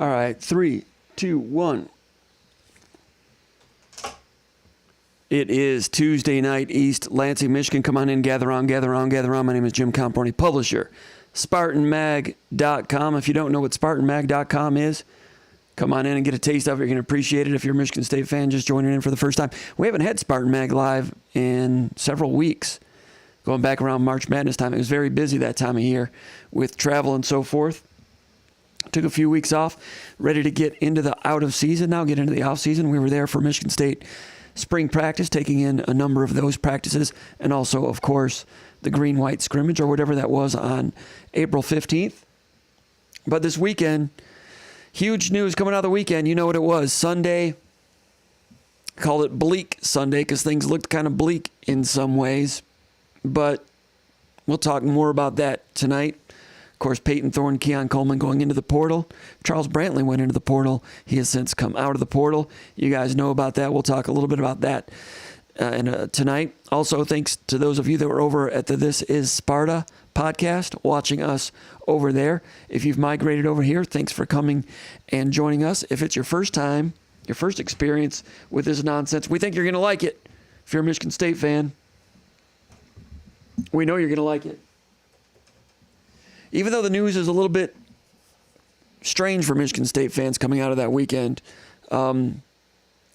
All right, 3, 2, 1. It is Tuesday night, East Lansing, Michigan. Come on in, gather on, gather on, gather on. My name is Jim Comparoni, publisher, SpartanMag.com. If you don't know what SpartanMag.com is, come on in and get a taste of it. You're going to appreciate it if you're a Michigan State fan just joining in for the first time. We haven't had Spartan Mag live in several weeks. Going back around March Madness time, it was very busy that time of year with travel and so forth. Took a few weeks off, ready to get into the out of season now, get into the off season. We were there for Michigan State spring practice, taking in a number of those practices, and also, of course, the green-white scrimmage or whatever that was on April 15th. But this weekend, huge news coming out of the weekend. You know what it was. Sunday, called it Bleak Sunday because things looked kind of bleak in some ways. But we'll talk more about that tonight. Of course, Peyton Thorne, Coleman going into the portal. Charles Brantley went into the portal. He has since come out of the portal. You guys know about that. We'll talk a little bit about that tonight. Also, thanks to those of you that were over at the This Is Sparta podcast, watching us over there. If you've migrated over here, thanks for coming and joining us. If it's your first time, your first experience with this nonsense, we think you're going to like it. If you're a Michigan State fan, we know you're going to like it. Even though the news is a little bit strange for Michigan State fans coming out of that weekend, I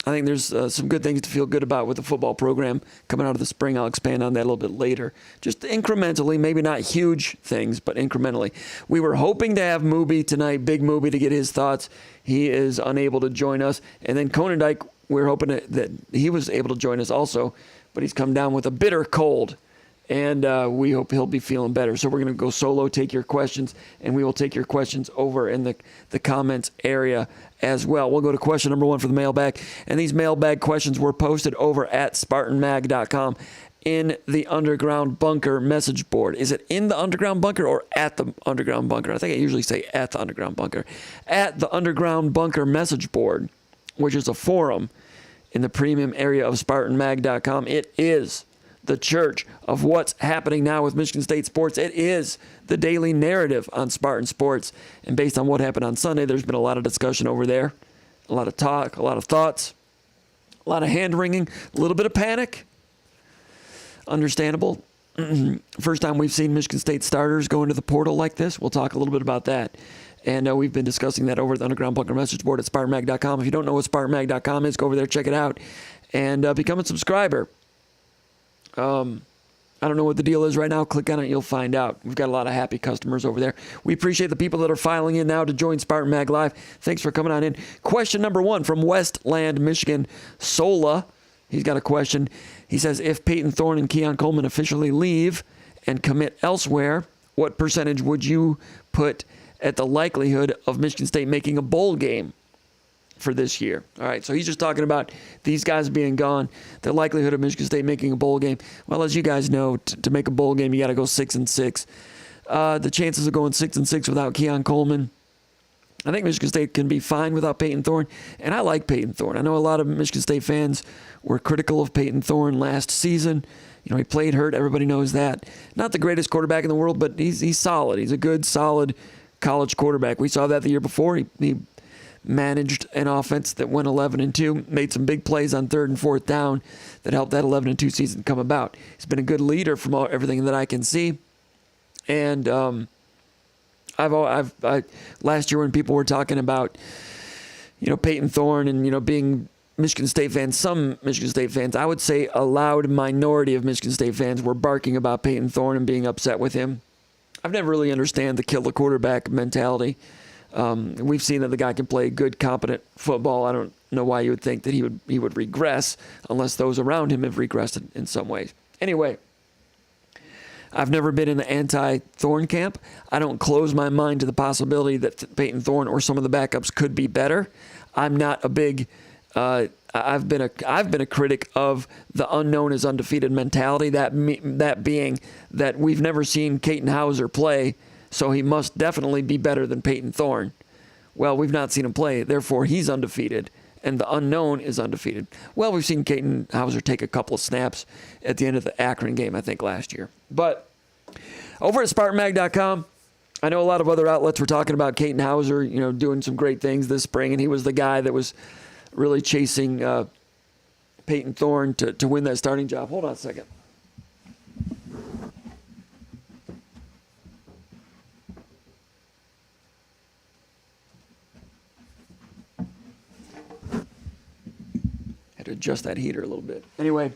think there's some good things to feel good about with the football program coming out of the spring. I'll expand on that a little bit later. Just incrementally, maybe not huge things, but incrementally. We were hoping to have Mooby tonight, Big Mooby, to get his thoughts. He is unable to join us. And then Conendike, we're hoping that he was able to join us also, but he's come down with a bitter cold. And we hope he'll be feeling better. So we're going to go solo, take your questions, and we will take your questions over in the comments area as well. We'll go to question number 1 for the mailbag. And these mailbag questions were posted over at SpartanMag.com in the Underground Bunker message board. Is it in the Underground Bunker or at the Underground Bunker? I think I usually say at the Underground Bunker. At the Underground Bunker message board, which is a forum in the premium area of SpartanMag.com. It is the church of what's happening now with Michigan State sports. It is the daily narrative on Spartan sports. And based on what happened on Sunday, there's been a lot of discussion over there, a lot of talk, a lot of thoughts, a lot of hand-wringing, a little bit of panic. Understandable. First time we've seen Michigan State starters go into the portal like this. We'll talk a little bit about that. And we've been discussing that over at the Underground Bunker message board at SpartanMag.com. If you don't know what SpartanMag.com is, go over there, check it out, and become a subscriber. I don't know what the deal is right now. Click on it, you'll find out. We've got a lot of happy customers over there. We appreciate the people that are filing in now to join Spartan Mag Live. Thanks for coming on in. Question number 1 from Westland, Michigan, Sola. He's got a question. He says, if Peyton Thorne and Coleman officially leave and commit elsewhere, what percentage would you put at the likelihood of Michigan State making a bowl game for this year? All right, so he's just talking about these guys being gone, the likelihood of Michigan State making a bowl game. Well, as you guys know, to make a bowl game, you got to go 6-6. The chances of going 6-6 without Coleman, I think Michigan State can be fine without Peyton Thorne, and I like Peyton Thorne. I know a lot of Michigan State fans were critical of Peyton Thorne last season. You know, he played hurt. Everybody knows that. Not the greatest quarterback in the world, but he's solid. He's a good, solid college quarterback. We saw that the year before. He managed an offense that went 11-2, made some big plays on 3rd and 4th down that helped that 11-2 season come about. He's been a good leader from everything that I can see. And I've last year when people were talking about, Peyton Thorne and, being Michigan State fans, some Michigan State fans, I would say a loud minority of Michigan State fans were barking about Peyton Thorne and being upset with him. I've never really understand the kill the quarterback mentality. We've seen that the guy can play good, competent football. I don't know why you would think that he would regress unless those around him have regressed in some ways. Anyway, I've never been in the anti-Thorne camp. I don't close my mind to the possibility that Peyton Thorne or some of the backups could be better. I'm not a big. I've been a critic of the unknown is undefeated mentality. That being that we've never seen Caton Hauser play, so he must definitely be better than Peyton Thorne. Well, we've not seen him play, therefore he's undefeated, and the unknown is undefeated. Well, we've seen Caton Hauser take a couple of snaps at the end of the Akron game, I think, last year. But over at SpartanMag.com, I know a lot of other outlets were talking about Caton Hauser, doing some great things this spring, and he was the guy that was really chasing Peyton Thorne to win that starting job. Hold on a second. Had to adjust that heater a little bit. Anyway,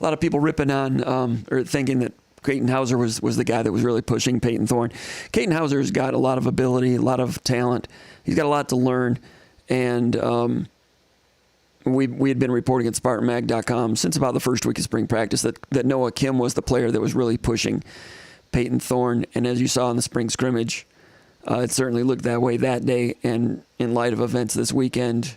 a lot of people ripping on or thinking that Caton Hauser was the guy that was really pushing Peyton Thorne. Caton Hauser's got a lot of ability, a lot of talent. He's got a lot to learn, and we had been reporting at SpartanMag.com since about the first week of spring practice that Noah Kim was the player that was really pushing Peyton Thorne. And as you saw in the spring scrimmage, it certainly looked that way that day. And in light of events this weekend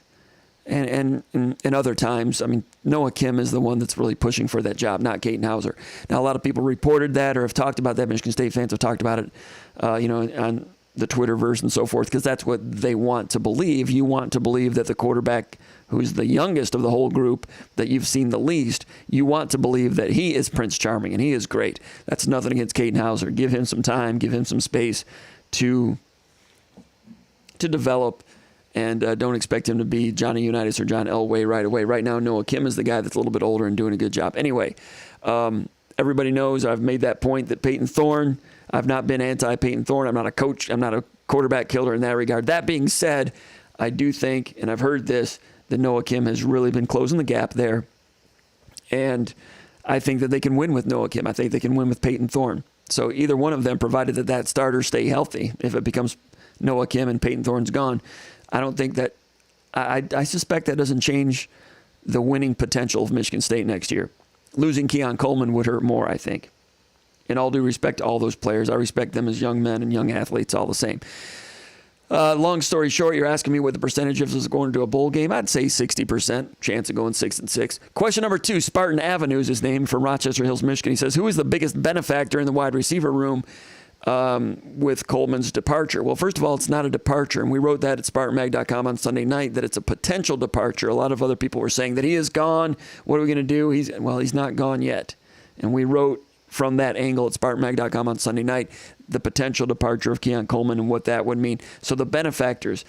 and other times, I mean, Noah Kim is the one that's really pushing for that job, not Caton Hauser. Now, a lot of people reported that or have talked about that. Michigan State fans have talked about it, on the Twitterverse and so forth, because that's what they want to believe. You want to believe that the quarterback who's the youngest of the whole group, that you've seen the least, you want to believe that he is Prince Charming and he is great. That's nothing against Caton Hauser. Give him some time, give him some space to develop, and don't expect him to be Johnny Unitas or John Elway right away. Right now, Noah Kim is the guy that's a little bit older and doing a good job. Anyway, everybody knows I've made that point that Peyton Thorne, I've not been anti-Peyton Thorne. I'm not a coach. I'm not a quarterback killer in that regard. That being said, I do think, and I've heard this, that Noah Kim has really been closing the gap there. And I think that they can win with Noah Kim. I think they can win with Peyton Thorne. So either one of them, provided that starter stay healthy, if it becomes Noah Kim and Peyton Thorne's gone, I don't think that, I suspect that doesn't change the winning potential of Michigan State next year. Losing Keon Coleman would hurt more, I think. In all due respect to all those players, I respect them as young men and young athletes all the same. Long story short, you're asking me what the percentage of is going to a bowl game. I'd say 60% chance of going 6-6. Question number 2, Spartan Avenue is his name, from Rochester Hills, Michigan. He says, who is the biggest benefactor in the wide receiver room with Coleman's departure? Well, first of all, it's not a departure, and we wrote that at SpartanMag.com on Sunday night, that it's a potential departure. A lot of other people were saying that he is gone. What are we going to do? He's not gone yet. And we wrote from that angle at SpartanMag.com on Sunday night, the potential departure of Keon Coleman and what that would mean. So the benefactors,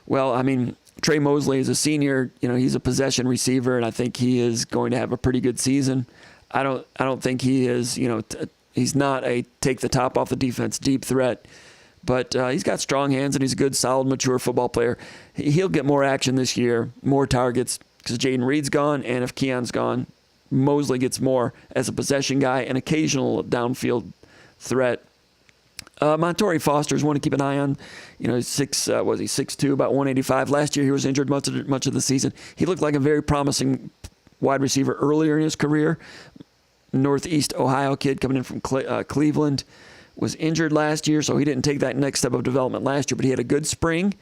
well, I mean, Trey Mosley is a senior. He's a possession receiver, and I think he is going to have a pretty good season. I don't think he is, he's not a take the top off the defense deep threat, but he's got strong hands and he's a good, solid, mature football player. He'll get more action this year, more targets, because Jaden Reed's gone, and if Keon's gone, Mosley gets more as a possession guy, an occasional downfield threat. Montori Foster's one to keep an eye on. He's 6'2", about 185. Last year he was injured much of the season. He looked like a very promising wide receiver earlier in his career. Northeast Ohio kid coming in from Cleveland, was injured last year, so he didn't take that next step of development last year, but he had a good spring.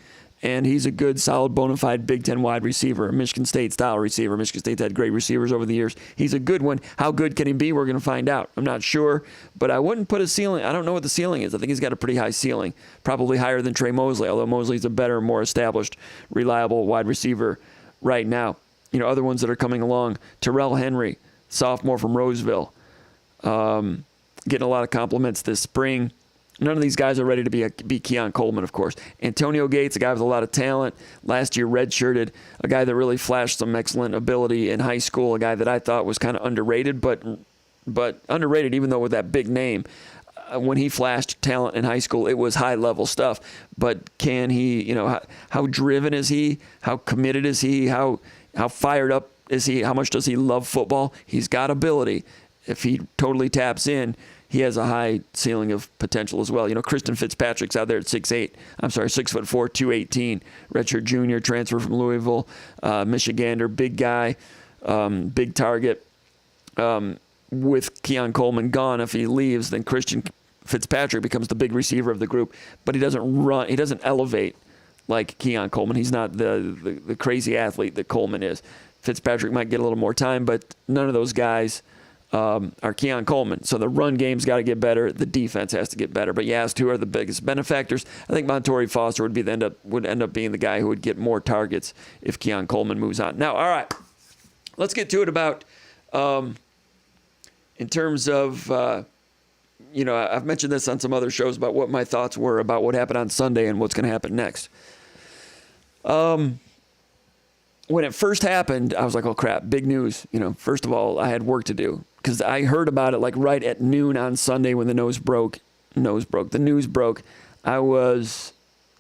And he's a good, solid, bona fide Big Ten wide receiver, a Michigan State-style receiver. Michigan State's had great receivers over the years. He's a good one. How good can he be? We're going to find out. I'm not sure, but I wouldn't put a ceiling. I don't know what the ceiling is. I think he's got a pretty high ceiling, probably higher than Trey Mosley, although Mosley's a better, more established, reliable wide receiver right now. Other ones that are coming along, Terrell Henry, sophomore from Roseville, getting a lot of compliments this spring. None of these guys are ready to be Keon Coleman, of course. Antonio Gates, a guy with a lot of talent, last year redshirted, a guy that really flashed some excellent ability in high school, a guy that I thought was kind of underrated, but underrated even though with that big name. When he flashed talent in high school, it was high-level stuff. But can he, how driven is he? How committed is he? How fired up is he? How much does he love football? He's got ability. If he totally taps in, he has a high ceiling of potential as well. Christian Fitzpatrick's out there at 6'4", 218, redshirt junior, transfer from Louisville, Michigander, big guy, big target. With Keon Coleman gone, if he leaves, then Christian Fitzpatrick becomes the big receiver of the group, but he doesn't elevate like Keon Coleman. He's not the crazy athlete that Coleman is. Fitzpatrick might get a little more time, but none of those guys are Keon Coleman. So the run game's got to get better. The defense has to get better. But you asked who are the biggest benefactors. I think Montori Foster would end up being the guy who would get more targets if Keon Coleman moves on. Now, all right, let's get to it about in terms of I've mentioned this on some other shows about what my thoughts were about what happened on Sunday and what's going to happen next. When it first happened, I was like, oh crap, big news. First of all, I had work to do because I heard about it like right at noon on Sunday when the news broke. The news broke. I was,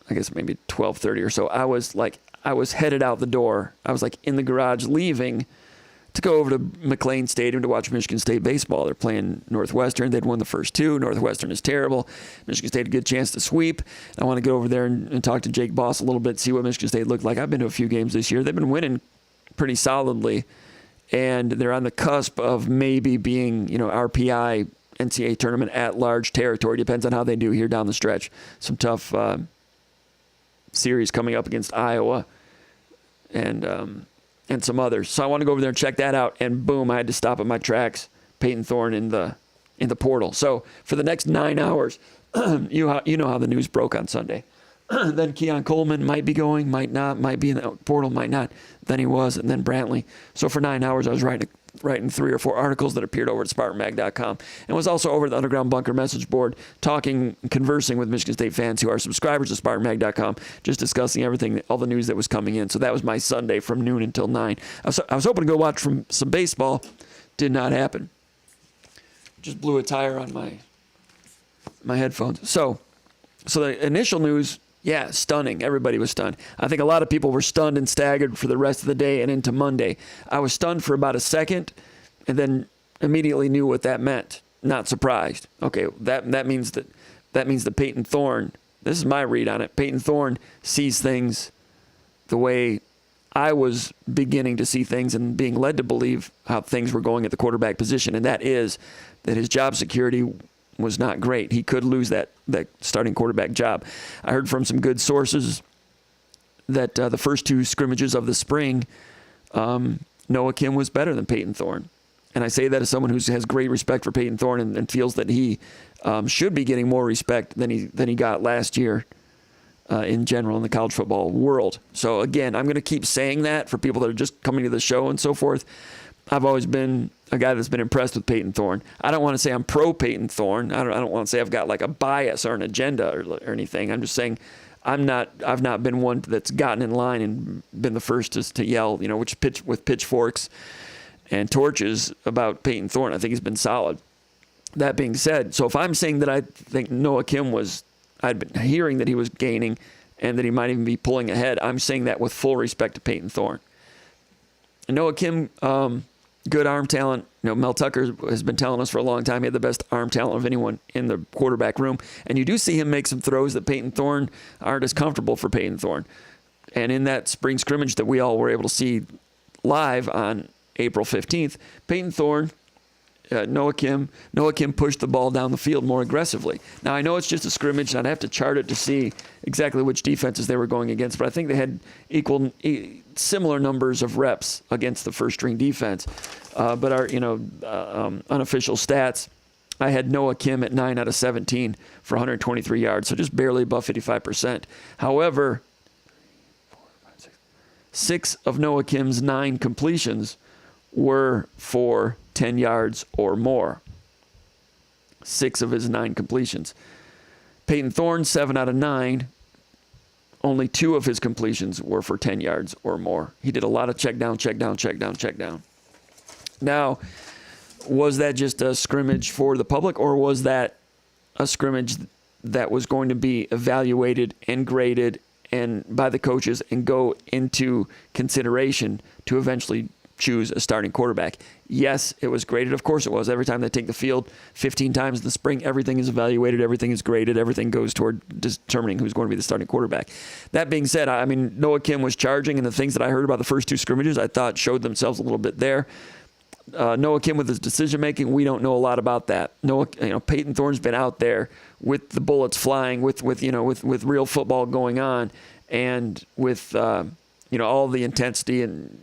I guess maybe 12:30 or so. I was headed out the door. I was like in the garage leaving to go over to McLean Stadium to watch Michigan State baseball. They're playing Northwestern. They'd won the first two. Northwestern is terrible. Michigan State had a good chance to sweep. I want to go over there and talk to Jake Boss a little bit, see what Michigan State looked like. I've been to a few games this year. They've been winning pretty solidly, and they're on the cusp of maybe being, RPI NCAA tournament at large territory. Depends on how they do here down the stretch. Some tough series coming up against Iowa and some others. So I want to go over there and check that out. And boom, I had to stop at my tracks. Peyton Thorne in the portal. So for the next 9 hours, you know how the news broke on Sunday. Then Keon Coleman might be going, might not, might be in the portal, might not. Then he was, and then Brantley. So for 9 hours, I was writing 3 or 4 articles that appeared over at SpartanMag.com, and was also over at the Underground Bunker message board, conversing with Michigan State fans who are subscribers to SpartanMag.com, just discussing everything, all the news that was coming in. So that was my Sunday from noon until 9. I was hoping to go watch some baseball. Did not happen. Just blew a tire on my headphones. So the initial news, yeah, stunning. Everybody was stunned. I think a lot of people were stunned and staggered for the rest of the day and into Monday. I was stunned for about a second and then immediately knew what that meant. Not surprised. Okay, that means that Peyton Thorne, this is my read on it, Peyton Thorne sees things the way I was beginning to see things and being led to believe how things were going at the quarterback position, and that is that his job security was not great. He could lose that starting quarterback job. I heard from some good sources that the first 2 scrimmages of the spring, Noah Kim was better than Peyton Thorne. And I say that as someone who has great respect for Peyton Thorne and feels that he should be getting more respect than he got last year in general in the college football world. So again, I'm going to keep saying that for people that are just coming to the show and so forth. I've always been a guy that's been impressed with Peyton Thorne. I don't want to say I'm pro Peyton Thorne. I don't want to say I've got like a bias or an agenda or anything. I'm just saying I've not been one that's gotten in line and been the first to yell, with pitchforks and torches about Peyton Thorne. I think he's been solid. That being said, so if I'm saying that I think Noah Kim I'd been hearing that he was gaining and that he might even be pulling ahead, I'm saying that with full respect to Peyton Thorne. And Noah Kim, good arm talent. Mel Tucker has been telling us for a long time he had the best arm talent of anyone in the quarterback room. And you do see him make some throws that Peyton Thorne aren't as comfortable for Peyton Thorne. And in that spring scrimmage that we all were able to see live on April 15th, Peyton Thorne, Noah Kim pushed the ball down the field more aggressively. Now, I know it's just a scrimmage, and I'd have to chart it to see exactly which defenses they were going against, but I think they had similar numbers of reps against the first-string defense. But our unofficial stats, I had Noah Kim at 9 out of 17 for 123 yards, so just barely above 55%. However, 6 of Noah Kim's 9 completions were for 10 yards or more. 6 of his 9 completions. Peyton Thorne, 7 out of 9. Only 2 of his completions were for 10 yards or more. He did a lot of check down. Now, was that just a scrimmage for the public, or was that a scrimmage that was going to be evaluated and graded and by the coaches and go into consideration to eventually choose a starting quarterback? Yes, it was graded. Of course it was. Every time they take the field 15 times in the spring, everything is evaluated, everything is graded, everything goes toward determining who's going to be the starting quarterback. That being said, Noah Kim was charging, and the things that I heard about the first 2 scrimmages I thought showed themselves a little bit there. Noah Kim with his decision-making, we don't know a lot about that. Peyton Thorne's been out there with the bullets flying, with real football going on, and with all the intensity and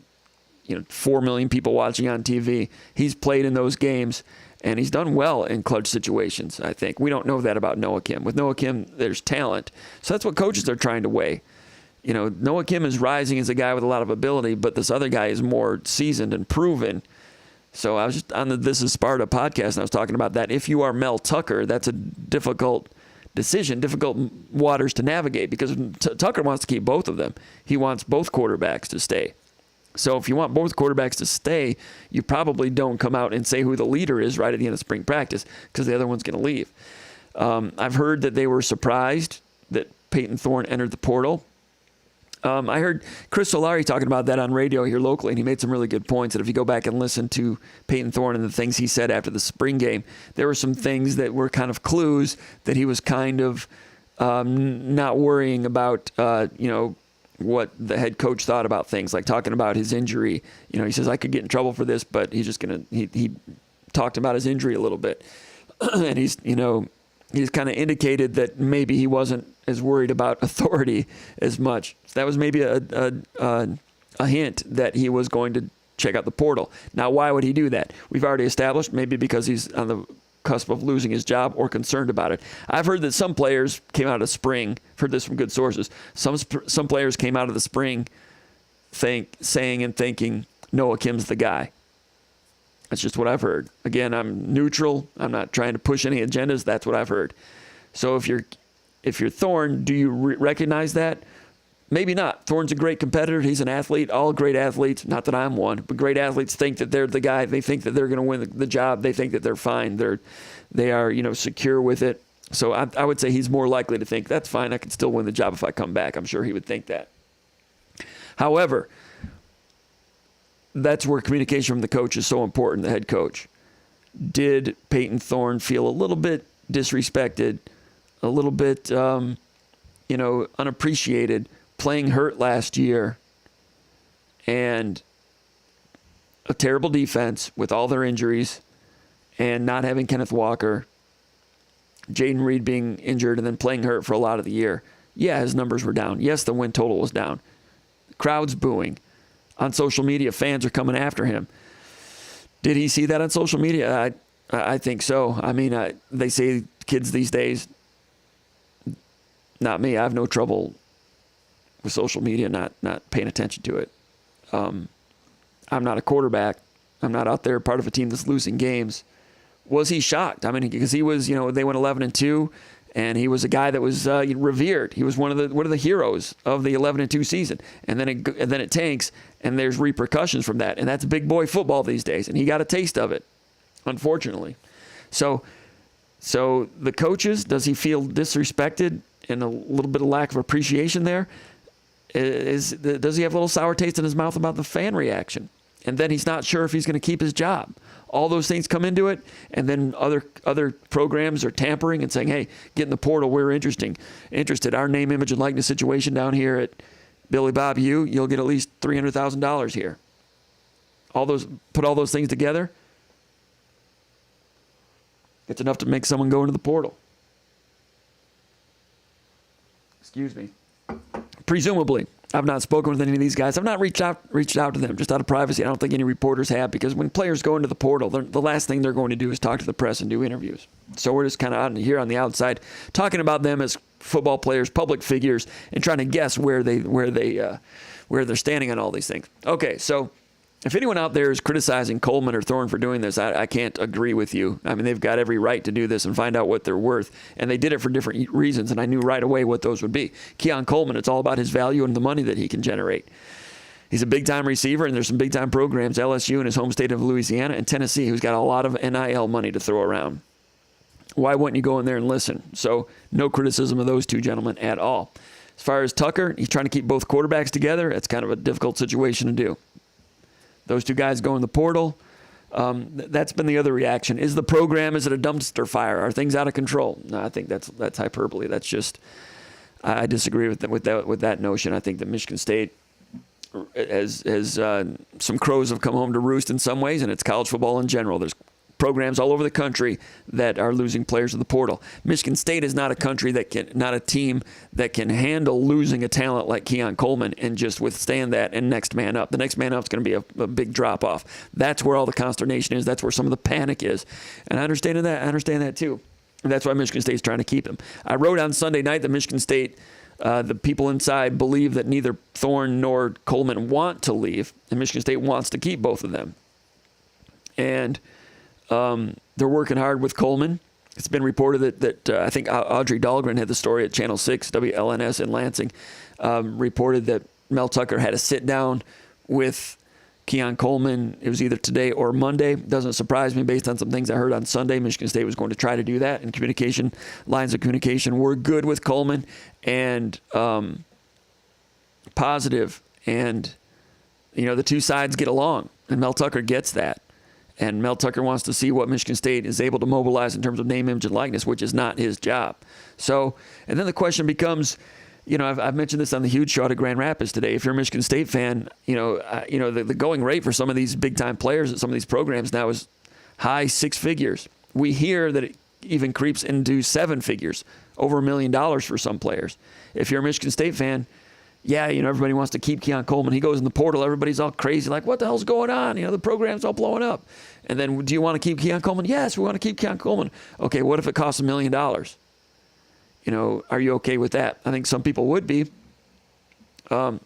4 million people watching on TV. He's played in those games, and he's done well in clutch situations, I think. We don't know that about Noah Kim. With Noah Kim, there's talent. So that's what coaches are trying to weigh. Noah Kim is rising as a guy with a lot of ability, but this other guy is more seasoned and proven. So I was just on the This is Sparta podcast, and I was talking about that. If you are Mel Tucker, that's a difficult decision, difficult waters to navigate, because Tucker wants to keep both of them. He wants both quarterbacks to stay. So if you want both quarterbacks to stay, you probably don't come out and say who the leader is right at the end of spring practice, because the other one's going to leave. I've heard that they were surprised that Peyton Thorne entered the portal. I heard Chris Solari talking about that on radio here locally, and he made some really good points. That if you go back and listen to Peyton Thorne and the things he said after the spring game, there were some things that were kind of clues that he was kind of not worrying about, what the head coach thought about things, like talking about his injury. He says, I could get in trouble for this, but he's just he talked about his injury a little bit. And he's kind of indicated that maybe he wasn't as worried about authority as much. So that was maybe a hint that he was going to check out the portal. Now, why would he do that? We've already established maybe because he's on the cusp of losing his job or concerned about it. I've heard that some players came out of spring, heard this from good sources, some players came out of the spring saying and thinking Noah Kim's the guy. That's just what I've heard. Again, I'm neutral. I'm not trying to push any agendas. That's what I've heard. So if you're Thorne, do you recognize that? Maybe not. Thorne's a great competitor. He's an athlete. All great athletes, not that I'm one, but great athletes think that they're the guy. They think that they're going to win the job. They think that they're fine. They are secure with it. So I would say he's more likely to think, that's fine. I can still win the job if I come back. I'm sure he would think that. However, that's where communication from the coach is so important, the head coach. Did Peyton Thorne feel a little bit disrespected, a little bit, unappreciated, playing hurt last year, and a terrible defense with all their injuries, and not having Kenneth Walker, Jaden Reed being injured, and then playing hurt for a lot of the year? Yeah, his numbers were down. Yes, the win total was down. The crowd's booing. On social media, fans are coming after him. Did he see that on social media? I think so. I mean, they say kids these days, not me, I have no trouble with social media, not paying attention to it. I'm not a quarterback. I'm not out there part of a team that's losing games. Was he shocked? I mean, because he was, they went 11-2, and he was a guy that was revered. He was one of the heroes of the 11-2 season. And then it tanks, and there's repercussions from that. And that's big boy football these days, and he got a taste of it, unfortunately. So the coaches, does he feel disrespected and a little bit of lack of appreciation there? Does he have a little sour taste in his mouth about the fan reaction? And then he's not sure if he's going to keep his job. All those things come into it, and then other programs are tampering and saying, hey, get in the portal, we're interested. Our name, image, and likeness situation down here at Billy Bob you'll get at least $300,000 here. Put all those things together, it's enough to make someone go into the portal. Excuse me. Presumably. I've not spoken with any of these guys. I've not reached out to them just out of privacy. I don't think any reporters have, because when players go into the portal, the last thing they're going to do is talk to the press and do interviews. So we're just kind of out here on the outside talking about them as football players, public figures, and trying to guess where they're standing on all these things. Okay, so if anyone out there is criticizing Coleman or Thorne for doing this, I can't agree with you. I mean, they've got every right to do this and find out what they're worth. And they did it for different reasons, and I knew right away what those would be. Keon Coleman, it's all about his value and the money that he can generate. He's a big-time receiver, and there's some big-time programs, LSU in his home state of Louisiana, and Tennessee, who's got a lot of NIL money to throw around. Why wouldn't you go in there and listen? So no criticism of those two gentlemen at all. As far as Tucker, he's trying to keep both quarterbacks together. It's kind of a difficult situation to do. Those two guys go in the portal. That's been the other reaction. Is it a dumpster fire? Are things out of control? No, I think that's hyperbole. That's just, I disagree with that notion. I think that Michigan State has some crows have come home to roost in some ways, and it's college football in general. There's programs all over the country that are losing players to the portal. Michigan State is not a team that can handle losing a talent like Keon Coleman and just withstand that and next man up. The next man up is going to be a big drop off. That's where all the consternation is. That's where some of the panic is. And I understand that too. And that's why Michigan State is trying to keep him. I wrote on Sunday night that Michigan State, the people inside believe that neither Thorne nor Coleman want to leave, and Michigan State wants to keep both of them. and they're working hard with Coleman. It's been reported that I think Audrey Dahlgren had the story at Channel 6, WLNS in Lansing, reported that Mel Tucker had a sit-down with Keon Coleman. It was either today or Monday. Doesn't surprise me based on some things I heard on Sunday. Michigan State was going to try to do that, and lines of communication were good with Coleman and positive. And, the two sides get along, and Mel Tucker gets that. And Mel Tucker wants to see what Michigan State is able to mobilize in terms of name, image, and likeness, which is not his job. So, and then the question becomes, I've mentioned this on the Huge Show out of Grand Rapids today. If you're a Michigan State fan, the going rate for some of these big-time players at some of these programs now is high six figures. We hear that it even creeps into seven figures, over $1 million for some players. If you're a Michigan State fan, everybody wants to keep Keon Coleman. He goes in the portal. Everybody's all crazy, like, what the hell's going on? The program's all blowing up. And then, do you want to keep Keon Coleman? Yes, we want to keep Keon Coleman. Okay, what if it costs $1 million? Are you okay with that? I think some people would be. I'm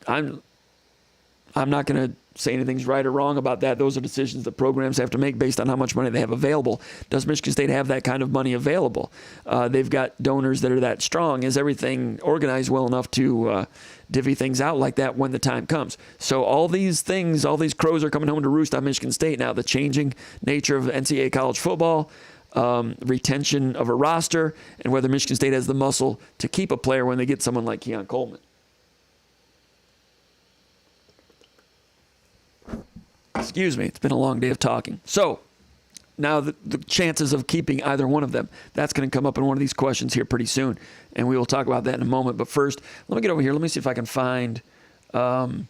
not going to say anything's right or wrong about that. Those are decisions that programs have to make based on how much money they have available. Does Michigan State have that kind of money available? They've got donors that are that strong. Is everything organized well enough to divvy things out like that when the time comes? So all these things, all these crows are coming home to roost on Michigan State now. The changing nature of NCAA college football, retention of a roster, and whether Michigan State has the muscle to keep a player when they get someone like Keon Coleman. Excuse me, it's been a long day of talking. So now the chances of keeping either one of them, that's going to come up in one of these questions here pretty soon, and we will talk about that in a moment. But first, let me get over here. Let me see if I can find go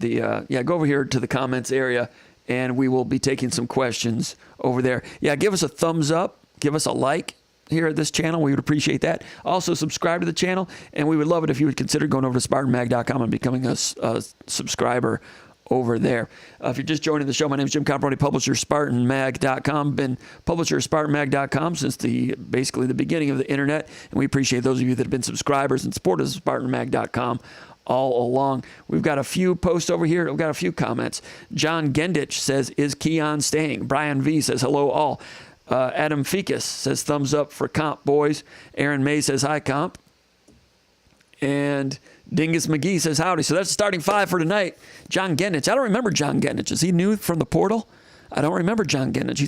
over here to the comments area, and we will be taking some questions over there. Yeah, give us a thumbs up, give us a like here at this channel. We would appreciate that. Also, subscribe to the channel, and we would love it if you would consider going over to SpartanMag.com and becoming a subscriber over there. If you're just joining the show, my name is Jim Comparoni, publisher of SpartanMag.com. Been publisher of SpartanMag.com since basically the beginning of the internet, and we appreciate those of you that have been subscribers and supporters of SpartanMag.com all along. We've got a few posts over here. We've got a few comments. John Gendich says, is Keon staying? Brian V says, hello all. Adam Ficus says, thumbs up for Comp, boys. Aaron May says, hi, Comp. And Dingus McGee says, howdy. So that's the starting five for tonight. John Gendich. I don't remember John Gendich. Is he new from the portal? I don't remember John Gendich.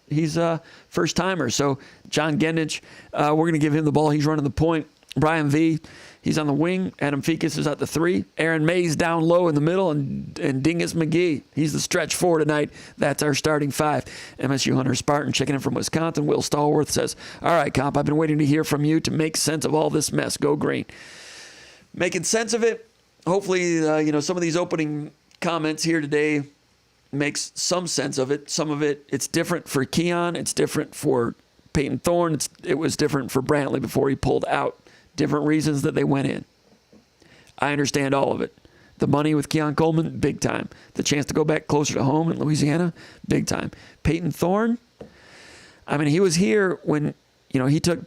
He's a first-timer. So John Gendich, we're going to give him the ball. He's running the point. Brian V, he's on the wing. Adam Ficus is at the three. Aaron May's down low in the middle. And Dingus McGee, he's the stretch four tonight. That's our starting five. MSU Hunter Spartan checking in from Wisconsin. Will Stallworth says, all right, Comp, I've been waiting to hear from you to make sense of all this mess. Go green. Making sense of it. Hopefully, some of these opening comments here today makes some sense of it. Some of it, it's different for Keon. It's different for Peyton Thorne. It was different for Brantley before he pulled out. Different reasons that they went in. I understand all of it. The money with Keon Coleman, big time. The chance to go back closer to home in Louisiana, big time. Peyton Thorne, he was here when, he took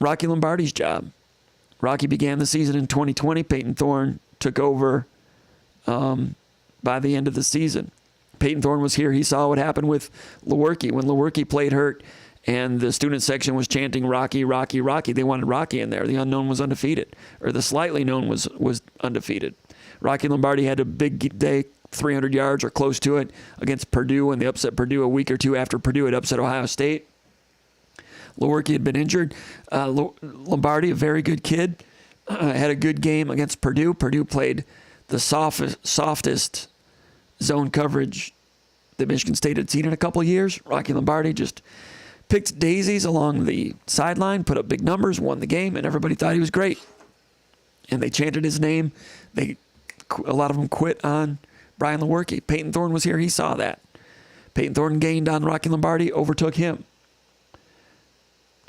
Rocky Lombardi's job. Rocky began the season in 2020. Peyton Thorne took over by the end of the season. Peyton Thorne was here. He saw what happened with Lewerke. When Lewerke played hurt and the student section was chanting Rocky, Rocky, Rocky, they wanted Rocky in there. The unknown was undefeated, or the slightly known was undefeated. Rocky Lombardi had a big day, 300 yards or close to it, against Purdue, and they upset Purdue a week or two after Purdue had upset Ohio State. Lewerke had been injured. Lombardi, a very good kid, had a good game against Purdue. Purdue played the softest zone coverage that Michigan State had seen in a couple of years. Rocky Lombardi just picked daisies along the sideline, put up big numbers, won the game, and everybody thought he was great. And they chanted his name. A lot of them quit on Brian Lewerke. Peyton Thorne was here. He saw that. Peyton Thorne gained on Rocky Lombardi, overtook him.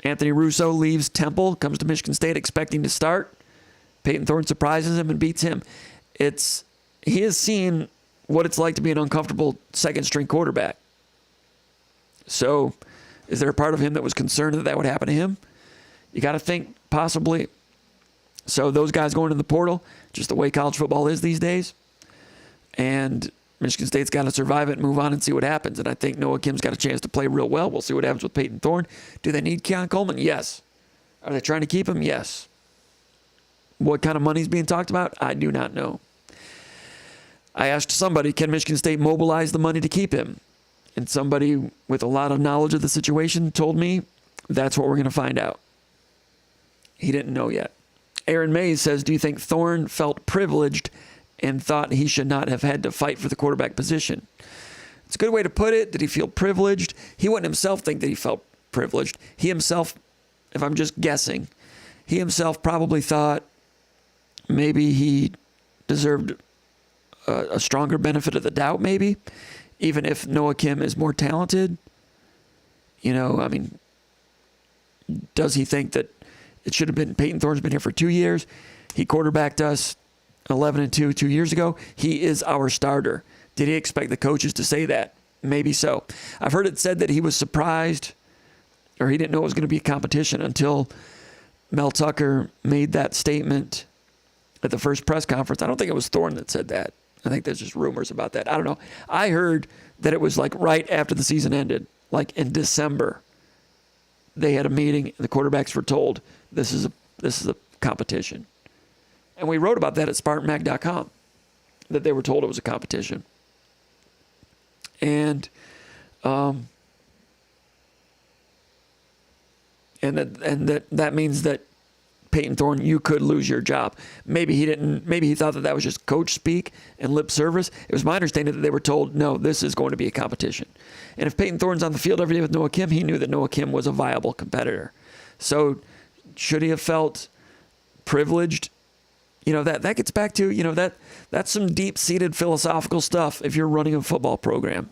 Anthony Russo leaves Temple, comes to Michigan State expecting to start. Peyton Thorne surprises him and beats him. He has seen what it's like to be an uncomfortable second-string quarterback. So is there a part of him that was concerned that would happen to him? You got to think possibly. So those guys going to the portal, just the way college football is these days. And Michigan State's got to survive it and move on and see what happens. And I think Noah Kim's got a chance to play real well. We'll see what happens with Peyton Thorne. Do they need Keon Coleman? Yes. Are they trying to keep him? Yes. What kind of money is being talked about? I do not know. I asked somebody, can Michigan State mobilize the money to keep him? And somebody with a lot of knowledge of the situation told me that's what we're going to find out. He didn't know yet. Aaron Mays says, do you think Thorne felt privileged and thought he should not have had to fight for the quarterback position? It's a good way to put it. Did he feel privileged? He wouldn't himself think that he felt privileged. He himself, if I'm just guessing, he himself probably thought maybe he deserved a stronger benefit of the doubt, maybe, even if Noah Kim is more talented. You know, I mean, does he think that it should have been Peyton Thorne's been here for 2 years? He quarterbacked us 11-2 2 years ago. He is our starter. Did he expect the coaches to say that? Maybe so. I've heard it said that he was surprised, or he didn't know it was going to be a competition until Mel Tucker made that statement at the first press conference. I don't think it was Thorne that said that. I think there's just rumors about that. I don't know. I heard that it was like right after the season ended, like in December. They had a meeting, and the quarterbacks were told this is a competition. And we wrote about that at SpartanMag.com, that they were told it was a competition. And that means that Peyton Thorne, you could lose your job. Maybe he thought that was just coach speak and lip service. It was my understanding that they were told, no, this is going to be a competition. And if Peyton Thorne's on the field every day with Noah Kim, he knew that Noah Kim was a viable competitor. So should he have felt privileged? You know, that gets back to, you know, that's some deep-seated philosophical stuff if you're running a football program.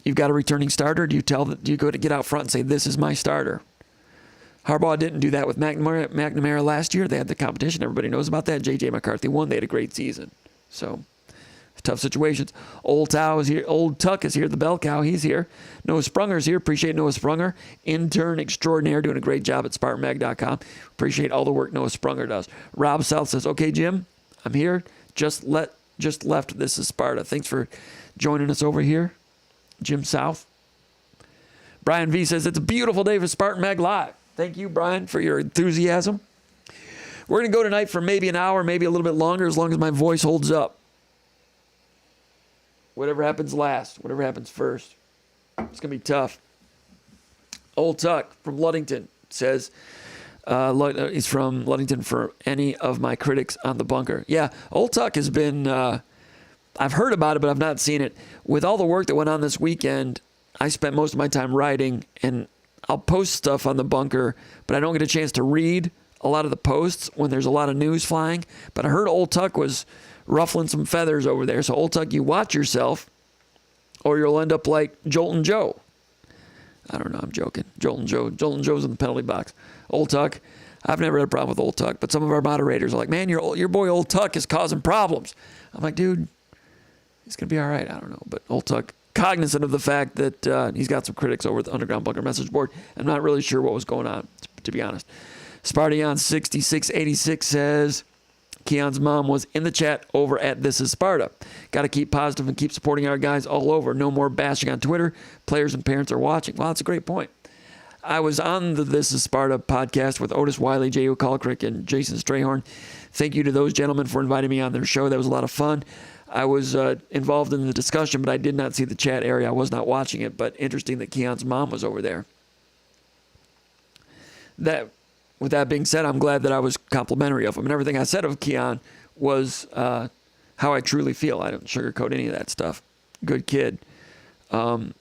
You've got a returning starter. Do you go to get out front and say, this is my starter? Harbaugh didn't do that with McNamara last year. They had the competition. Everybody knows about that. J.J. McCarthy won. They had a great season. So, tough situations. Old Tuck is here. The bell cow, he's here. Noah Sprunger's here. Appreciate Noah Sprunger. Intern extraordinaire, doing a great job at SpartanMag.com. Appreciate all the work Noah Sprunger does. Rob South says, okay, Jim, I'm here. Just left. This is Sparta. Thanks for joining us over here, Jim South. Brian V says, it's a beautiful day for Spartan Mag Live. Thank you, Brian, for your enthusiasm. We're going to go tonight for maybe an hour, maybe a little bit longer, as long as my voice holds up. Whatever happens last, whatever happens first. It's going to be tough. Old Tuck from Ludington says, he's from Ludington for any of my critics on the bunker. Yeah, Old Tuck has been, I've heard about it, but I've not seen it. With all the work that went on this weekend, I spent most of my time writing, and I'll post stuff on the bunker, but I don't get a chance to read a lot of the posts when there's a lot of news flying. But I heard Old Tuck was ruffling some feathers over there. So Old Tuck, you watch yourself, or you'll end up like Joltin' Joe. I don't know, I'm joking. Joltin' Joe's in the penalty box. Old Tuck, I've never had a problem with Old Tuck, but some of our moderators are like, man, your boy Old Tuck is causing problems. I'm like, dude, he's going to be all right. I don't know. But Old Tuck, cognizant of the fact that he's got some critics over at the Underground Bunker message board. I'm not really sure what was going on, to be honest. Spartion 6686 says, Keon's mom was in the chat over at This Is Sparta. Got to keep positive and keep supporting our guys all over. No more bashing on Twitter. Players and parents are watching. Well, that's a great point. I was on the This Is Sparta podcast with Otis Wiley, J.O. Colcrick, and Jason Strayhorn. Thank you to those gentlemen for inviting me on their show. That was a lot of fun. I was involved in the discussion, but I did not see the chat area. I was not watching it, but interesting that Keon's mom was over there. With that being said, I'm glad that I was complimentary of him, and everything I said of Keon was how I truly feel. I don't sugarcoat any of that stuff. Good kid. And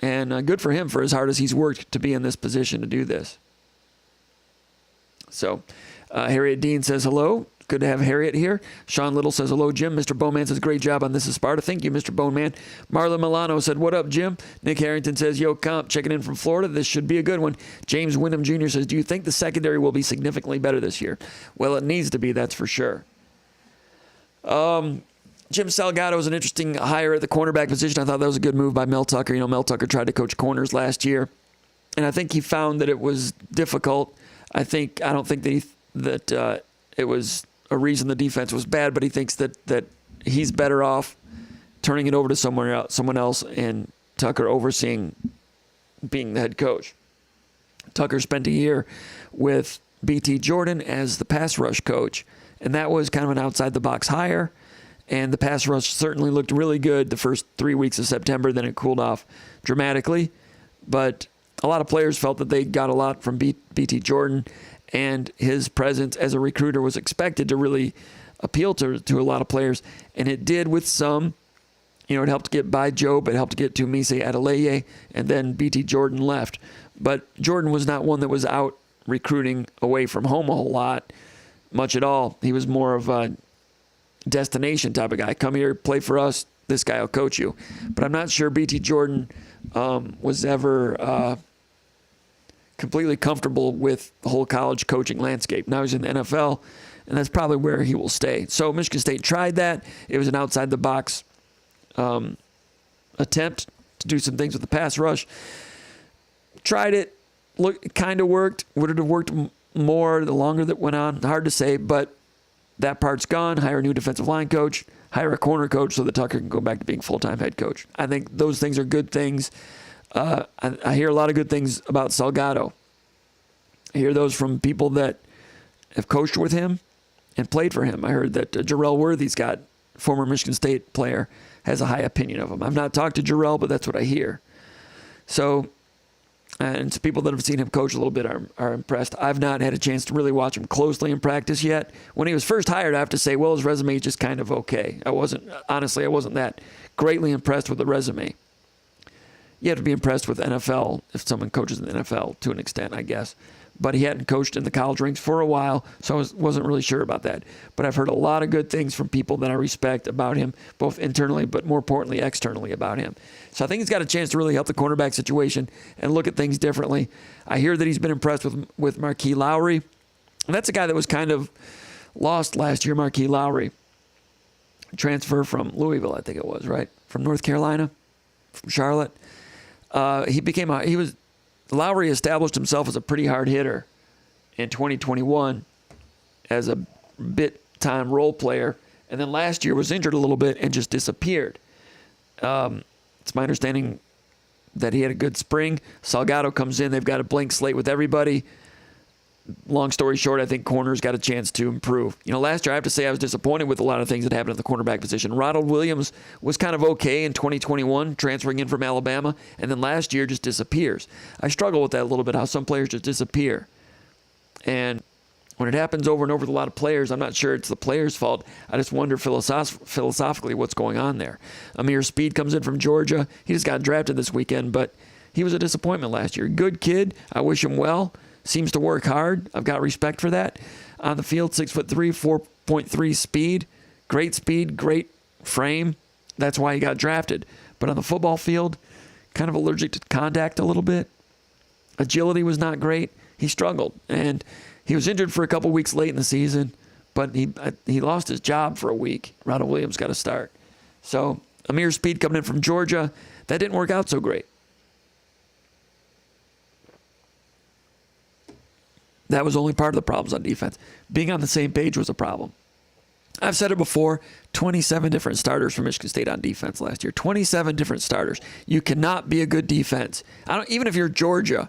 good for him for as hard as he's worked to be in this position to do this. So, Harriet Dean says hello. Good to have Harriet here. Sean Little says, hello, Jim. Mr. Bowman says, great job on This Is Sparta. Thank you, Mr. Bowman. Marla Milano said, what up, Jim? Nick Harrington says, yo, Comp, checking in from Florida. This should be a good one. James Wyndham Jr. says, do you think the secondary will be significantly better this year? Well, it needs to be, that's for sure. Jim Salgado is an interesting hire at the cornerback position. I thought that was a good move by Mel Tucker. You know, Mel Tucker tried to coach corners last year, and I think he found that it was difficult. I don't think that it was a reason the defense was bad, but he thinks that he's better off turning it over to someone else, and Tucker overseeing being the head coach. Tucker spent a year with BT Jordan as the pass rush coach, and that was kind of an outside-the-box hire, and the pass rush certainly looked really good the first 3 weeks of September. Then it cooled off dramatically, but a lot of players felt that they got a lot from BT Jordan, and his presence as a recruiter was expected to really appeal to a lot of players, and it did with some. It helped get by Job, it helped get to Mise Adeleye, and then BT Jordan left. But Jordan was not one that was out recruiting away from home a whole lot, much at all. He was more of a destination type of guy. Come here, play for us, this guy will coach you. But I'm not sure BT Jordan was ever completely comfortable with the whole college coaching landscape. Now he's in the NFL, and that's probably where he will stay. So Michigan State tried that. It was an outside-the-box attempt to do some things with the pass rush. Tried it. It kind of worked. Would it have worked more the longer that went on? Hard to say, but that part's gone. Hire a new defensive line coach. Hire a corner coach so that Tucker can go back to being full-time head coach. I think those things are good things. I hear a lot of good things about Salgado. I hear those from people that have coached with him and played for him. I heard that Jarrell Worthy's got, former Michigan State player, has a high opinion of him. I've not talked to Jarrell, but that's what I hear. So, and some people that have seen him coach a little bit are impressed. I've not had a chance to really watch him closely in practice yet. When he was first hired, I have to say, well, his resume is just kind of okay. I wasn't that greatly impressed with the resume. You have to be impressed with NFL if someone coaches in the NFL to an extent, I guess. But he hadn't coached in the college ranks for a while, so I wasn't really sure about that. But I've heard a lot of good things from people that I respect about him, both internally but more importantly externally about him. So I think he's got a chance to really help the cornerback situation and look at things differently. I hear that he's been impressed with Marquis Lowry. And that's a guy that was kind of lost last year, Marquis Lowry. Transfer from Louisville, I think it was, right? From North Carolina, from Charlotte. Lowry established himself as a pretty hard hitter in 2021 as a bit-time role player, and then last year was injured a little bit and just disappeared. It's my understanding that he had a good spring. Salgado comes in. They've got a blank slate with everybody. Long story short, I think corners got a chance to improve. Last year I have to say I was disappointed with a lot of things that happened at the cornerback position. Ronald Williams was kind of okay in 2021, transferring in from Alabama, and then last year just disappears. I struggle with that a little bit, how some players just disappear. And when it happens over and over with a lot of players, I'm not sure it's the player's fault. I just wonder philosophically what's going on there. Amir Speed comes in from Georgia. He just got drafted this weekend, but he was a disappointment last year. Good kid. I wish him well. Seems to work hard. I've got respect for that. On the field, 6'3", 4.3 speed, great frame. That's why he got drafted. But on the football field, kind of allergic to contact a little bit. Agility was not great. He struggled. And he was injured for a couple weeks late in the season, but he lost his job for a week. Ronald Williams got a start. So Amir Speed coming in from Georgia, that didn't work out so great. That was only part of the problems on defense. Being on the same page was a problem. I've said it before, 27 different starters for Michigan State on defense last year. 27 different starters. You cannot be a good defense. Even if you're Georgia,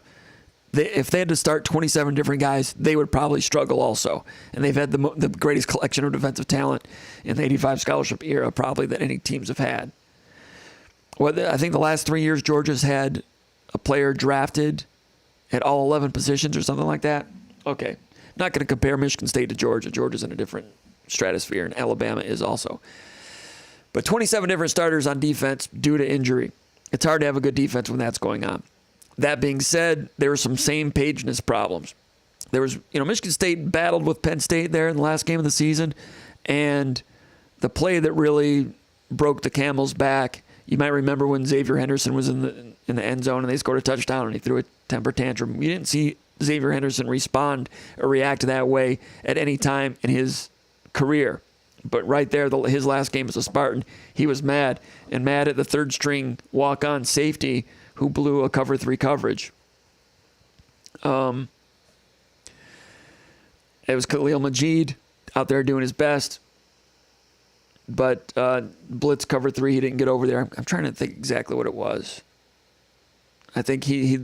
if they had to start 27 different guys, they would probably struggle also. And they've had the greatest collection of defensive talent in the 85 scholarship era probably that any teams have had. Well, I think the last 3 years, Georgia's had a player drafted at all 11 positions or something like that. Okay, not going to compare Michigan State to Georgia. Georgia's in a different stratosphere, and Alabama is also. But 27 different starters on defense due to injury. It's hard to have a good defense when that's going on. That being said, there were some same-pageness problems. There was, Michigan State battled with Penn State there in the last game of the season, and the play that really broke the camel's back, you might remember when Xavier Henderson was in the end zone and they scored a touchdown and he threw a temper tantrum. You didn't see Xavier Henderson respond or react that way at any time in his career. But right there, his last game as a Spartan, he was mad. And mad at the third-string walk-on safety who blew a cover 3 coverage. It was Khalil Majid out there doing his best. But blitz cover 3, he didn't get over there. I'm trying to think exactly what it was. I think he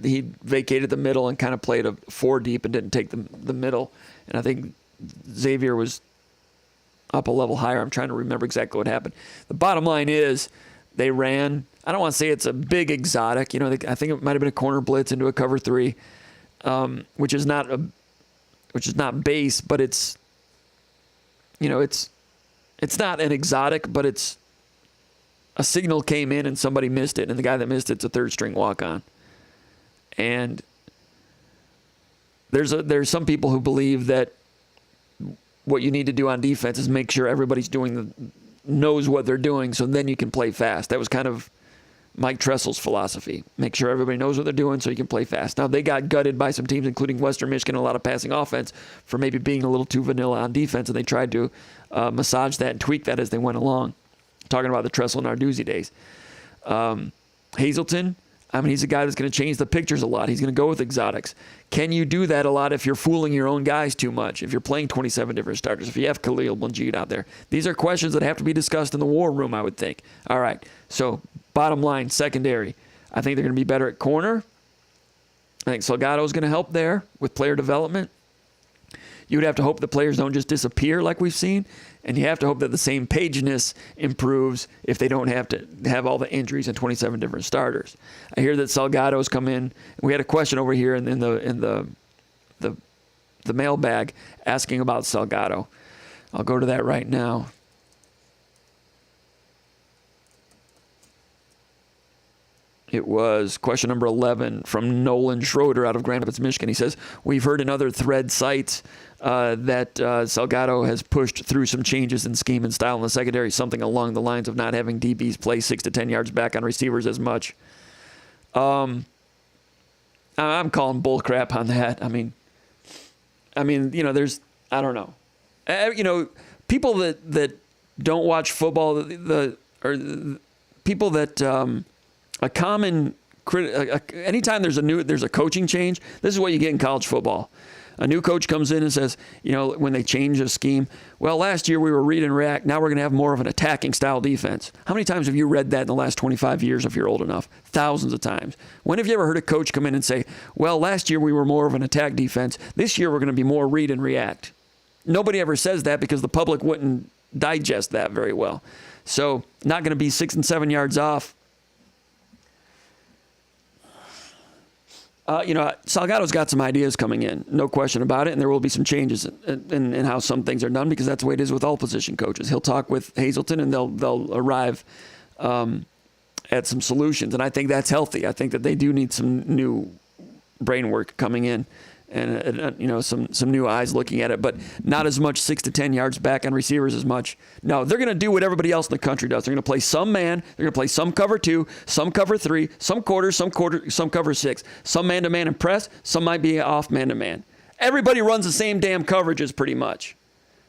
vacated the middle and kind of played a 4 deep and didn't take the middle. And I think Xavier was up a level higher. I'm trying to remember exactly what happened. The bottom line is they ran. I don't want to say it's a big exotic. You know, I think it might have been a corner blitz into a cover 3, which is not base, but it's, you know, it's not an exotic, but it's a signal came in and somebody missed it, and the guy that missed it's a third string walk on. And there's some people who believe that what you need to do on defense is make sure everybody's knows what they're doing, so then you can play fast. That was kind of Mike Tressel's philosophy. Make sure everybody knows what they're doing so you can play fast. Now, they got gutted by some teams, including Western Michigan, a lot of passing offense, for maybe being a little too vanilla on defense, and they tried to massage that and tweak that as they went along. Talking about the Tressel and Narduzzi days. Hazelton, I mean, he's a guy that's going to change the pictures a lot. He's going to go with exotics. Can you do that a lot if you're fooling your own guys too much? If you're playing 27 different starters, if you have Khalil Banjid out there? These are questions that have to be discussed in the war room, I would think. All right, so bottom line, secondary. I think they're going to be better at corner. I think Salgado's going to help there with player development. You would have to hope the players don't just disappear like we've seen, and you have to hope that the same pageness improves if they don't have to have all the injuries and 27 different starters. I hear that Salgado's come in. We had a question over here in the mailbag asking about Salgado. I'll go to that right now. It was question number 11 from Nolan Schroeder out of Grand Rapids, Michigan. He says, we've heard in other thread sites that Salgado has pushed through some changes in scheme and style in the secondary, something along the lines of not having DBs play 6 to 10 yards back on receivers as much. I'm calling bull crap on that. I mean, you know, there's, I don't know. You know, people that don't watch football, people that, anytime there's a coaching change, this is what you get in college football. A new coach comes in and says, you know, when they change a scheme, well, last year we were read and react. Now we're going to have more of an attacking style defense. How many times have you read that in the last 25 years if you're old enough? Thousands of times. When have you ever heard a coach come in and say, well, last year we were more of an attack defense. This year we're going to be more read and react. Nobody ever says that because the public wouldn't digest that very well. So not going to be 6 and 7 yards off. You know, Salgado's got some ideas coming in, no question about it, and there will be some changes in how some things are done because that's the way it is with all position coaches. He'll talk with Hazelton, and they'll arrive at some solutions, and I think that's healthy. I think that they do need some new brain work coming in, and you know, some new eyes looking at it, but not as much 6 to 10 yards back on receivers as much. No, they're going to do what everybody else in the country does. They're going to play some man, they're going to play some cover 2, some cover 3, some quarter, some cover 6, some man-to-man and press, some might be off man-to-man. Everybody runs the same damn coverages pretty much.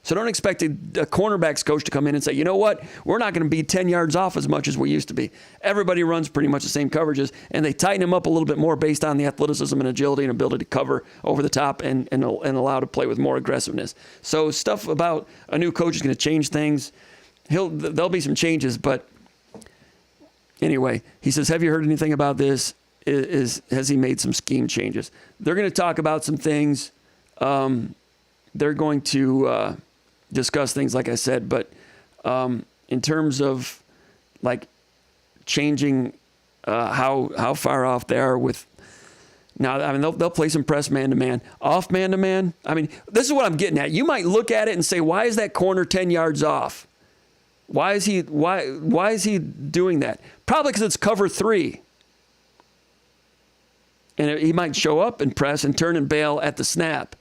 So don't expect a cornerbacks coach to come in and say, you know what, we're not going to be 10 yards off as much as we used to be. Everybody runs pretty much the same coverages, and they tighten them up a little bit more based on the athleticism and agility and ability to cover over the top and allow to play with more aggressiveness. So stuff about a new coach is going to change things. There'll be some changes, but anyway, he says, have you heard anything about this? Has he made some scheme changes? They're going to talk about some things. They're going to discuss things, like I said, but in terms of like changing how far off they are with now, I mean, they'll play some press man-to-man, off man-to-man. I mean, this is what I'm getting at. You might look at it and say, why is that corner 10 yards off? Why is he doing that? Probably because it's cover 3. And he might show up and press and turn and bail at the snap.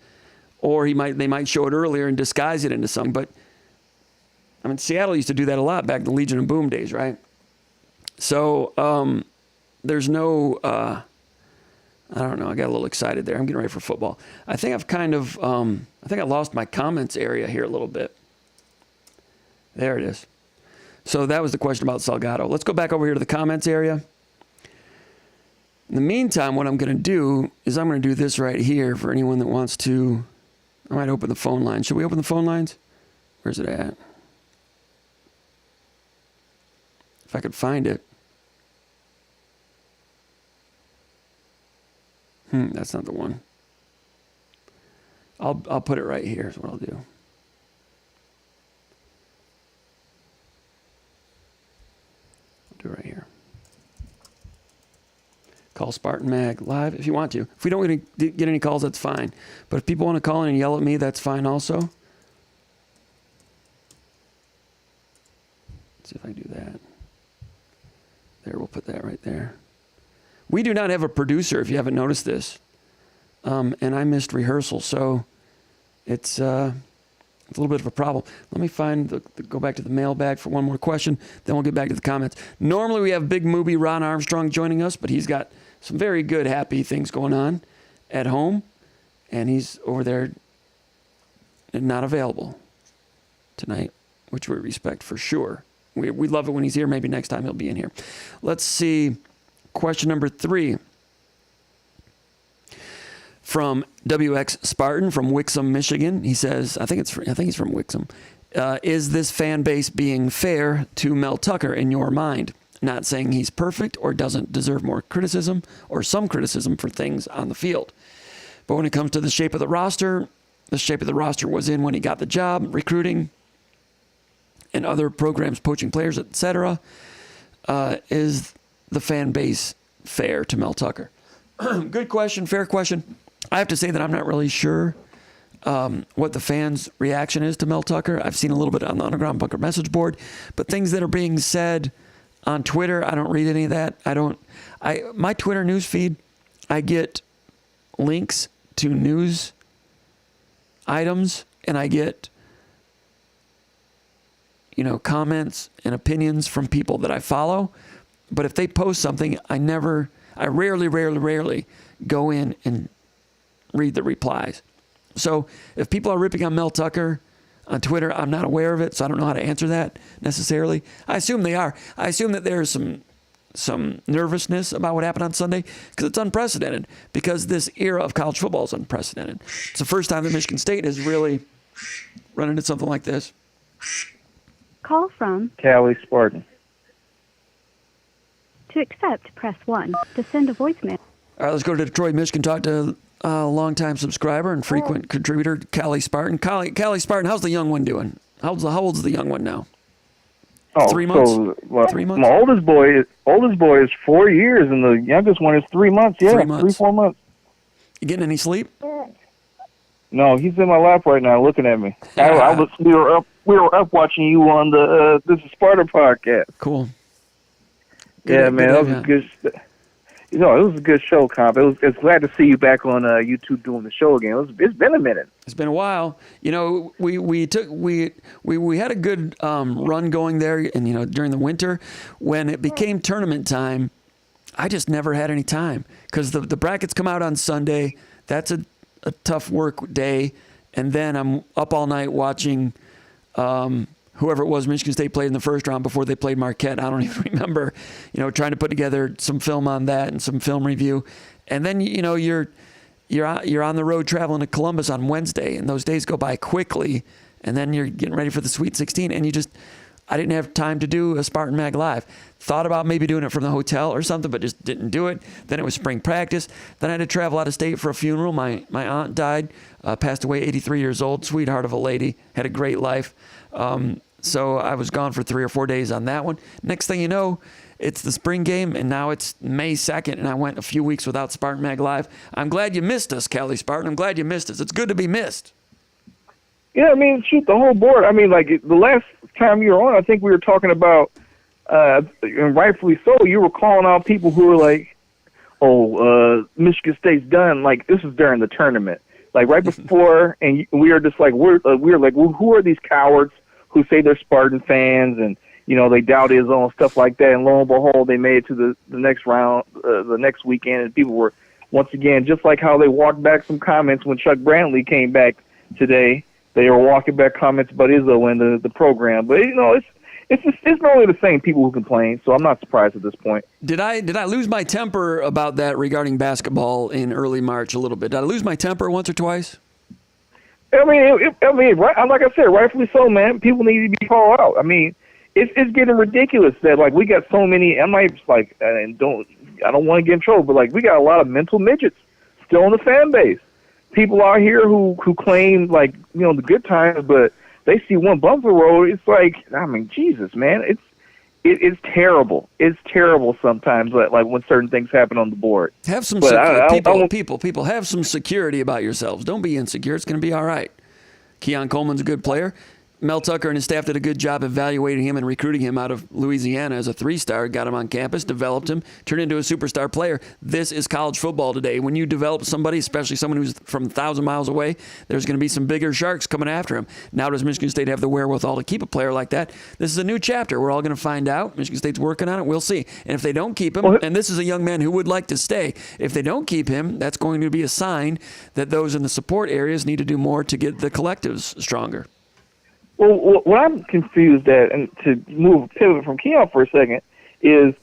Or they might show it earlier and disguise it into something. But, I mean, Seattle used to do that a lot back in the Legion of Boom days, right? So there's no, I don't know, I got a little excited there. I'm getting ready for football. I think I've kind of, I think I lost my comments area here a little bit. There it is. So that was the question about Salgado. Let's go back over here to the comments area. In the meantime, what I'm going to do is I'm going to do this right here for anyone that wants to. I might open the phone line. Should we open the phone lines? Where's it at? If I could find it. That's not the one. I'll put it right here is what I'll do. I'll do it right here. Call SpartanMag live if you want to. If we don't get any calls, that's fine. But if people want to call in and yell at me, that's fine also. Let's see if I can do that. There, we'll put that right there. We do not have a producer, if you haven't noticed this. And I missed rehearsal, so it's a little bit of a problem. Let me go back to the mailbag for one more question, then we'll get back to the comments. Normally we have Big Movie Ron Armstrong joining us, but he's got some very good, happy things going on at home, and he's over there and not available tonight, which we respect for sure. We love it when he's here. Maybe next time he'll be in here. Let's see. Question number 3 from WX Spartan from Wixom, Michigan. He says, I think he's from Wixom. Is this fan base being fair to Mel Tucker in your mind? Not saying he's perfect or doesn't deserve more criticism or some criticism for things on the field. But when it comes to the shape of the roster was in when he got the job, recruiting and other programs, poaching players, etc. Is the fan base fair to Mel Tucker? Good question, fair question. I have to say that I'm not really sure what the fans' reaction is to Mel Tucker. I've seen a little bit on the Underground Bunker message board, but things that are being said on Twitter, I don't read any of that. My Twitter news feed, I get links to news items, and I get comments and opinions from people that I follow. But if they post something, I rarely go in and read the replies. So if people are ripping on Mel Tucker on Twitter, I'm not aware of it, so I don't know how to answer that necessarily. I assume they are. I assume that there's some nervousness about what happened on Sunday because it's unprecedented, because this era of college football is unprecedented. It's the first time that Michigan State has really run into something like this. Call from Cali, Spartan. To accept, press 1. To send a voicemail. All right, let's go to Detroit, Michigan. Talk to a longtime subscriber and frequent contributor, Cali Spartan. Cali Spartan, how's the young one doing? How old's the young one now? 3 months? 3 months? My oldest boy is 4 years, and the youngest one is 3 months. Yeah, 3 months. 4 months. You getting any sleep? No, he's in my lap right now looking at me. We were up watching you on the This is Spartan podcast. Cool. Good, man, that was a good. It was a good show, Comp. It's glad to see you back on YouTube doing the show again. It's been a minute. It's been a while. We had a good run going there, and during the winter, when it became tournament time, I just never had any time because the brackets come out on Sunday. That's a tough work day, and then I'm up all night watching whoever it was Michigan State played in the first round before they played Marquette. I don't even remember, trying to put together some film on that and some film review. And then, you're on the road traveling to Columbus on Wednesday, and those days go by quickly. And then you're getting ready for the Sweet 16, and I didn't have time to do a SpartanMag Live. Thought about maybe doing it from the hotel or something, but just didn't do it. Then it was spring practice. Then I had to travel out of state for a funeral. My aunt died, passed away, 83 years old, sweetheart of a lady, had a great life. So I was gone for 3 or 4 days on that one. Next thing you know, it's the spring game, and now it's May 2nd, and I went a few weeks without SpartanMag Live. I'm glad you missed us, Cali Spartan. I'm glad you missed us. It's good to be missed. Yeah, shoot, the whole board. The last time you were on, I think we were talking about, and rightfully so, you were calling out people who were like, Michigan State's done. Like, this is during the tournament. Like, right before, and we were just like, we're like, well, who are these cowards who say they're Spartan fans and, they doubt his own stuff like that. And lo and behold, they made it to the next round, the next weekend, and people were, once again, just like how they walked back some comments when Chuck Brantley came back today, they were walking back comments about Izzo and the program. But, it's normally the same people who complain, so I'm not surprised at this point. Did I lose my temper about that regarding basketball in early March a little bit? Did I lose my temper once or twice? Right, like I said, rightfully so, man. People need to be called out. I mean, it's getting ridiculous that like we got so many. I don't want to get in trouble, but like we got a lot of mental midgets still in the fan base. People out here who claim like the good times, but they see one bump in the road. It's like, I mean, Jesus, man, it's terrible. It's terrible sometimes. Like when certain things happen on the board. Have some people have some security about yourselves. Don't be insecure. It's going to be all right. Coleman's a good player. Mel Tucker and his staff did a good job evaluating him and recruiting him out of Louisiana as a 3-star, got him on campus, developed him, turned into a superstar player. This is college football today. When you develop somebody, especially someone who's from 1,000 miles away, there's going to be some bigger sharks coming after him. Now does Michigan State have the wherewithal to keep a player like that? This is a new chapter. We're all going to find out. Michigan State's working on it. We'll see. And if they don't keep him, and this is a young man who would like to stay, if they don't keep him, that's going to be a sign that those in the support areas need to do more to get the collectives stronger. Well, what I'm confused at, and to pivot from Keon for a second, is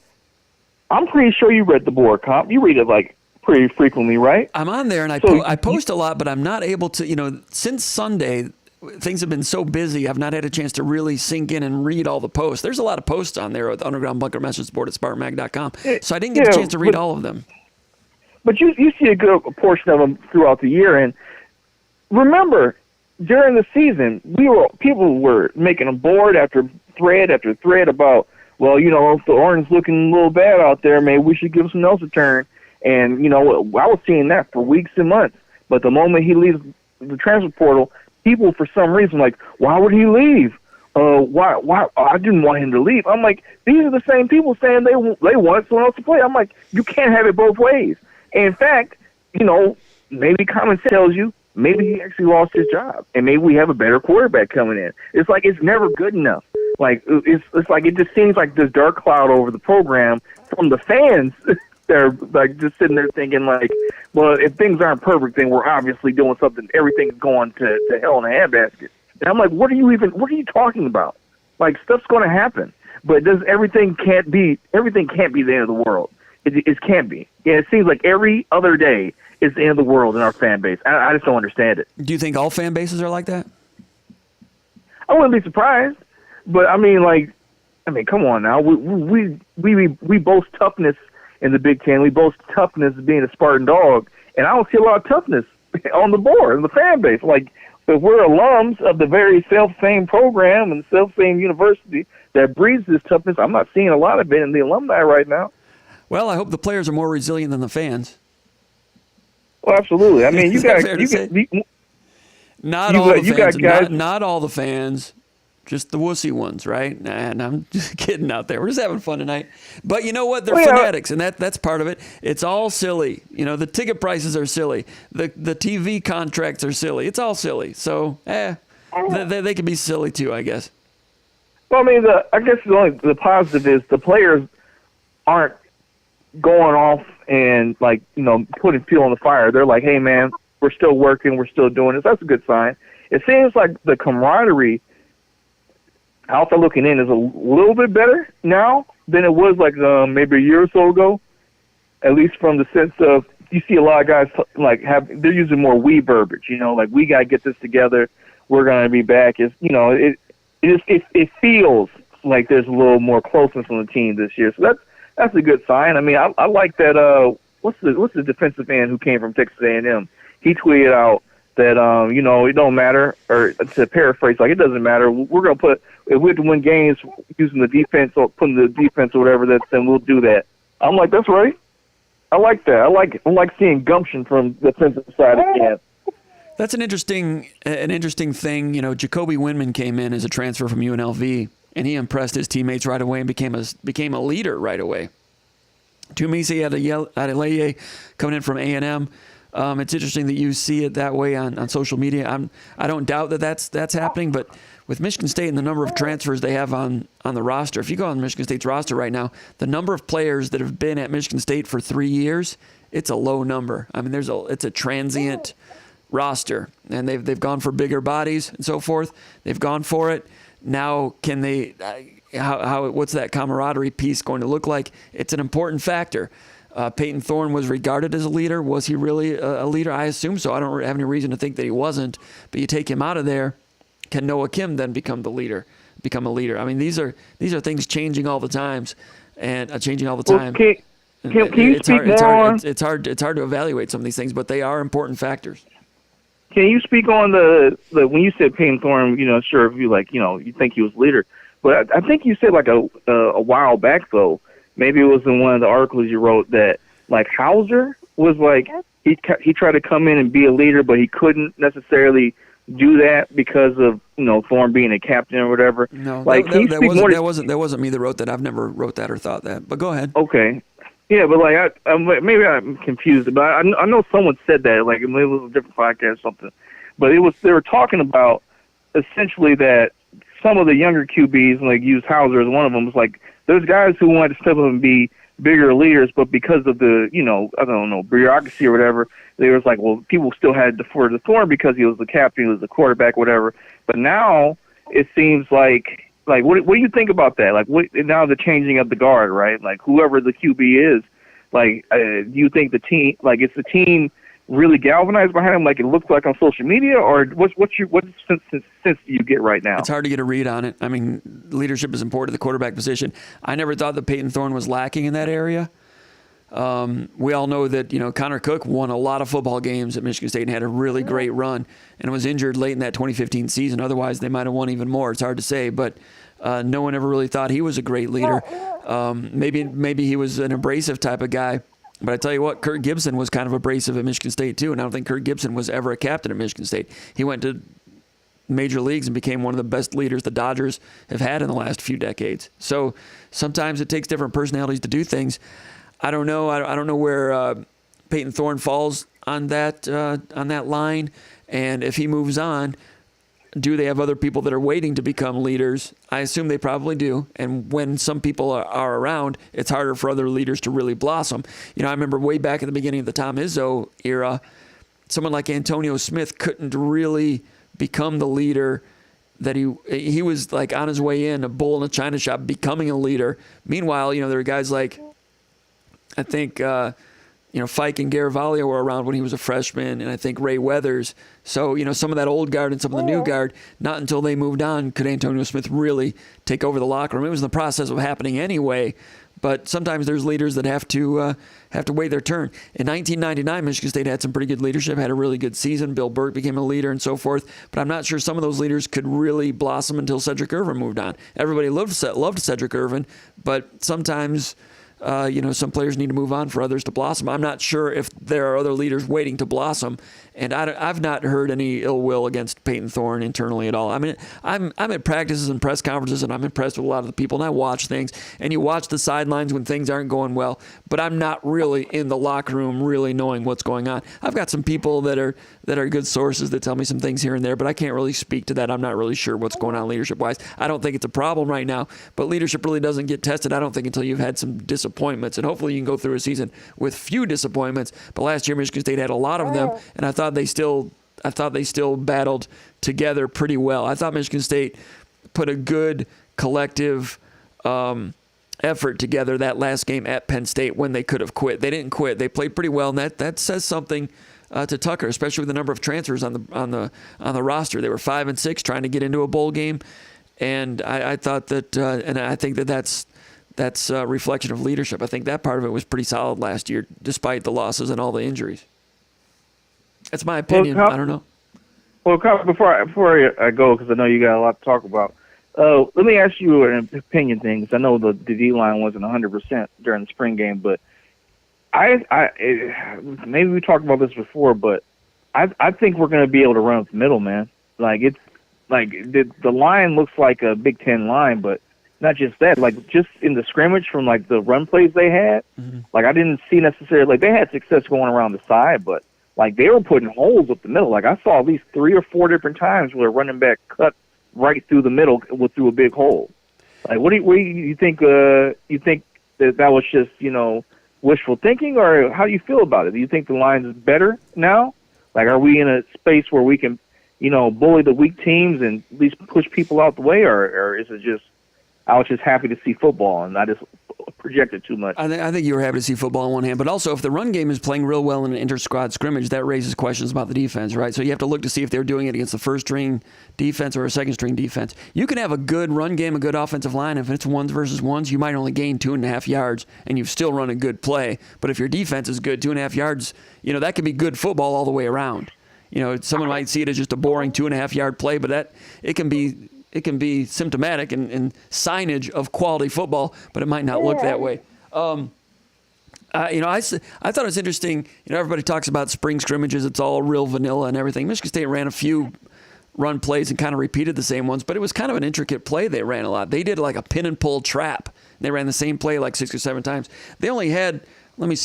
I'm pretty sure you read the board comp. You read it like pretty frequently, right? I'm on there, and I post a lot, but I'm not able to. Since Sunday, things have been so busy. I've not had a chance to really sink in and read all the posts. There's a lot of posts on there at the Underground Bunker Message Board at SpartanMag.com, so I didn't get a chance to read all of them. But you see a good portion of them throughout the year, and remember, during the season, people were making a board after thread about, well, if the Thorne's looking a little bad out there, maybe we should give someone else a turn. And I was seeing that for weeks and months. But the moment he leaves the transfer portal, people for some reason like, why would he leave? Why? I didn't want him to leave. I'm like, these are the same people saying they want someone else to play. I'm like, you can't have it both ways. And in fact, maybe common sense tells you, maybe he actually lost his job, and maybe we have a better quarterback coming in. It's like it's never good enough. Like it's like it just seems like this dark cloud over the program from the fans. They're like just sitting there thinking like, well, if things aren't perfect, then we're obviously doing something. Everything's going to hell in a handbasket. And I'm like, what are you talking about? Like stuff's going to happen, but everything can't be the end of the world. It can't be. Yeah, it seems like every other day is the end of the world in our fan base. I just don't understand it. Do you think all fan bases are like that? I wouldn't be surprised, but I mean, come on now. We boast toughness in the Big Ten. We boast toughness being a Spartan dog, and I don't see a lot of toughness on the board in the fan base. Like, if we're alums of the very self-same program and self-same university that breeds this toughness, I'm not seeing a lot of it in the alumni right now. Well, I hope the players are more resilient than the fans. Well, absolutely. I mean, not all the fans, just the wussy ones, right? And I'm just kidding out there. We're just having fun tonight. But you know what? They're fanatics, and that's part of it. It's all silly. The ticket prices are silly. The TV contracts are silly. It's all silly. So, they can be silly too, I guess. Well, I mean, I guess the positive is the players aren't going off and putting fuel on the fire. They're like, hey man, we're still working, we're still doing this. That's a good sign. It seems like the camaraderie outside looking in is a little bit better now than it was maybe a year or so ago, at least from the sense of you see a lot of guys they're using more we verbiage, like we got to get this together, we're going to be back. It feels like there's a little more closeness on the team this year. So that's a good sign. I mean, I like that. What's the defensive end who came from Texas A&M? He tweeted out that it don't matter, or to paraphrase, it doesn't matter. We're gonna if we have to win games using the defense or putting the defense or whatever, then we'll do that. I'm like, that's right. I like that. I like seeing gumption from the defensive side again. That's an interesting thing. Jacoby Windman came in as a transfer from UNLV. And he impressed his teammates right away and became a leader right away. Tumisi Adeleye coming in from A&M. It's interesting that you see it that way on social media. I don't doubt that's happening, but with Michigan State and the number of transfers they have on the roster, if you go on Michigan State's roster right now, the number of players that have been at Michigan State for 3 years, it's a low number. I mean, it's a transient roster, and they've gone for bigger bodies and so forth. They've gone for it. Now, can they? What's that camaraderie piece going to look like? It's an important factor. Peyton Thorne was regarded as a leader. Was he really a leader? I assume so. I don't have any reason to think that he wasn't. But you take him out of there, can Noah Kim then become a leader? I mean, these are things changing all the times, and changing all the time. Well, can you speak more on? It's hard to evaluate some of these things, but they are important factors. Can you speak on the when you said Peyton Thorne? Sure, if you think he was leader, but I think you said like a while back though. Maybe it was in one of the articles you wrote that like Hauser was like he tried to come in and be a leader, but he couldn't necessarily do that because of Thorne being a captain or whatever. No, like that wasn't me that wrote that. I've never wrote that or thought that. But go ahead. Okay. Yeah, but like maybe I'm confused, but I know someone said that, like maybe it was a different podcast or something. But they were talking about essentially that some of the younger QBs, like use Hauser as one of them, was like there's guys who wanted to step up and be bigger leaders, but because of the I don't know, bureaucracy or whatever, they was like, well, people still had to defer to Thorne because he was the captain, he was the quarterback, whatever. But now it seems like what do you think about that? Like now the changing of the guard, right? Like whoever the QB is, like do you think the team, like it's the team really galvanized behind him like it looks like on social media, or what sense do you get right now? It's hard to get a read on it. I mean, leadership is important to the quarterback position. I never thought that Peyton Thorne was lacking in that area. We all know that, Connor Cook won a lot of football games at Michigan State and had a really great run and was injured late in that 2015 season. Otherwise, they might have won even more. It's hard to say, but no one ever really thought he was a great leader. Maybe he was an abrasive type of guy. But I tell you what, Kurt Gibson was kind of abrasive at Michigan State too, and I don't think Kurt Gibson was ever a captain at Michigan State. He went to major leagues and became one of the best leaders the Dodgers have had in the last few decades. So sometimes it takes different personalities to do things. I don't know. I don't know where Peyton Thorne falls on that line, and if he moves on, do they have other people that are waiting to become leaders? I assume they probably do. And when some people are around, it's harder for other leaders to really blossom. I remember way back at the beginning of the Tom Izzo era, someone like Antonio Smith couldn't really become the leader that he was like on his way in, a bull in a china shop, becoming a leader. Meanwhile, there were guys like, I think, Fike and Garavaglia were around when he was a freshman, and I think Ray Weathers. So, some of that old guard and some of the new guard, not until they moved on could Antonio Smith really take over the locker room. It was in the process of happening anyway, but sometimes there's leaders that have to wait their turn. In 1999, Michigan State had some pretty good leadership, had a really good season. Bill Burke became a leader and so forth, but I'm not sure some of those leaders could really blossom until Cedric Irvin moved on. Everybody loved Cedric Irvin, but sometimes some players need to move on for others to blossom. I'm not sure if there are other leaders waiting to blossom, and I've not heard any ill will against Peyton Thorne internally at all. I mean, I'm at practices and press conferences, and I'm impressed with a lot of the people, and I watch things, and you watch the sidelines when things aren't going well, but I'm not really in the locker room really knowing what's going on. I've got some people that are good sources that tell me some things here and there, but I can't really speak to that. I'm not really sure what's going on leadership-wise. I don't think it's a problem right now, but leadership really doesn't get tested, I don't think, until you've had some disappointments, and hopefully you can go through a season with few disappointments. But last year Michigan State had a lot of them, and I thought they still battled together pretty well. I thought Michigan State put a good collective effort together that last game at Penn State when they could have quit. They didn't quit. They played pretty well, and that says something to Tucker, especially with the number of transfers on the roster. They were 5-6 trying to get into a bowl game, and I thought that, and I think that's a reflection of leadership. I think that part of it was pretty solid last year, despite the losses and all the injuries. That's my opinion. I don't know. Well, before I go, because I know you got a lot to talk about, let me ask you an opinion thing, because I know the D-line wasn't 100% during the spring game, but maybe we talked about this before, but I think we're going to be able to run up the middle, man. Like, it's like the line looks like a Big Ten line, but not just that, like just in the scrimmage from like the run plays they had, like I didn't see necessarily, like they had success going around the side, but like they were putting holes up the middle. Like I saw at least 3 or 4 different times where a running back cut right through the middle through a big hole. Like what do you think? You think that was just wishful thinking, or how do you feel about it? Do you think the line is better now? Like are we in a space where we can bully the weak teams and at least push people out the way, or is it just I was just happy to see football, and I just project it too much. I think you were happy to see football on one hand, but also if the run game is playing real well in an inter-squad scrimmage, that raises questions about the defense, right? So you have to look to see if they're doing it against the first-string defense or a second-string defense. You can have a good run game, a good offensive line. If it's ones versus ones, you might only gain 2.5 yards, and you've still run a good play. But if your defense is good, 2.5 yards, that could be good football all the way around. Someone might see it as just a boring 2.5-yard play, but it can be symptomatic and signage of quality football, but it might not look that way. I thought it was interesting. Everybody talks about spring scrimmages. It's all real vanilla and everything. Michigan State ran a few run plays and kind of repeated the same ones, but it was kind of an intricate play they ran a lot. They did like a pin and pull trap. They ran the same play like 6 or 7 times. They only had, me,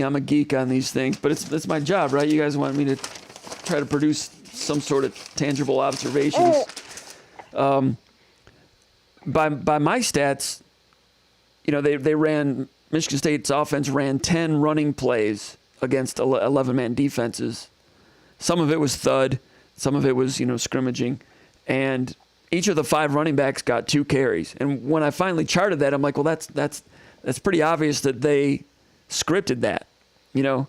I'm a geek on these things, but it's my job, right? You guys want me to try to produce some sort of tangible observations. By my stats, they ran, Michigan State's offense ran 10 running plays against 11-man defenses. Some of it was thud, some of it was, scrimmaging, and each of the 5 running backs got 2 carries. And when I finally charted that, I'm like, well, that's pretty obvious that they scripted that.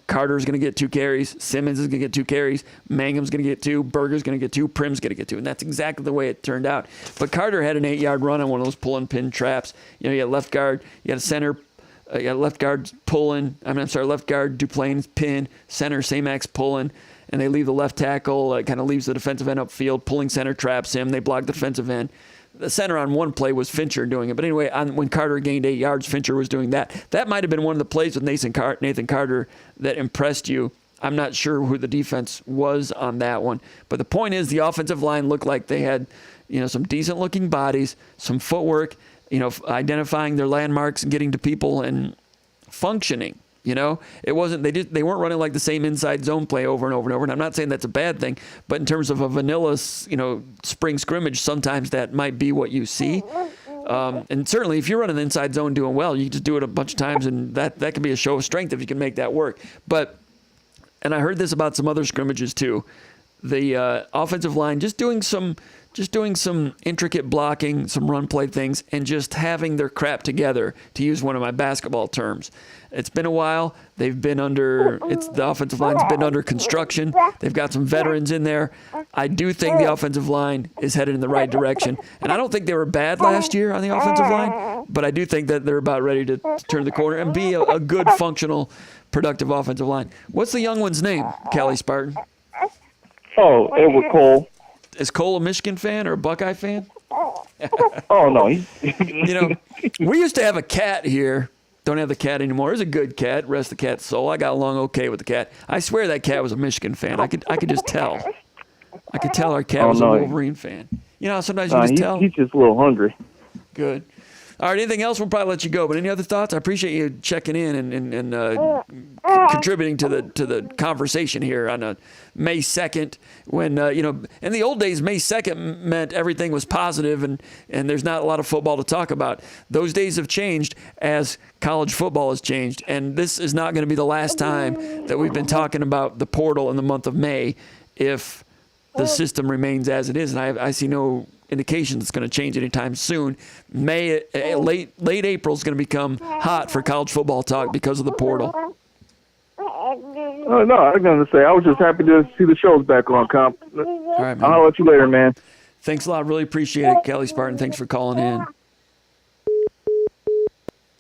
Carter's going to get 2 carries. Simmons is going to get 2 carries. Mangum's going to get 2. Berger's going to get 2. Prim's going to get 2. And that's exactly the way it turned out. But Carter had an 8-yard run on one of those pull-and-pin traps. You had left guard. You had a center. You had left guard pulling. Left guard Duplain's pin. Center Samax pulling. And they leave the left tackle. Kind of leaves the defensive end upfield. Pulling center traps him. They block the defensive end. The center on one play was Fincher doing it. But anyway, when Carter gained 8 yards, Fincher was doing that. That might have been one of the plays with Nathan Carter that impressed you. I'm not sure who the defense was on that one. But the point is the offensive line looked like they had, some decent-looking bodies, some footwork, identifying their landmarks and getting to people and functioning. It wasn't they weren't running like the same inside zone play over and over and over. And I'm not saying that's a bad thing, but in terms of a vanilla, spring scrimmage, sometimes that might be what you see. And certainly, if you're running the inside zone doing well, you can just do it a bunch of times, and that can be a show of strength if you can make that work. And I heard this about some other scrimmages too. The offensive line just doing some intricate blocking, some run play things, and just having their crap together, to use one of my basketball terms. It's been a while. The offensive line's been under construction. They've got some veterans in there. I do think the offensive line is headed in the right direction. And I don't think they were bad last year on the offensive line, but I do think that they're about ready to turn the corner and be a good, functional, productive offensive line. What's the young one's name, Cali Spartan? Oh, Edward Cole. Is Cole a Michigan fan or a Buckeye fan? Oh, no. We used to have a cat here. Don't have the cat anymore. It was a good cat. Rest the cat's soul. I got along okay with the cat. I swear that cat was a Michigan fan. I could just tell. I could tell our cat was a Wolverine fan. Sometimes you just tell. He's just a little hungry. Good. All right, anything else? We'll probably let you go. But any other thoughts? I appreciate you checking in and contributing to the conversation here on May 2nd. When in the old days, May 2nd meant everything was positive and there's not a lot of football to talk about. Those days have changed as college football has changed, and this is not going to be the last time that we've been talking about the portal in the month of May if the system remains as it is. And I see no indications it's going to change anytime soon. May, late April is going to become hot for college football talk because of the portal. Oh, no, I was going to say, I was just happy to see the show's back on, Comp. All right, man. I'll let you later, man. Thanks a lot. Really appreciate it, Cali Spartan. Thanks for calling in.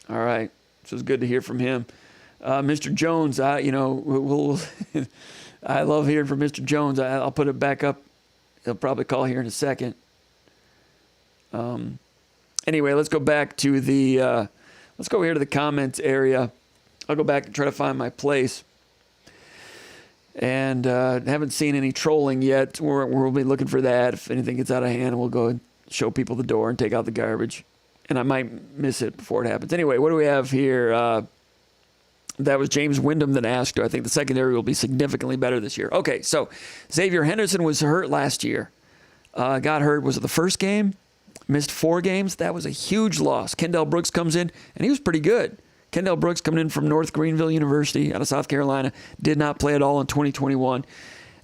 All right. So it's good to hear from him. Mr. Jones, I love hearing from Mr. Jones. I'll put it back up. He'll probably call here in a second. Anyway, let's go back to let's go here to the comments area. I'll go back and try to find my place. And haven't seen any trolling yet. We'll be looking for that. If anything gets out of hand, we'll go and show people the door and take out the garbage. And I might miss it before it happens. Anyway, what do we have here? That was James Wyndham that asked, do I think the secondary will be significantly better this year? Okay, so Xavier Henderson was hurt last year. Got hurt, was it the first game? Missed 4 games. That was a huge loss. Kendall Brooks comes in, and he was pretty good. Kendall Brooks coming in from North Greenville University out of South Carolina. Did not play at all in 2021.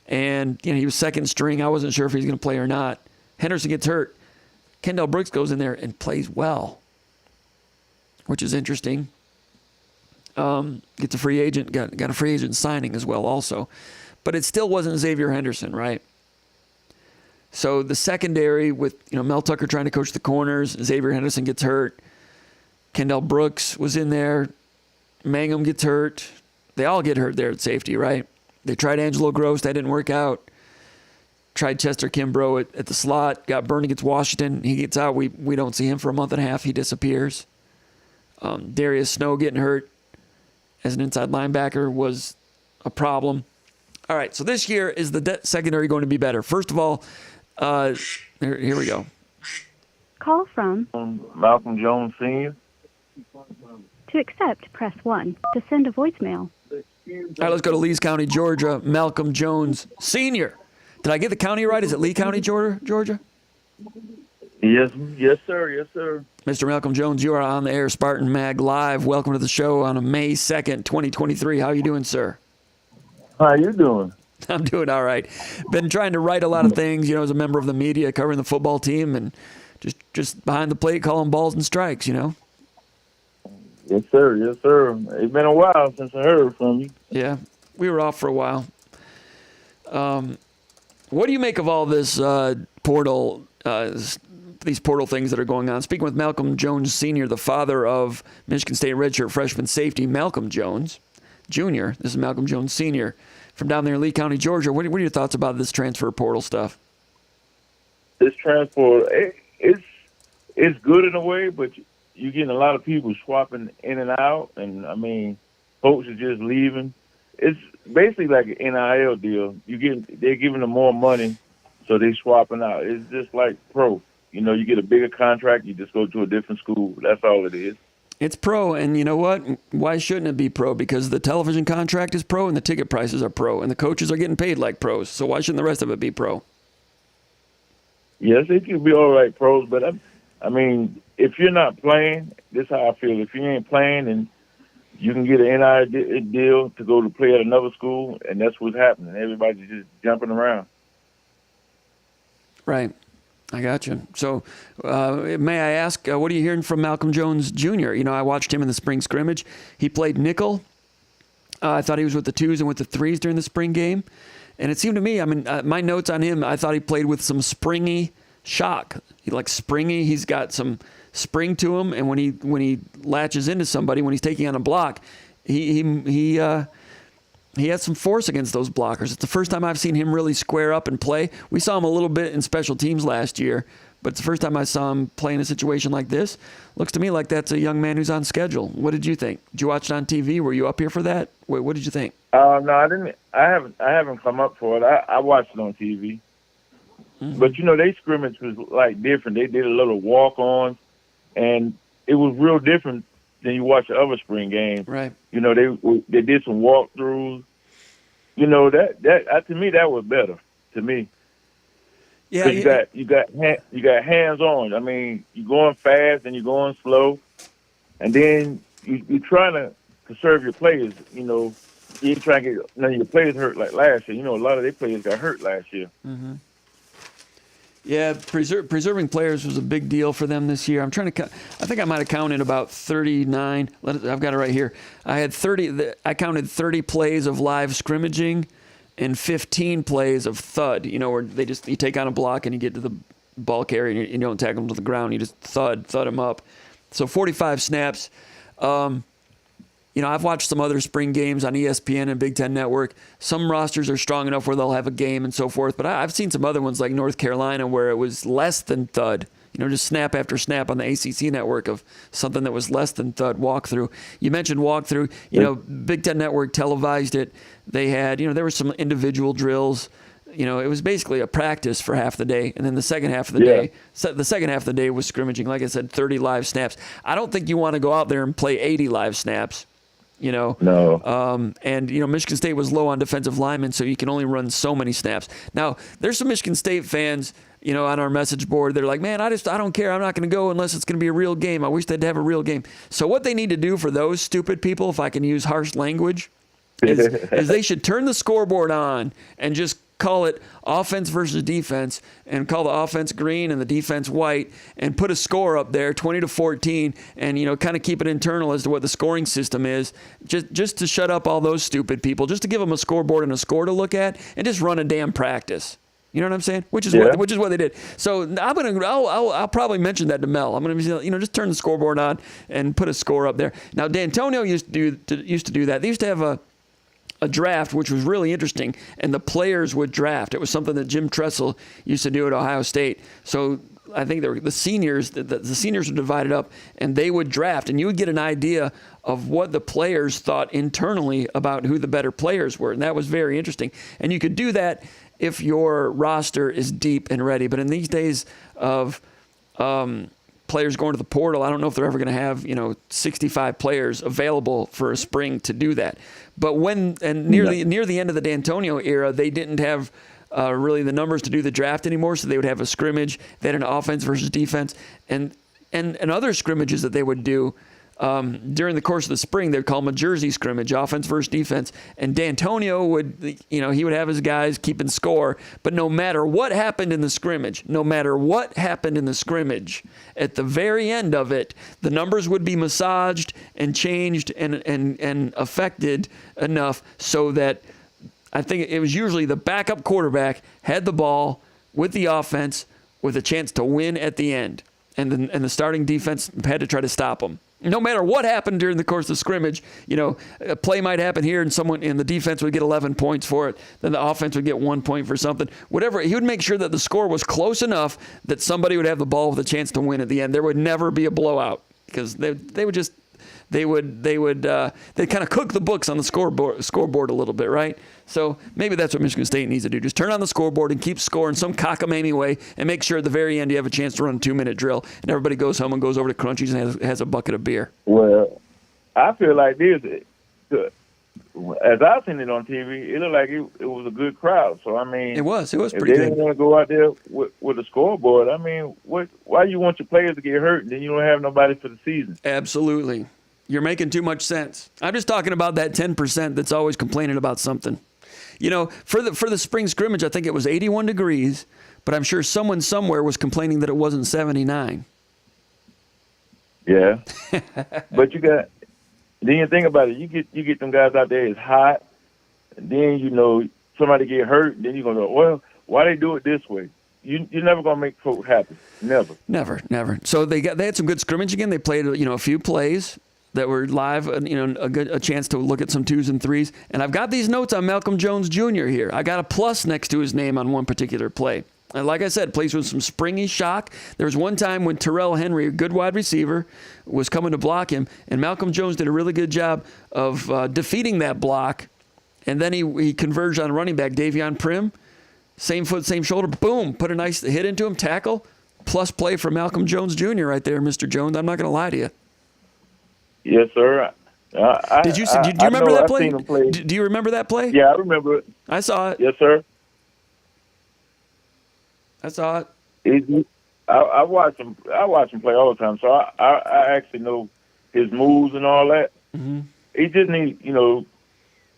And he was second string. I wasn't sure if he was going to play or not. Henderson gets hurt. Kendall Brooks goes in there and plays well, which is interesting. Gets a free agent, got a free agent signing as well also. But it still wasn't Xavier Henderson, right? So the secondary with, Mel Tucker trying to coach the corners, Xavier Henderson gets hurt. Kendall Brooks was in there. Mangum gets hurt. They all get hurt there at safety, right? They tried Angelo Gross. That didn't work out. Tried Chester Kimbrough at the slot. Got burned against Washington. He gets out. We don't see him for a month and a half. He disappears. Darius Snow getting hurt as an inside linebacker was a problem. All right, so this year is the secondary going to be better? First of all, here we go. Call from Malcolm Jones Sr. To accept, press 1. To send a voicemail. All right, let's go to Lees County, Georgia. Malcolm Jones Sr. Did I get the county right? Is it Lee County, Georgia? Yes, sir. Mr. Malcolm Jones, you are on the air, Spartan Mag Live. Welcome to the show on May 2nd, 2023. How are you doing, sir? How you doing? I'm doing all right. Been trying to write a lot of things, as a member of the media, covering the football team, and just behind the plate calling balls and strikes, Yes, sir. It's been a while since I heard from you. Yeah, we were off for a while. What do you make of all this portal, these portal things that are going on? Speaking with Malcolm Jones Sr., the father of Michigan State redshirt freshman safety Malcolm Jones Jr. This is Malcolm Jones Sr. from down there in Lee County, Georgia. What are your thoughts about this transfer portal stuff? This transfer, it's good in a way, but you're getting a lot of people swapping in and out, and folks are just leaving. It's basically like an NIL deal. They're giving them more money, so they're swapping out. It's just like pro. You get a bigger contract, you just go to a different school. That's all it is. It's pro, and you know what? Why shouldn't it be pro? Because the television contract is pro, and the ticket prices are pro, and the coaches are getting paid like pros. So why shouldn't the rest of it be pro? Yes, it could be all right, pros, but if you're not playing, this is how I feel. If you ain't playing, and you can get an NIL deal to go to play at another school, and that's what's happening. Everybody's just jumping around. Right. I got you. So may I ask, what are you hearing from Malcolm Jones Jr.? I watched him in the spring scrimmage. He played nickel. I thought he was with the 2s and with the 3s during the spring game. And it seemed to me, my notes on him, I thought he played with some springy shock. He likes springy. He's got some spring to him. And when he latches into somebody, when he's taking on a block, he has some force against those blockers. It's the first time I've seen him really square up and play. We saw him a little bit in special teams last year, but it's the first time I saw him play in a situation like this. Looks to me like that's a young man who's on schedule. What did you think? Did you watch it on TV? Were you up here for that? What did you think? No, I didn't. I haven't come up for it. I watched it on TV. Mm-hmm. But they scrimmage was like different. They did a little walk-ons, and it was real different than you watch the other spring games. Right. They did some walkthroughs. That to me that was better to me. Yeah. You got hands on. You're going fast and you're going slow, and then you're trying to conserve your players. You ain't trying to get none of your players hurt like last year. A lot of their players got hurt last year. Mm-hmm. Yeah, preserving players was a big deal for them this year. I'm trying to. I think I might have counted about 39. I've got it right here. I had 30. I counted 30 plays of live scrimmaging, and 15 plays of thud. Where you take on a block and you get to the ball carrier and you don't tackle them to the ground. You just thud them up. So 45 snaps. I've watched some other spring games on ESPN and Big Ten Network. Some rosters are strong enough where they'll have a game and so forth, but I've seen some other ones like North Carolina where it was less than thud. Just snap after snap on the ACC network of something that was less than thud walkthrough. You mentioned walkthrough. Big Ten Network televised it. They had, there were some individual drills. It was basically a practice for half the day, and then the second half of the day was scrimmaging. Like I said, 30 live snaps. I don't think you want to go out there and play 80 live snaps. No. Michigan State was low on defensive linemen, so you can only run so many snaps. Now, there's some Michigan State fans, on our message board. They're like, man, I don't care. I'm not going to go unless it's going to be a real game. I wish they'd have a real game. So what they need to do for those stupid people, if I can use harsh language, is they should turn the scoreboard on and just call it offense versus defense and call the offense green and the defense white and put a score up there, 20-14, and, you know, kind of keep it internal as to what the scoring system is, just to shut up all those stupid people, just to give them a scoreboard and a score to look at and just run a damn practice. You know what I'm saying? Which is what they did. So I'll probably mention that to Mel. I'm gonna just turn the scoreboard on and put a score up there. Now D'Antonio used to do that. They used to have a draft, which was really interesting, and the players would draft. It was something that Jim Tressel used to do at Ohio State. So I think the seniors were divided up, and they would draft, and you would get an idea of what the players thought internally about who the better players were, and that was very interesting. And you could do that if your roster is deep and ready. But in these days of players going to the portal, I don't know if they're ever going to have 65 players available for a spring to do that. But near the end of the D'Antonio era, they didn't have really the numbers to do the draft anymore, so they would have a scrimmage. They had an offense versus defense, and other scrimmages that they would do during the course of the spring. They'd call them a jersey scrimmage, offense versus defense. And D'Antonio would, he would have his guys keeping score. But no matter what happened in the scrimmage, at the very end of it, the numbers would be massaged and changed and affected enough so that I think it was usually the backup quarterback had the ball with the offense with a chance to win at the end. And the starting defense had to try to stop them. No matter what happened during the course of the scrimmage, a play might happen here and someone in the defense would get 11 points for it. Then the offense would get 1 point for something. Whatever, he would make sure that the score was close enough that somebody would have the ball with a chance to win at the end. There would never be a blowout because they'd kind of cook the books on the scoreboard a little bit, right? So maybe that's what Michigan State needs to do. Just turn on the scoreboard and keep scoring some cockamamie way and make sure at the very end you have a chance to run a 2-minute drill and everybody goes home and goes over to Crunchies and has a bucket of beer. Well, I feel like this, as I've seen it on TV, it looked like it was a good crowd. So, I mean, it was pretty good. If they didn't want to go out there with a scoreboard, I mean, why you want your players to get hurt and then you don't have nobody for the season? Absolutely. You're making too much sense. I'm just talking about that 10% that's always complaining about something. For the spring scrimmage, I think it was 81 degrees, but I'm sure someone somewhere was complaining that it wasn't 79. Yeah. But then you think about it, you get them guys out there, it's hot, and then somebody get hurt, and then you're gonna go, well, why they do it this way? You're never gonna make folks happy. Never. So they had some good scrimmage again. They played a few plays that were live, a chance to look at some 2s and 3s. And I've got these notes on Malcolm Jones Jr. here. I got a plus next to his name on one particular play. And like I said, plays with some springy shock. There was one time when Terrell Henry, a good wide receiver, was coming to block him, and Malcolm Jones did a really good job of defeating that block. And then he converged on running back Davion Prim. Same foot, same shoulder, boom, put a nice hit into him, tackle, plus play for Malcolm Jones Jr. right there, Mr. Jones. I'm not going to lie to you. Yes, sir. Do you remember that play? Do you remember that play? Yeah, I remember it. I saw it. Yes, sir. I saw it. I watch him play all the time, so I actually know his moves and all that. Mm-hmm. He just needs,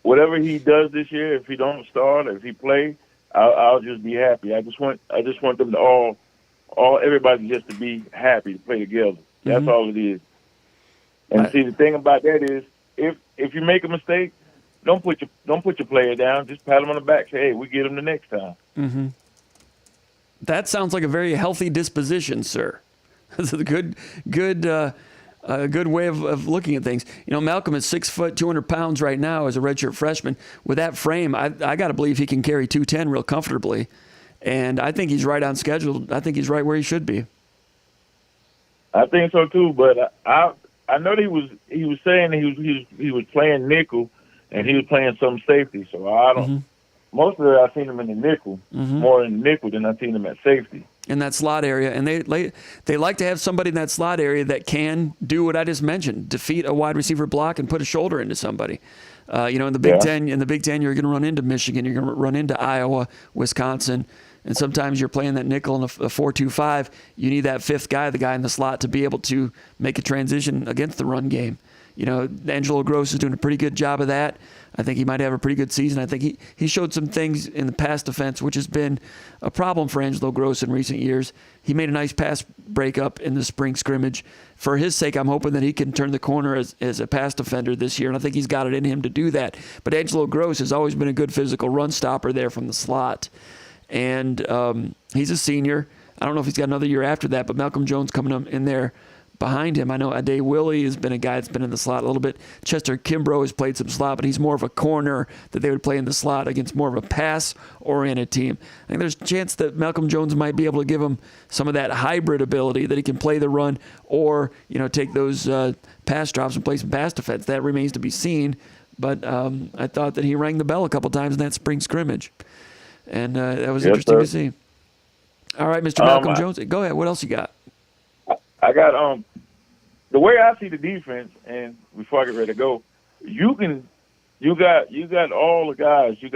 whatever he does this year. If he don't start, if he play, I'll just be happy. I just want them to all everybody just to be happy to play together. That's Mm-hmm. all it is. And see, the thing about that is, if you make a mistake, don't put your player down. Just pat him on the back. Say, hey, we get him the next time. Mm-hmm. That sounds like a very healthy disposition, sir. That's a good way of looking at things. Malcolm is 6 foot, 200 pounds right now as a redshirt freshman. With that frame, I got to believe he can carry 210 real comfortably. And I think he's right on schedule. I think he's right where he should be. I think so too, but I know that he was saying he was playing nickel and he was playing some safety. So I don't. Mm-hmm. Most of it I've seen him in the nickel, more in the nickel than I've seen him at safety. In that slot area, and they like to have somebody in that slot area that can do what I just mentioned: defeat a wide receiver block and put a shoulder into somebody. In the Big Ten, you're going to run into Michigan, you're going to run into Iowa, Wisconsin. And sometimes you're playing that nickel in a 4-2-5. You need that fifth guy, the guy in the slot, to be able to make a transition against the run game. Angelo Gross is doing a pretty good job of that. I think he might have a pretty good season. I think he showed some things in the pass defense, which has been a problem for Angelo Gross in recent years. He made a nice pass breakup in the spring scrimmage. For his sake, I'm hoping that he can turn the corner as a pass defender this year, and I think he's got it in him to do that. But Angelo Gross has always been a good physical run stopper there from the slot. And he's a senior. I don't know if he's got another year after that, but Malcolm Jones coming up in there behind him. I know Ade Willie has been a guy that's been in the slot a little bit. Chester Kimbrough has played some slot, but he's more of a corner that they would play in the slot against more of a pass-oriented team. I think there's a chance that Malcolm Jones might be able to give him some of that hybrid ability, that he can play the run or, take those pass drops and play some pass defense. That remains to be seen, but I thought that he rang the bell a couple times in that spring scrimmage, and that was interesting to see. All right, Mr. Malcolm Jones, go ahead. What else you got? I got the way I see the defense, and before I get ready to go, you got all the guys. You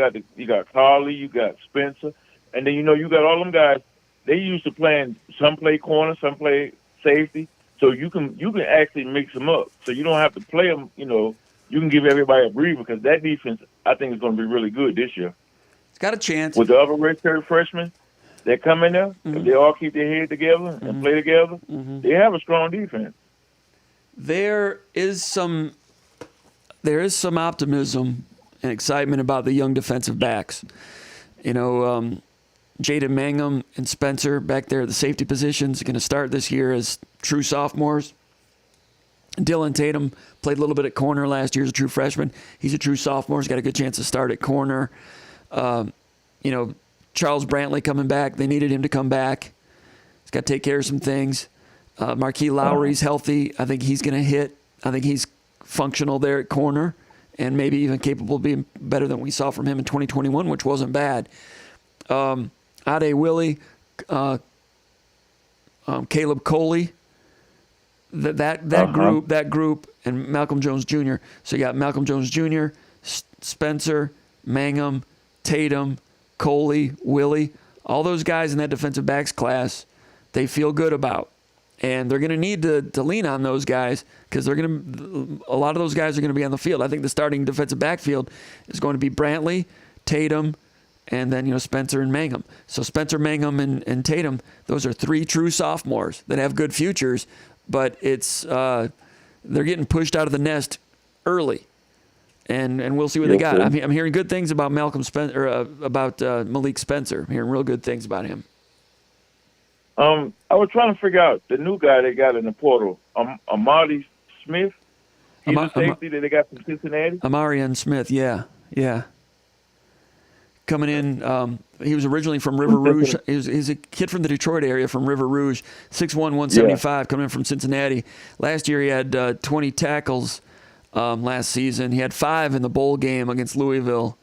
got Carly, you got Spencer, and then you got all them guys. They used to playing, some play corner, some play safety, so you can actually mix them up. So you don't have to play them. You can give everybody a breather, because that defense I think is going to be really good this year. It's got a chance with the other redshirt freshmen that come in there. If they all keep their head together and play together, they have a strong defense. There is some optimism and excitement about the young defensive backs. Jaden Mangum and Spencer back there at the safety positions are going to start this year as true sophomores. Dylan Tatum played a little bit at corner last year as a true freshman. He's a true sophomore. He's got a good chance to start at corner. Charles Brantley coming back. They needed him to come back. He's got to take care of some things. Marquis Lowry's healthy. I think he's going to hit. I think he's functional there at corner and maybe even capable of being better than we saw from him in 2021, which wasn't bad. Ade Willie, Caleb Coley, that group, and Malcolm Jones Jr. So you got Malcolm Jones Jr., Spencer, Mangum, Tatum, Coley, Willie, all those guys in that defensive backs class, they feel good about. And they're going to need to lean on those guys, because a lot of those guys are going to be on the field. I think the starting defensive backfield is going to be Brantley, Tatum, and then Spencer and Mangum. So Spencer, Mangum, and Tatum, those are three true sophomores that have good futures, but they're getting pushed out of the nest early. And we'll see what they got. I'm hearing good things about Malik Spencer. I'm hearing real good things about him. I was trying to figure out the new guy they got in the portal, Amari Smith. He's a safety that they got from Cincinnati. Amarian Smith, yeah. Coming in, he was originally from River Rouge. He's a kid from the Detroit area, from River Rouge, 6'1", 175, coming in from Cincinnati. Last year he had 20 tackles. Last season, he had 5 in the bowl game against Louisville.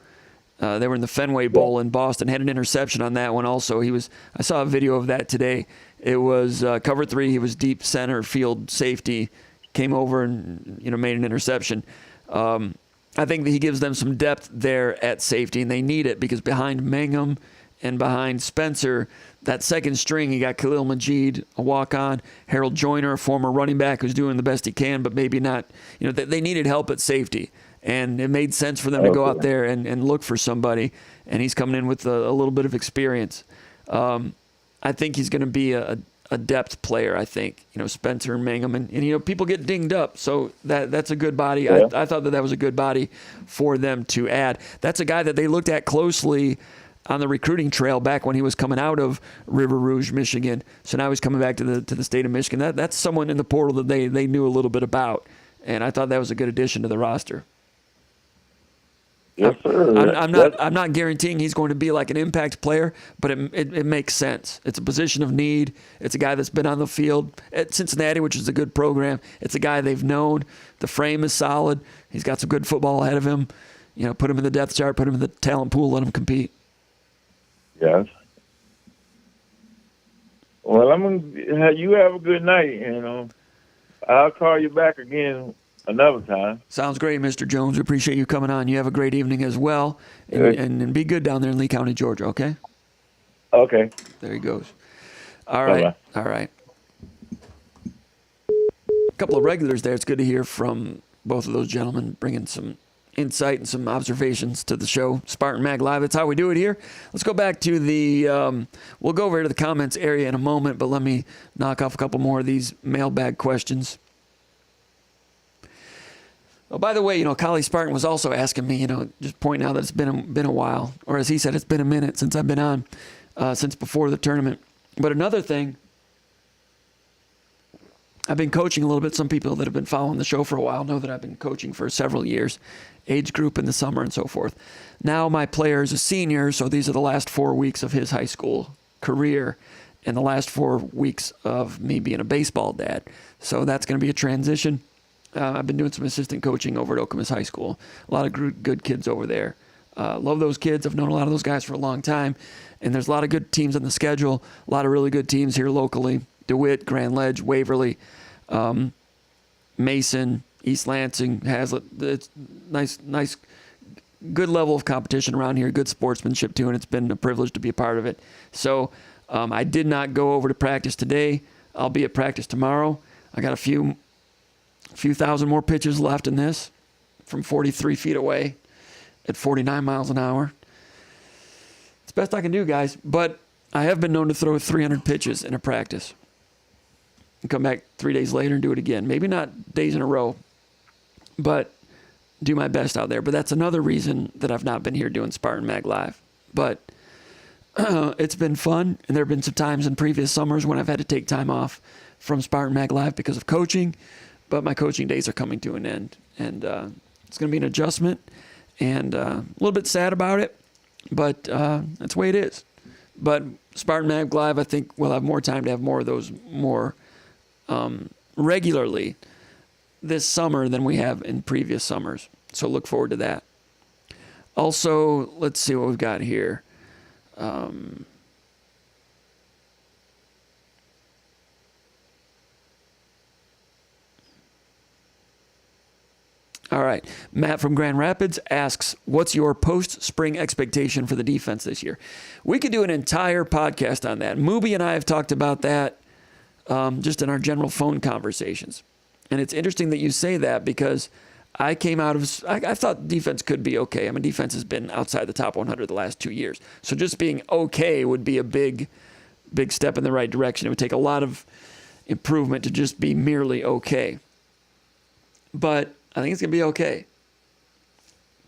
They were in the Fenway Bowl in Boston. Had an interception on that one also. I saw a video of that today. It was cover 3. He was deep center field safety. Came over and made an interception. I think that he gives them some depth there at safety, and they need it, because behind Mangum and behind Spencer, that second string, you got Khalil Majid, a walk-on, Harold Joyner, a former running back who's doing the best he can, but maybe not. They needed help at safety, and it made sense for them to go out there and look for somebody, and he's coming in with a little bit of experience. I think he's going to be a depth player, I think. Spencer and Mangum, and people get dinged up, so that's a good body. Yeah. I thought that was a good body for them to add. That's a guy that they looked at closely on the recruiting trail back when he was coming out of River Rouge, Michigan. So now he's coming back to the state of Michigan. That's someone in the portal that they knew a little bit about, and I thought that was a good addition to the roster. Yes, sir. I'm not guaranteeing he's going to be like an impact player, but it makes sense. It's a position of need. It's a guy that's been on the field at Cincinnati, which is a good program. It's a guy they've known. The frame is solid. He's got some good football ahead of him. Put him in the depth chart, put him in the talent pool, let him compete. Yes. Well, you have a good night, I'll call you back again another time. Sounds great, Mr. Jones. We appreciate you coming on. You have a great evening as well, and be good down there in Lee County, Georgia, okay? Okay. There he goes. All right. Bye-bye. All right. A couple of regulars there. It's good to hear from both of those gentlemen bringing some insight and some observations to the show. SpartanMag Live, that's how we do it here. Let's go back to we'll go over to the comments area in a moment, but let me knock off a couple more of these mailbag questions. Oh, by the way, Cali Spartan was also asking me, just pointing out that it's been a while, or as he said, it's been a minute since I've been on, since before the tournament. But another thing, I've been coaching a little bit. Some people that have been following the show for a while know that I've been coaching for several years, age group in the summer and so forth. Now my player is a senior, so these are the last 4 weeks of his high school career and the last 4 weeks of me being a baseball dad. So that's going to be a transition. I've been doing some assistant coaching over at Okemos High School. A lot of good kids over there. Love those kids. I've known a lot of those guys for a long time. And there's a lot of good teams on the schedule. A lot of really good teams here locally. DeWitt, Grand Ledge, Waverly, Mason, East Lansing, Hazlitt. It's nice, good level of competition around here. Good sportsmanship too, and it's been a privilege to be a part of it. So I did not go over to practice today. I'll be at practice tomorrow. I got a few thousand more pitches left in this from 43 feet away at 49 miles an hour. It's the best I can do, guys. But I have been known to throw 300 pitches in a practice and come back 3 days later and do it again. Maybe not days in a row, but do my best out there. But that's another reason that I've not been here doing SpartanMag Live. But it's been fun, and there have been some times in previous summers when I've had to take time off from SpartanMag Live because of coaching. But my coaching days are coming to an end, and it's going to be an adjustment, and a little bit sad about it, but that's the way it is. But SpartanMag Live, I think we'll have more time to have more of those more regularly this summer than we have in previous summers. So look forward to that. Also, let's see what we've got here. All right. Matt from Grand Rapids asks, what's your post-spring expectation for the defense this year? We could do an entire podcast on that. Mooby and I have talked about that just in our general phone conversations. And it's interesting that you say that because I came out of, I thought defense could be okay. I mean, defense has been outside the top 100 the last 2 years. So just being okay would be a big step in the right direction. It would take a lot of improvement to just be merely okay. But I think it's going to be okay.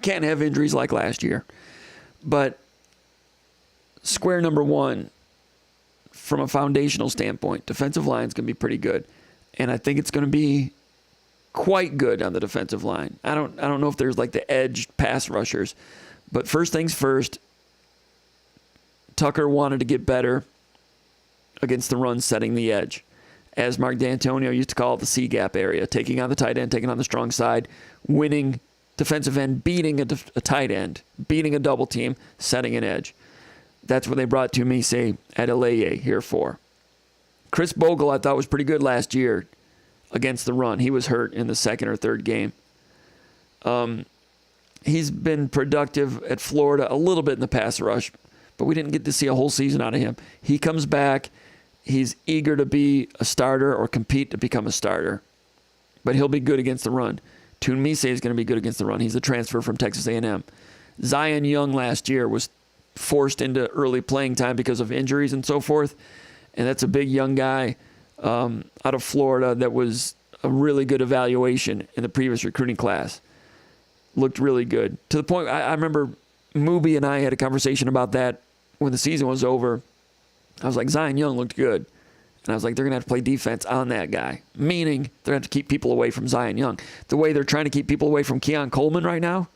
Can't have injuries like last year. But square number one, from a foundational standpoint, defensive line is going to be pretty good. And I think it's going to be quite good on the defensive line. I don't know if there's like the edge pass rushers. But first things first, Tucker wanted to get better against the run, setting the edge. As Mark D'Antonio used to call it, the C-gap area, taking on the tight end, taking on the strong side, winning defensive end, beating a tight end, beating a double team, setting an edge. That's what they brought to me, say, at Aleye here for. Chris Bogle, I thought, was pretty good last year against the run. He was hurt in the second or third game. He's been productive at Florida a little bit in the pass rush, but we didn't get to see a whole season out of him. He comes back. He's eager to be a starter or compete to become a starter, but he'll be good against the run. Tunmise is going to be good against the run. He's a transfer from Texas A&M. Zion Young last year was forced into early playing time because of injuries and so forth, and that's a big young guy out of Florida that was a really good evaluation in the previous recruiting class. Looked really good. To the point, I remember Mooby and I had a conversation about that when the season was over. I was like, Zion Young looked good. And I was like, they're going to have to play defense on that guy. Meaning, they're going to have to keep people away from Zion Young. The way they're trying to keep people away from Keon Coleman right now,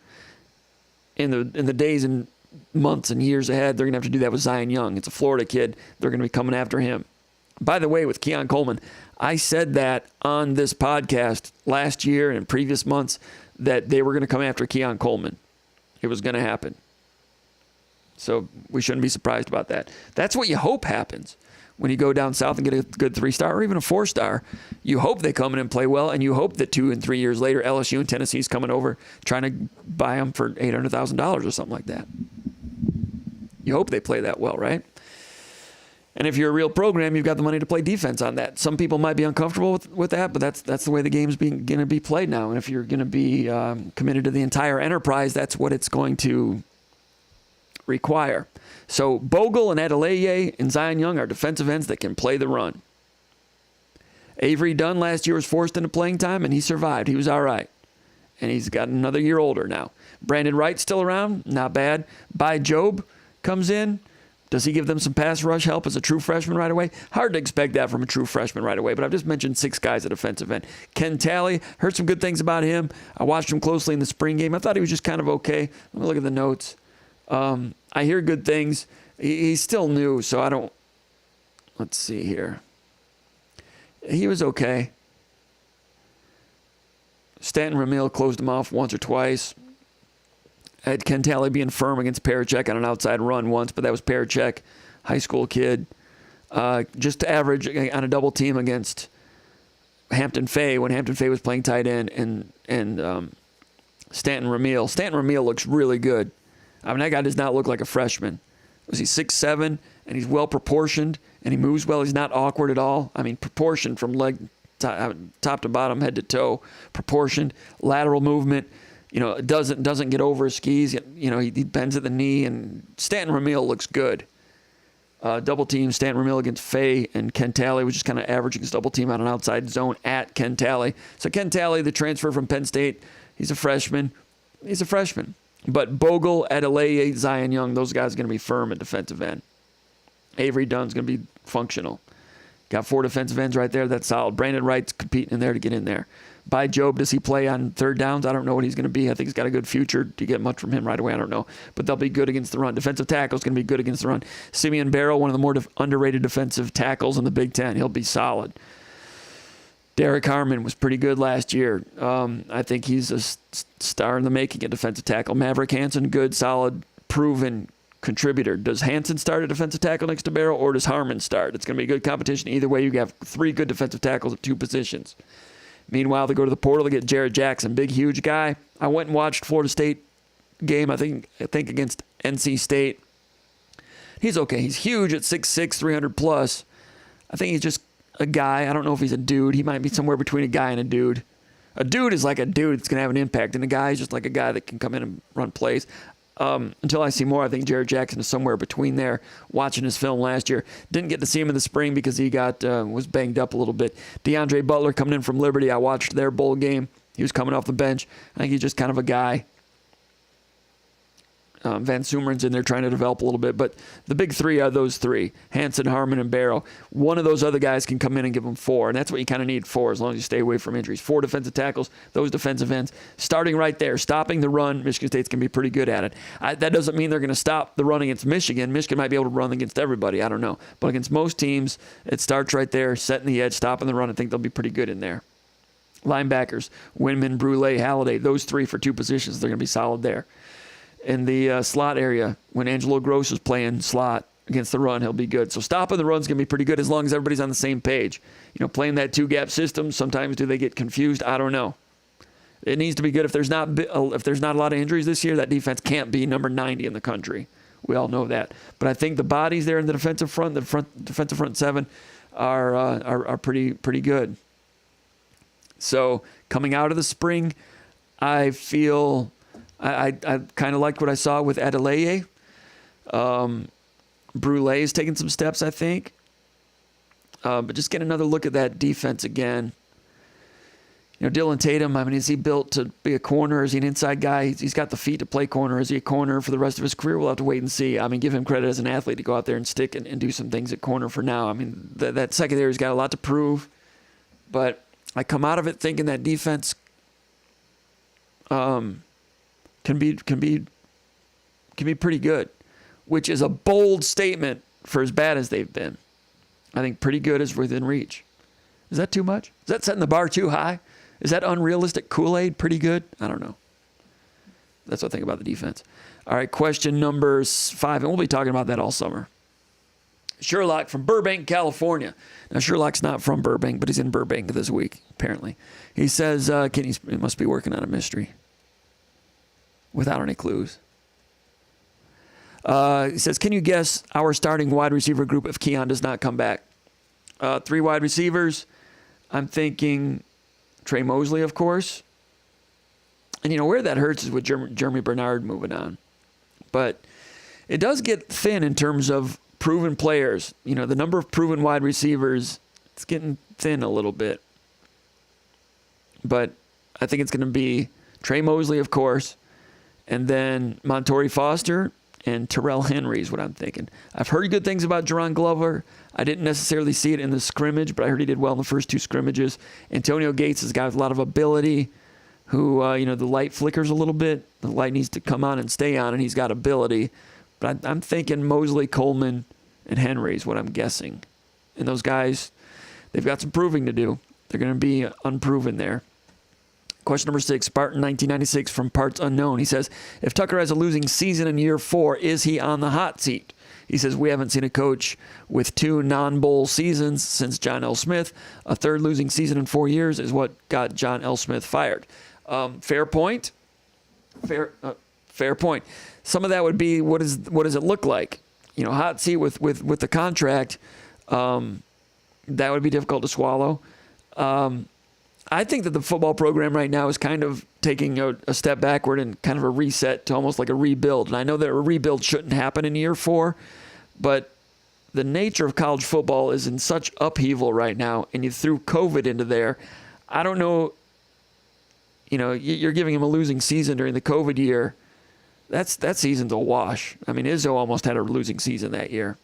in the days and months and years ahead, they're going to have to do that with Zion Young. It's a Florida kid. They're going to be coming after him. By the way, with Keon Coleman, I said that on this podcast last year and previous months that they were going to come after Keon Coleman. It was going to happen. So we shouldn't be surprised about that. That's what you hope happens when you go down south and get a good 3-star or even a 4-star. You hope they come in and play well, and you hope that 2 and 3 years later, LSU and Tennessee's coming over trying to buy them for $800,000 or something like that. You hope they play that well, right? And if you're a real program, you've got the money to play defense on that. Some people might be uncomfortable with that, but that's the way the game's going to be played now. And if you're going to be committed to the entire enterprise, that's what it's going to require. So Bogle and Adeleye and Zion Young are defensive ends that can play the run. Avery Dunn last year was forced into playing time, and he survived. He was all right. And he's got another year older now. Brandon Wright's still around. Not bad. By Job comes in. Does he give them some pass rush help as a true freshman right away? Hard to expect that from a true freshman right away, but I've just mentioned 6 guys at defensive end. Ken Talley, heard some good things about him. I watched him closely in the spring game. I thought he was just kind of okay. Let me look at the notes. I hear good things. He's still new, so I don't... Let's see here. He was okay. Stanton Ramil closed him off once or twice. Had Ken Talley being firm against Parachek on an outside run once, but that was Parachek, high school kid. Just average on a double team against Hampton Fay when Hampton Fay was playing tight end and Stanton Ramil. Stanton Ramil looks really good. I mean, that guy does not look like a freshman. Was he 6'7", and he's well proportioned, and he moves well. He's not awkward at all. I mean, proportioned from leg top to bottom, head to toe, proportioned, lateral movement. You know, doesn't get over his skis. You know, he bends at the knee, and Stanton Ramil looks good. Double team Stanton Ramil against Fay, and Ken Talley was just kind of average against double team on an outside zone at Ken Talley. So Ken Talley, the transfer from Penn State, he's a freshman. But Bogle, Adeleye, Zion Young, those guys are going to be firm at defensive end. Avery Dunn's going to be functional. Got 4 defensive ends right there. That's solid. Brandon Wright's competing in there to get in there. By Job, does he play on third downs? I don't know what he's going to be. I think he's got a good future. Do you get much from him right away? I don't know. But they'll be good against the run. Defensive tackle's going to be good against the run. Simeon Barrow, one of the more underrated defensive tackles in the Big Ten. He'll be solid. Derek Harmon was pretty good last year. I think he's a star in the making at defensive tackle. Maverick Hansen, good, solid, proven contributor. Does Hansen start at defensive tackle next to Barrow, or does Harmon start? It's going to be good competition. Either way, you have 3 good defensive tackles at 2 positions. Meanwhile, they go to the portal to get Jared Jackson, big, huge guy. I went and watched Florida State game, I think against NC State. He's okay. He's huge at 6'6", 300 plus. I think he's just a guy. I don't know if he's a dude. He might be somewhere between a guy and a dude. A dude is like a dude that's going to have an impact, and a guy is just like a guy that can come in and run plays. Until I see more, I think Jared Jackson is somewhere between there. Watching his film last year, didn't get to see him in the spring because he was banged up a little bit. DeAndre Butler coming in from Liberty. I watched their bowl game. He was coming off the bench. I think he's just kind of a guy. Van Sumeren's in there trying to develop a little bit, but the big 3 are those 3, Hansen, Harmon, and Barrow. One of those other guys can come in and give them 4, and that's what you kind of need 4 as long as you stay away from injuries. 4 defensive tackles, those defensive ends. Starting right there, stopping the run, Michigan State's going to be pretty good at it. That doesn't mean they're going to stop the run against Michigan. Michigan might be able to run against everybody, I don't know. But against most teams, it starts right there, setting the edge, stopping the run. I think they'll be pretty good in there. Linebackers, Winman, Brule, Halliday, those 3 for 2 positions, they're going to be solid there. In the slot area, when Angelo Gross is playing slot against the run, he'll be good. So stopping the run's going to be pretty good as long as everybody's on the same page. You know, playing that 2-gap system, sometimes do they get confused? I don't know. It needs to be good. If there's not a lot of injuries this year, that defense can't be number 90 in the country. We all know that. But I think the bodies there in the defensive front 7 are pretty good. So coming out of the spring, I feel... I kind of liked what I saw with Adeleye. Brule is taking some steps, I think. But just get another look at that defense again. You know, Dylan Tatum, I mean, is he built to be a corner? Is he an inside guy? He's got the feet to play corner. Is he a corner for the rest of his career? We'll have to wait and see. I mean, give him credit as an athlete to go out there and stick and do some things at corner for now. I mean, that secondary's got a lot to prove. But I come out of it thinking that defense can be pretty good, which is a bold statement for as bad as they've been. I think pretty good is within reach. Is that too much? Is that setting the bar too high? Is that unrealistic Kool-Aid pretty good? I don't know. That's what I think about the defense. All right, question number 5, and we'll be talking about that all summer. Sherlock from Burbank, California. Now, Sherlock's not from Burbank, but he's in Burbank this week, apparently. He says, he must be working on a mystery without any clues. He says, can you guess our starting wide receiver group if Keon does not come back? 3 wide receivers. I'm thinking Trey Mosley, of course. And, where that hurts is with Jeremy Bernard moving on. But it does get thin in terms of proven players. The number of proven wide receivers, it's getting thin a little bit. But I think it's going to be Trey Mosley, of course, and then Montori Foster and Terrell Henry is what I'm thinking. I've heard good things about Jerron Glover. I didn't necessarily see it in the scrimmage, but I heard he did well in the first 2 scrimmages. Antonio Gates is a guy with a lot of ability who, the light flickers a little bit. The light needs to come on and stay on, and he's got ability. But I'm thinking Mosley, Coleman, and Henry is what I'm guessing. And those guys, they've got some proving to do. They're going to be unproven there. Question number 6, Spartan 1996 from Parts Unknown. He says, if Tucker has a losing season in year 4, is he on the hot seat? He says, we haven't seen a coach with 2 non-bowl seasons since John L. Smith. A 3rd losing season in 4 years is what got John L. Smith fired. Fair point. Fair point. Some of that would be, what does it look like? Hot seat with the contract, that would be difficult to swallow. I think that the football program right now is kind of taking a step backward and kind of a reset to almost like a rebuild. And I know that a rebuild shouldn't happen in year 4, but the nature of college football is in such upheaval right now, and you threw COVID into there. I don't know, you're giving him a losing season during the COVID year. That season's a wash. I mean, Izzo almost had a losing season that year.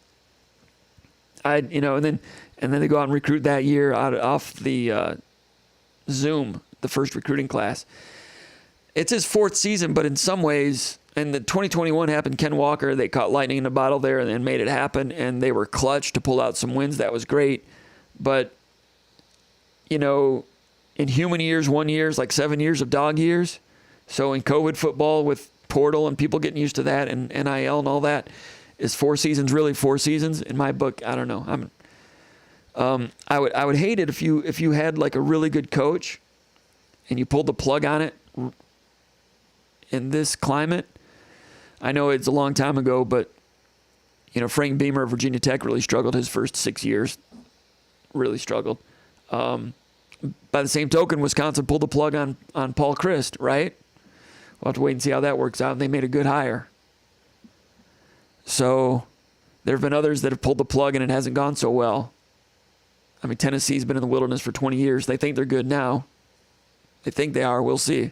And then they go out and recruit that year off the Zoom, the first recruiting class. It's his 4th season, but in some ways, and the 2021 happened, Ken Walker, they caught lightning in a bottle there and made it happen, and they were clutch to pull out some wins. That was great. But, in human years, 1 year is like 7 years of dog years. So in COVID football with portal and people getting used to that and NIL and all that, is 4 seasons really 4 seasons? In my book, I don't know. I would hate it if you had like a really good coach and you pulled the plug on it in this climate. I know it's a long time ago, but Frank Beamer of Virginia Tech really struggled his first 6 years. Really struggled. By the same token, Wisconsin pulled the plug on Paul Chryst, right? We'll have to wait and see how that works out. And they made a good hire. So there have been others that have pulled the plug and it hasn't gone so well. I mean, Tennessee's been in the wilderness for 20 years. They think they're good now. They think they are. We'll see.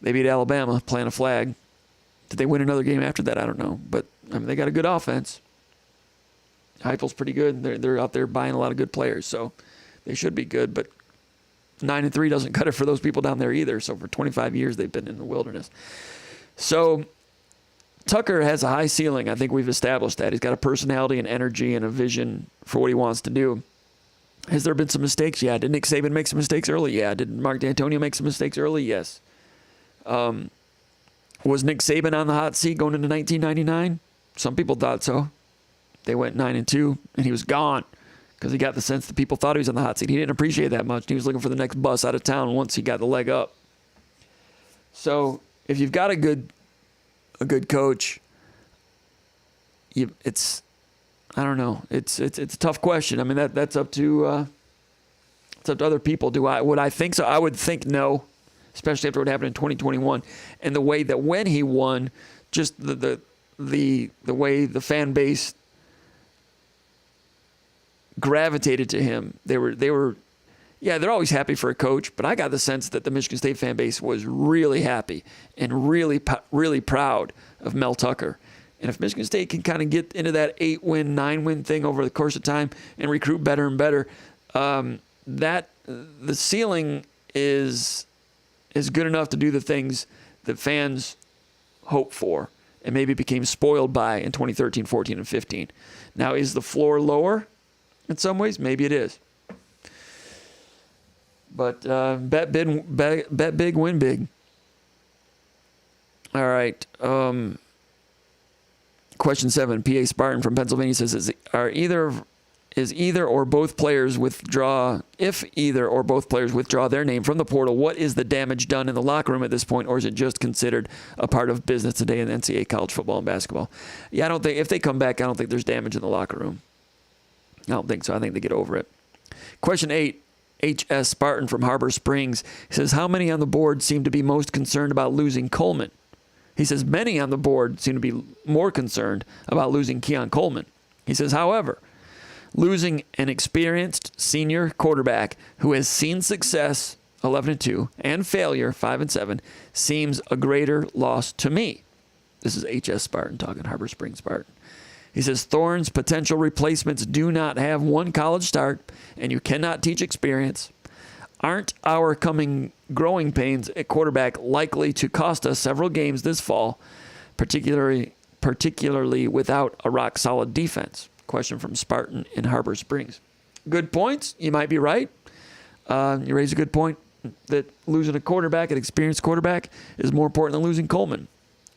They beat Alabama, plant a flag. Did they win another game after that? I don't know. But, they got a good offense. Heupel's pretty good. They're out there buying a lot of good players, so they should be good. But 9-3 doesn't cut it for those people down there either. So for 25 years, they've been in the wilderness. So Tucker has a high ceiling. I think we've established that. He's got a personality and energy and a vision for what he wants to do. Has there been some mistakes? Yeah. Did Nick Saban make some mistakes early? Yeah. Did Mark D'Antonio make some mistakes early? Yes. Was Nick Saban on the hot seat going into 1999? Some people thought so. They went 9-2, and he was gone because he got the sense that people thought he was on the hot seat. He didn't appreciate that much. He was looking for the next bus out of town once he got the leg up. So if you've got a good coach, I don't know. It's a tough question. I mean, that's up to other people. Would I think so? I would think no, especially after what happened in 2021 and the way that when he won, just the way the fan base gravitated to him. They're always happy for a coach, but I got the sense that the Michigan State fan base was really happy and really proud of Mel Tucker. And if Michigan State can kind of get into that 8-win, 9-win thing over the course of time and recruit better and better, that the ceiling is good enough to do the things that fans hope for and maybe became spoiled by in 2013, 14, and 15. Now, is the floor lower in some ways? Maybe it is. But bet big, win big. All right. Question 7, PA Spartan from Pennsylvania says, if either or both players withdraw their name from the portal, what is the damage done in the locker room at this point, or is it just considered a part of business today in NCAA college football and basketball? Yeah, I don't think if they come back, I don't think there's damage in the locker room. I don't think so. I think they get over it. Question 8, HS Spartan from Harbor Springs. He says, how many on the board seem to be most concerned about losing Coleman? He says, many on the board seem to be more concerned about losing Keon Coleman. He says, however, losing an experienced senior quarterback who has seen success, 11-2, and failure, 5-7, seems a greater loss to me. This is HS Spartan talking, Harbor Springs Spartan. He says, Thorne's potential replacements do not have one college start, and you cannot teach experience. Aren't our coming growing pains at quarterback likely to cost us several games this fall, particularly without a rock-solid defense? Question from Spartan in Harbor Springs. Good points. You might be right. You raise a good point that losing a quarterback, an experienced quarterback, is more important than losing Coleman.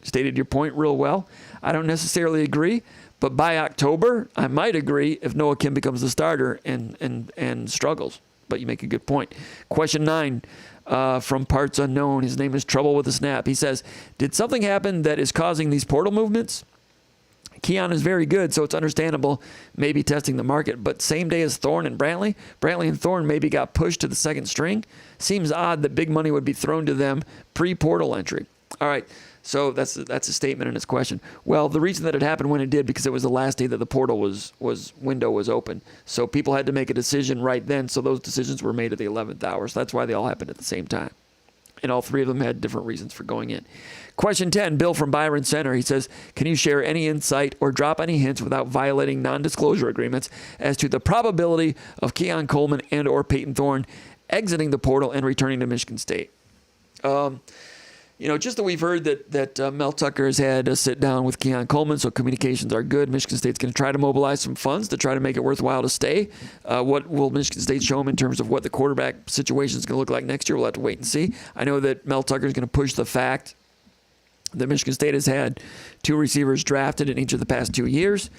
Stated your point real well. I don't necessarily agree, but by October, I might agree if Noah Kim becomes the starter and struggles. But you make a good point. Question 9 from Parts Unknown. His name is Trouble with a Snap. He says, did something happen that is causing these portal movements? Keon is very good, so it's understandable maybe testing the market. But same day as Thorne and Brantley and Thorne maybe got pushed to the second string. Seems odd that big money would be thrown to them pre-portal entry. All right, so that's a statement in his question. Well, the reason that it happened when it did, because it was the last day that the portal window was open. So people had to make a decision right then, so those decisions were made at the 11th hour. So that's why they all happened at the same time. And all three of them had different reasons for going in. Question 10, Bill from Byron Center. He says, can you share any insight or drop any hints without violating non-disclosure agreements as to the probability of Keon Coleman and or Peyton Thorne exiting the portal and returning to Michigan State? Just that we've heard that Mel Tucker has had a sit down with Keon Coleman, so communications are good. Michigan State's going to try to mobilize some funds to try to make it worthwhile to stay. What will Michigan State show them in terms of what the quarterback situation is going to look like next year? We'll have to wait and see. I know that Mel Tucker is going to push the fact that Michigan State has had 2 receivers drafted in each of the past 2 years,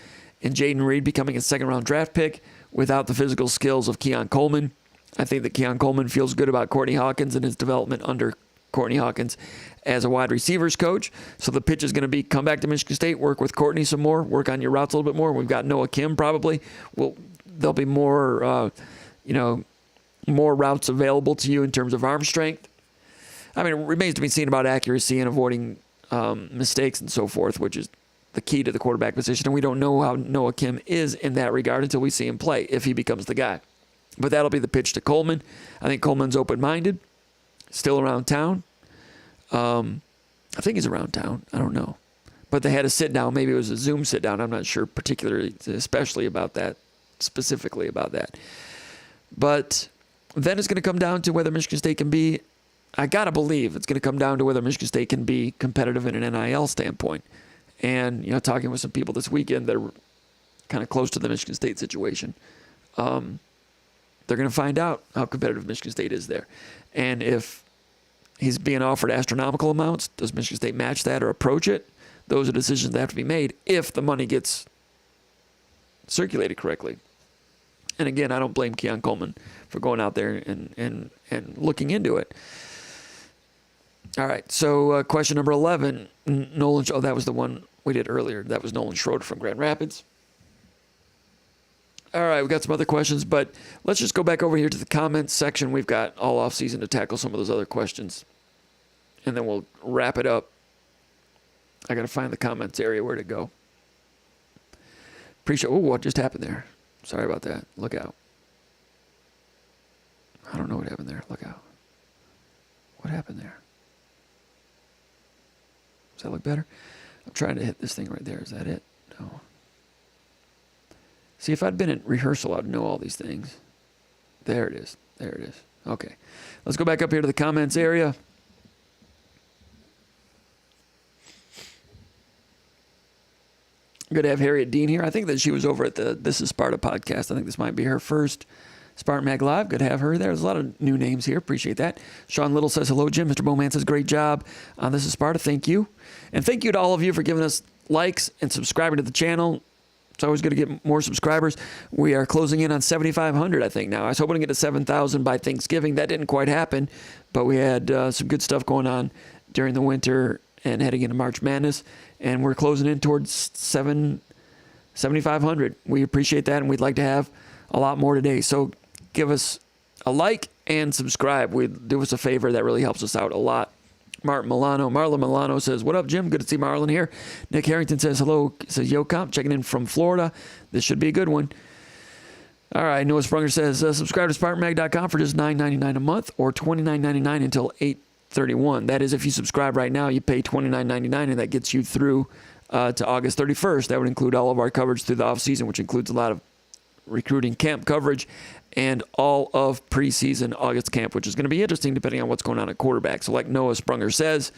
and Jaden Reed becoming a second-round draft pick without the physical skills of Keon Coleman. I think that Keon Coleman feels good about Courtney Hawkins and his development under Courtney Hawkins as a wide receivers coach. So the pitch is going to be come back to Michigan State, work with Courtney some more, work on your routes a little bit more. We've got Noah Kim probably. There'll be more, more routes available to you in terms of arm strength. I mean, it remains to be seen about accuracy and avoiding mistakes and so forth, which is the key to the quarterback position. And we don't know how Noah Kim is in that regard until we see him play, if he becomes the guy. But that'll be the pitch to Coleman. I think Coleman's open-minded, still around town. I think he's around town. I don't know. But they had a sit-down. Maybe it was a Zoom sit-down. I'm not sure specifically about that. But then it's going to come down to whether Michigan State can be, I got to believe it's going to come down to whether Michigan State can be competitive in an NIL standpoint. And, talking with some people this weekend that are kind of close to the Michigan State situation, they're going to find out how competitive Michigan State is there. And if he's being offered astronomical amounts, does Michigan State match that or approach it? Those are decisions that have to be made if the money gets circulated correctly. And again, I don't blame Keon Coleman for going out there and looking into it. All right, so question number 11, Nolan. Oh, that was the one we did earlier. That was Nolan Schroeder from Grand Rapids. All right, we got some other questions, but let's just go back over here to the comments section. We've got all off season to tackle some of those other questions, and then we'll wrap it up. I got to find the comments area where to go. Appreciate. Oh, what just happened there? Sorry about that. Look out. I don't know what happened there. Look out. What happened there? Does that look better? I'm trying to hit this thing right there. Is that it? No. See, if I'd been in rehearsal, I'd know all these things. There it is. There it is. Okay. Let's go back up here to the comments area. Good to have Harriet Dean here. I think that she was over at the This is Sparta podcast. I think this might be her first SpartanMag Live. Good to have her there. There's a lot of new names here. Appreciate that. Sean Little says, hello, Jim. Mr. Bowman says, great job on This is Sparta. Thank you. And thank you to all of you for giving us likes and subscribing to the channel. It's always good to get more subscribers. We are closing in on 7,500, I think, now. I was hoping to get to 7,000 by Thanksgiving. That didn't quite happen, but we had some good stuff going on during the winter and heading into March Madness, and we're closing in towards 7,500. We appreciate that, and we'd like to have a lot more today. So give us a like and subscribe. Do us a favor. That really helps us out a lot. Marlon Milano says, what up, Jim? Good to see Marlon here. Nick Harrington says, hello. Says, yo, comp, checking in from Florida. This should be a good one. All right. Noah Sprunger says, subscribe to SpartanMag.com for just $9.99 a month or $29.99 until 8/31. That is, if you subscribe right now, you pay $29.99, and that gets you through to August 31st. That would include all of our coverage through the offseason, which includes a lot of recruiting camp coverage and all of preseason August camp, which is going to be interesting depending on what's going on at quarterback. So like Noah Sprunger says,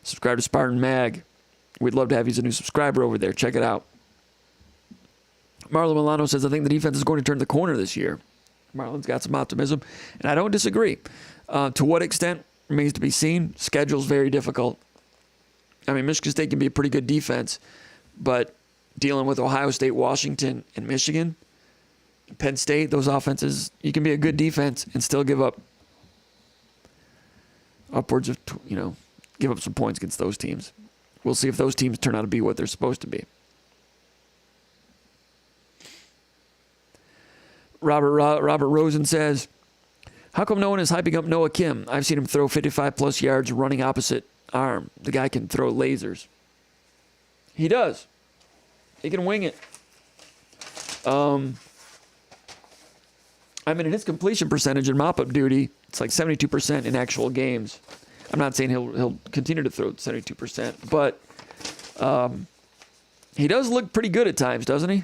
subscribe to Spartan Mag. We'd love to have you as a new subscriber over there. Check it out. Marlon Milano says, I think the defense is going to turn the corner this year. Marlon's got some optimism, and I don't disagree. To what extent remains to be seen. Schedule's very difficult. I mean, Michigan State can be a pretty good defense, but dealing with Ohio State, Washington, and Michigan, Penn State, those offenses, you can be a good defense and still give up upwards of, give up some points against those teams. We'll see if those teams turn out to be what they're supposed to be. Robert Rosen says, how come no one is hyping up Noah Kim? I've seen him throw 55-plus yards running opposite arm. The guy can throw lasers. He does. He can wing it. I mean, in his completion percentage in mop-up duty, it's like 72% in actual games. I'm not saying he'll continue to throw 72%, but he does look pretty good at times, doesn't he?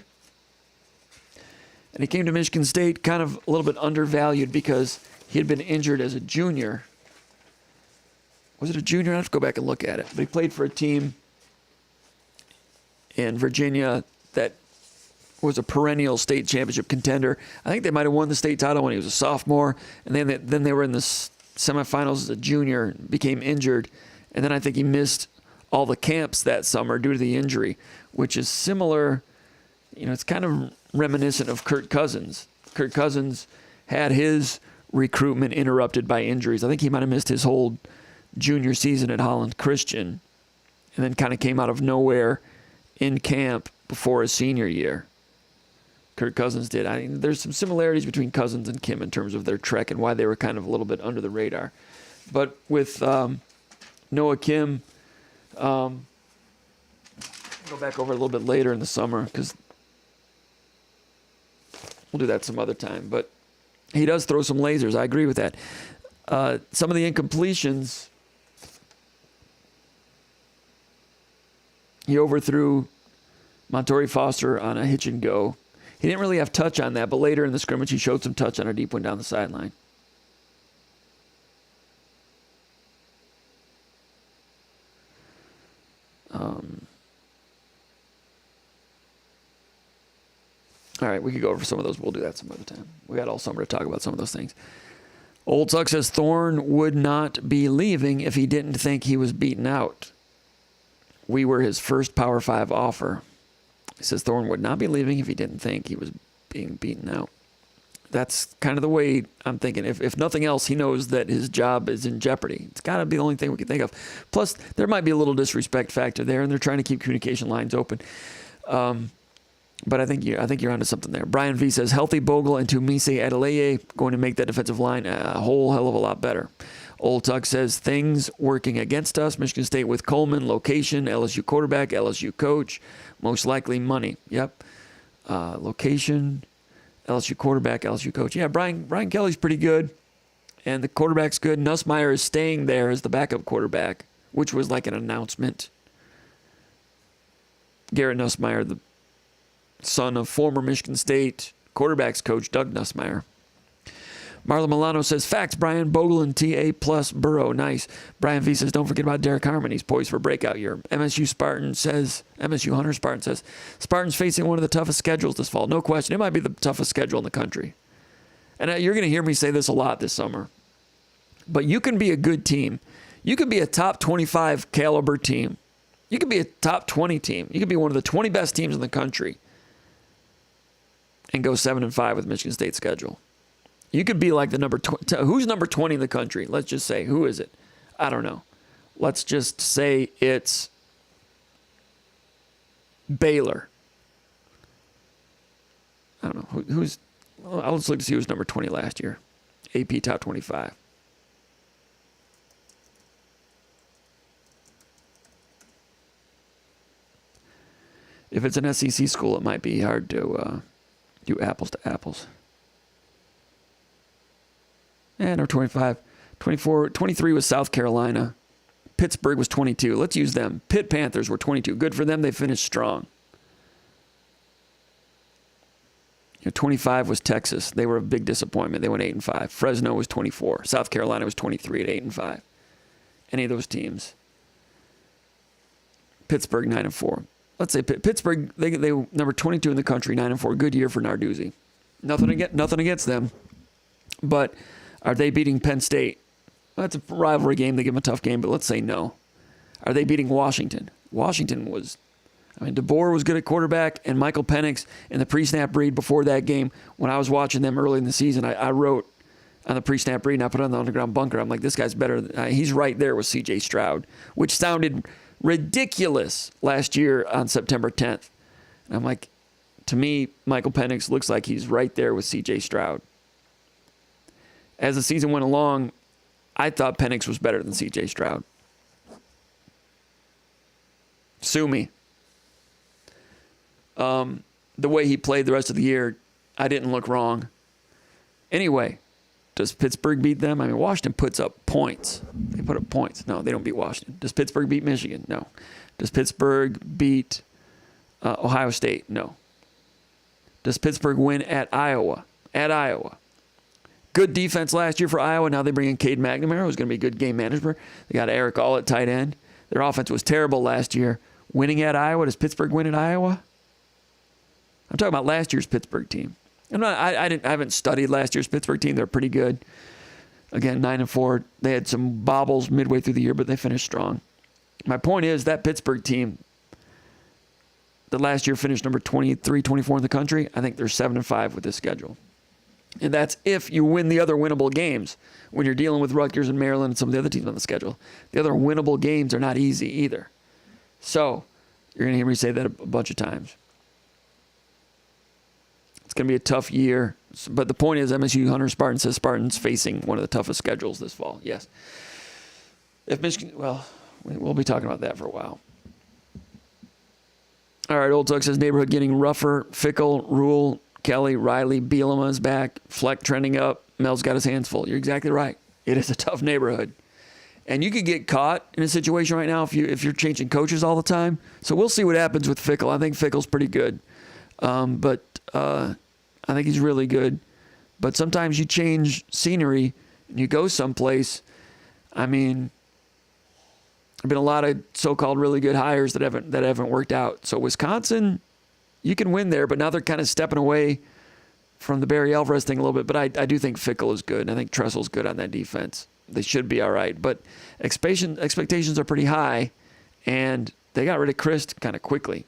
And he came to Michigan State kind of a little bit undervalued because he had been injured as a junior. Was it a junior? I have to go back and look at it. But he played for a team in Virginia that was a perennial state championship contender. I think they might have won the state title when he was a sophomore, and then they were in the semifinals as a junior, became injured, and then I think he missed all the camps that summer due to the injury, which is similar. It's kind of reminiscent of Kirk Cousins. Kirk Cousins had his recruitment interrupted by injuries. I think he might have missed his whole junior season at Holland Christian, and then kind of came out of nowhere in camp before his senior year. Kirk Cousins did. I mean, there's some similarities between Cousins and Kim in terms of their trek and why they were kind of a little bit under the radar. But with Noah Kim, go back over a little bit later in the summer because we'll do that some other time. But he does throw some lasers. I agree with that. Some of the incompletions, he overthrew Montori Foster on a hitch and go. He didn't really have touch on that, but later in the scrimmage, he showed some touch on a deep one down the sideline. All right, we could go over some of those. We'll do that some other time. We got all summer to talk about some of those things. Old Tuck says Thorne would not be leaving if he didn't think he was beaten out. We were his first Power 5 offer. He says Thorne would not be leaving if he didn't think he was being beaten out. That's kind of the way I'm thinking. If nothing else, he knows that his job is in jeopardy. It's got to be the only thing we can think of. Plus, there might be a little disrespect factor there, and they're trying to keep communication lines open. But I think you're onto something there. Brian V says healthy Bogle and Tumise Adeleye going to make that defensive line a whole hell of a lot better. Old Tuck says things working against us. Michigan State with Coleman, location, LSU quarterback, LSU coach, most likely money. Yep. Location, LSU quarterback, LSU coach. Yeah, Brian Kelly's pretty good, and the quarterback's good. Nussmeier is staying there as the backup quarterback, which was like an announcement. Garrett Nussmeier, the son of former Michigan State quarterbacks coach Doug Nussmeier. Marlon Milano says, facts, Brian, Bogle and TA plus Burrow. Nice. Brian V says, don't forget about Derek Harmon. He's poised for breakout year. MSU Hunter Spartan says, Spartans facing one of the toughest schedules this fall. No question. It might be the toughest schedule in the country. And you're going to hear me say this a lot this summer. But you can be a good team. You can be a top 25 caliber team. You can be a top 20 team. You can be one of the 20 best teams in the country and go 7-5 with Michigan State's schedule. You could be like the who's number 20 in the country? Let's just say, who is it? I don't know. Let's just say it's Baylor. I don't know. Who's, well, let's look to see who was number 20 last year. AP top 25. If it's an SEC school, it might be hard to do apples to apples. Number 25. 24, 23 was South Carolina. Pittsburgh was 22. Let's use them. Pitt Panthers were 22. Good for them. They finished strong. 25 was Texas. They were a big disappointment. They went 8-5. Fresno was 24. South Carolina was 23 at 8-5. Any of those teams. Pittsburgh 9-4. Let's say Pittsburgh. They number 22 in the country, 9-4. Good year for Narduzzi. Nothing against them, but are they beating Penn State? Well, that's a rivalry game. They give them a tough game, but let's say no. Are they beating Washington? Washington was. DeBoer was good at quarterback, and Michael Penix in the pre-snap read before that game, when I was watching them early in the season, I wrote on the pre-snap read and I put it on the underground bunker. I'm like, this guy's better. He's right there with C.J. Stroud, which sounded ridiculous last year on September 10th. And I'm like, to me, Michael Penix looks like he's right there with C.J. Stroud. As the season went along, I thought Penix was better than C.J. Stroud. Sue me. The way he played the rest of the year, I didn't look wrong. Anyway, does Pittsburgh beat them? Washington puts up points. They put up points. No, they don't beat Washington. Does Pittsburgh beat Michigan? No. Does Pittsburgh beat Ohio State? No. Does Pittsburgh win at Iowa? At Iowa. Good defense last year for Iowa. Now they bring in Cade McNamara, who's going to be good game manager. They got Eric All at tight end. Their offense was terrible last year. Winning at Iowa. Does Pittsburgh win at Iowa? I'm talking about last year's Pittsburgh team. I haven't studied last year's Pittsburgh team. They're pretty good. Again, 9-4. They had some bobbles midway through the year, but they finished strong. My point is that Pittsburgh team that last year finished number 23, 24 in the country, I think they're 7-5 with this schedule. And that's if you win the other winnable games. When you're dealing with Rutgers and Maryland and some of the other teams on the schedule, the other winnable games are not easy either. So you're going to hear me say that a bunch of times. It's going to be a tough year. But the point is, MSU Hunter Spartan says Spartans facing one of the toughest schedules this fall. Yes. If Michigan, well, we'll be talking about that for a while. All right, Old Tuck says neighborhood getting rougher. Fickle, Rule, Kelly, Riley, Bielema is back. Fleck trending up. Mel's got his hands full. You're exactly right. It is a tough neighborhood. And you could get caught in a situation right now if you're changing coaches all the time. So we'll see what happens with Fickle. I think Fickle's pretty good. But I think he's really good. But sometimes you change scenery and you go someplace. There have been a lot of so-called really good hires that haven't worked out. So Wisconsin, you can win there, but now they're kind of stepping away from the Barry Alvarez thing a little bit. But I do think Fickle is good. I think Tressel's good on that defense. They should be all right. But expectations are pretty high, and they got rid of Christ kind of quickly.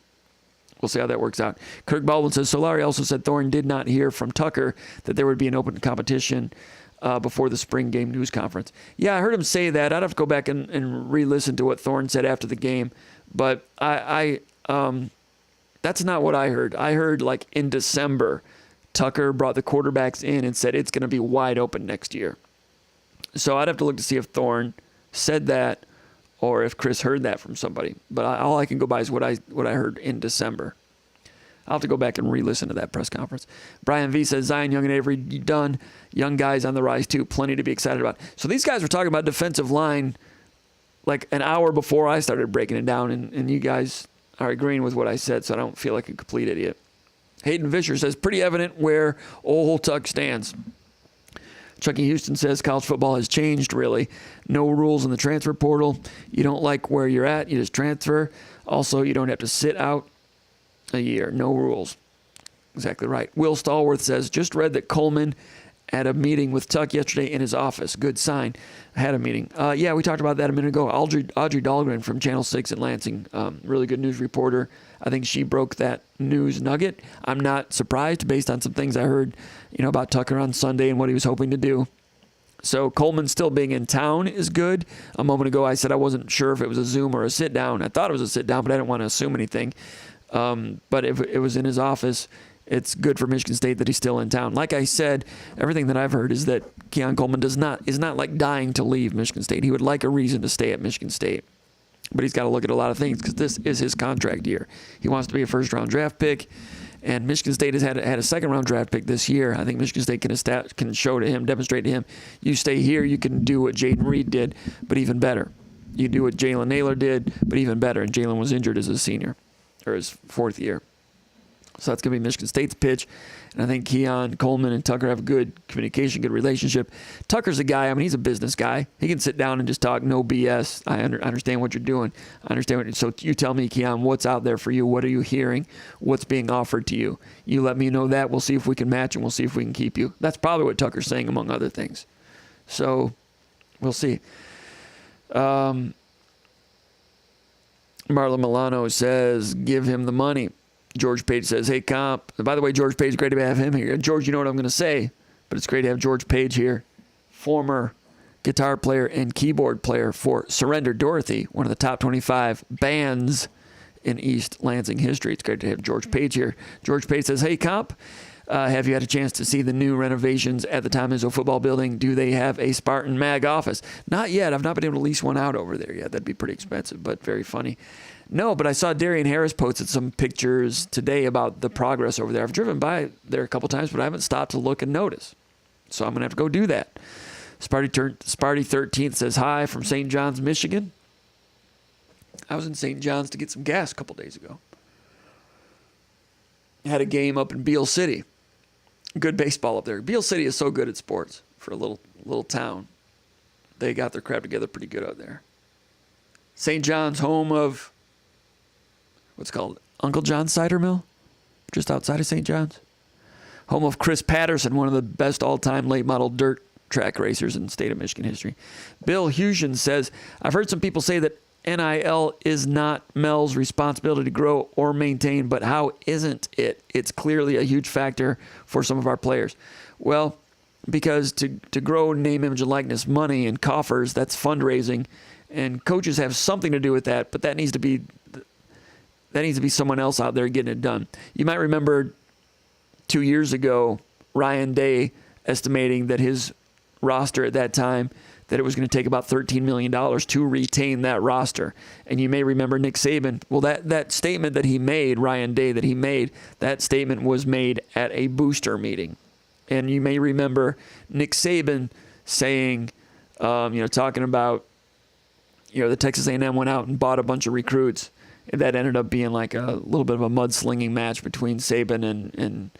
We'll see how that works out. Kirk Baldwin says, Solari also said Thorne did not hear from Tucker that there would be an open competition before the spring game news conference. Yeah, I heard him say that. I'd have to go back and re-listen to what Thorne said after the game. But I that's not what I heard. I heard like in December, Tucker brought the quarterbacks in and said it's going to be wide open next year. So I'd have to look to see if Thorne said that or if Chris heard that from somebody. But all I can go by is what I heard in December. I'll have to go back and re-listen to that press conference. Brian V says, Zion, Young, and Avery done. Young guys on the rise, too. Plenty to be excited about. So these guys were talking about defensive line like an hour before I started breaking it down, and you guys are agreeing with what I said, so I don't feel like a complete idiot. Hayden Fisher says, pretty evident where Old Tuck stands. Chucky Houston says college football has changed, really. No rules in the transfer portal. You don't like where you're at, you just transfer. Also, you don't have to sit out a year. No rules. Exactly right. Will Stallworth says, just read that Coleman at a meeting with Tuck yesterday in his office. Good sign. Had a meeting. Yeah, we talked about that a minute ago. Audrey Dahlgren from Channel 6 in Lansing, really good news reporter. I think she broke that news nugget. I'm not surprised based on some things I heard, about Tucker on Sunday and what he was hoping to do. So Coleman still being in town is good. A moment ago I said I wasn't sure if it was a Zoom or a sit down. I thought it was a sit down, but I didn't want to assume anything. But if it was in his office, it's good for Michigan State that he's still in town. Like I said, everything that I've heard is that Keon Coleman is not like dying to leave Michigan State. He would like a reason to stay at Michigan State. But he's got to look at a lot of things because this is his contract year. He wants to be a first-round draft pick, and Michigan State has had a second-round draft pick this year. I think Michigan State can show to him, demonstrate to him, you stay here, you can do what Jaden Reed did, but even better. You do what Jalen Naylor did, but even better. And Jalen was injured as a senior, or his fourth year. So that's going to be Michigan State's pitch. And I think Keon, Coleman, and Tucker have a good communication, good relationship. Tucker's a guy, he's a business guy. He can sit down and just talk, no BS. I understand what you're doing. So you tell me, Keon, what's out there for you? What are you hearing? What's being offered to you? You let me know that. We'll see if we can match and we'll see if we can keep you. That's probably what Tucker's saying, among other things. So we'll see. Marlon Milano says, give him the money. George Page says, hey, Comp. By the way, George Page, great to have him here. George, you know what I'm going to say, but it's great to have George Page here. Former guitar player and keyboard player for Surrender Dorothy, one of the top 25 bands in East Lansing history. It's great to have George Page here. George Page says, hey, Comp, have you had a chance to see the new renovations at the Tom Izzo football building? Do they have a SpartanMag office? Not yet. I've not been able to lease one out over there yet. That'd be pretty expensive, but very funny. No, but I saw Darian Harris posted some pictures today about the progress over there. I've driven by there a couple times, but I haven't stopped to look and notice. So I'm going to have to go do that. Sparty 13th says hi from St. John's, Michigan. I was in St. John's to get some gas a couple days ago. Had a game up in Beale City. Good baseball up there. Beale City is so good at sports for a little town. They got their crap together pretty good out there. St. John's, home of what's called Uncle John's Cider Mill, just outside of St. John's. Home of Chris Patterson, one of the best all-time late model dirt track racers in the state of Michigan history. Bill Husion says, I've heard some people say that NIL is not Mel's responsibility to grow or maintain, but how isn't it? It's clearly a huge factor for some of our players. Well, because to grow name, image, and likeness, money and coffers, that's fundraising, and coaches have something to do with that, but that needs to be someone else out there getting it done. You might remember 2 years ago, Ryan Day estimating that his roster at that time, that it was going to take about $13 million to retain that roster. And you may remember Nick Saban. Well, that statement that he made, Ryan Day, that statement was made at a booster meeting. And you may remember Nick Saban saying, talking about, the Texas A&M went out and bought a bunch of recruits. That ended up being like a little bit of a mudslinging match between Saban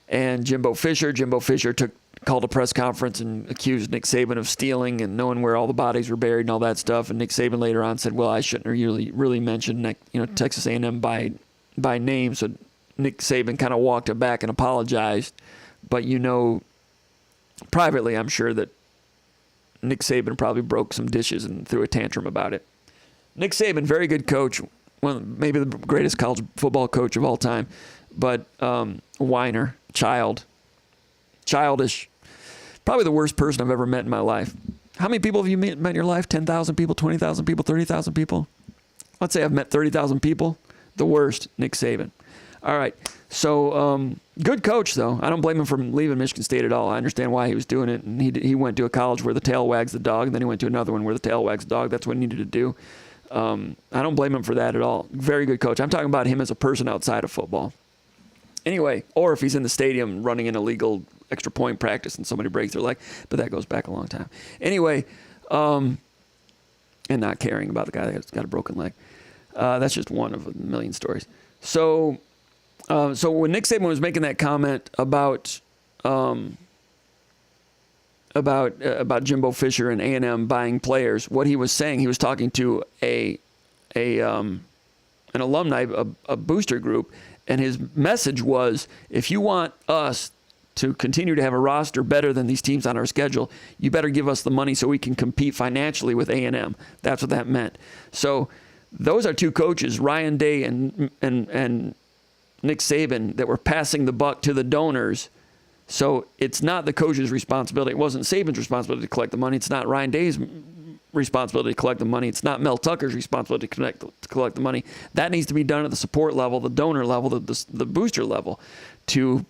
and Jimbo Fisher. Jimbo Fisher called a press conference and accused Nick Saban of stealing and knowing where all the bodies were buried and all that stuff. And Nick Saban later on said, well, I shouldn't really mention Texas A&M by name. So Nick Saban kind of walked it back and apologized. But privately, I'm sure that Nick Saban probably broke some dishes and threw a tantrum about it. Nick Saban, very good coach, maybe the greatest college football coach of all time, but whiner, childish, probably the worst person I've ever met in my life. How many people have you met in your life? 10,000 people, 20,000 people, 30,000 people? Let's say I've met 30,000 people. The worst, Nick Saban. All right, so good coach, though. I don't blame him for leaving Michigan State at all. I understand why he was doing it, and he went to a college where the tail wags the dog, and then he went to another one where the tail wags the dog. That's what he needed to do. I don't blame him for that at all. Very good coach. I'm talking about him as a person outside of football. Anyway, or if he's in the stadium running an illegal extra point practice and somebody breaks their leg, but that goes back a long time. Anyway, and not caring about the guy that's got a broken leg. That's just one of a million stories. So when Nick Saban was making that comment about Jimbo Fisher and A&M buying players, what he was saying, he was talking to an alumni, a booster group, and his message was, if you want us to continue to have a roster better than these teams on our schedule, you better give us the money so we can compete financially with A&M. That's what that meant. So those are two coaches, Ryan Day and Nick Saban, that were passing the buck to the donors. So it's not the coach's responsibility. It wasn't Saban's responsibility to collect the money. It's not Ryan Day's responsibility to collect the money. It's not Mel Tucker's responsibility to collect the money. That needs to be done at the support level, the donor level, the booster level, to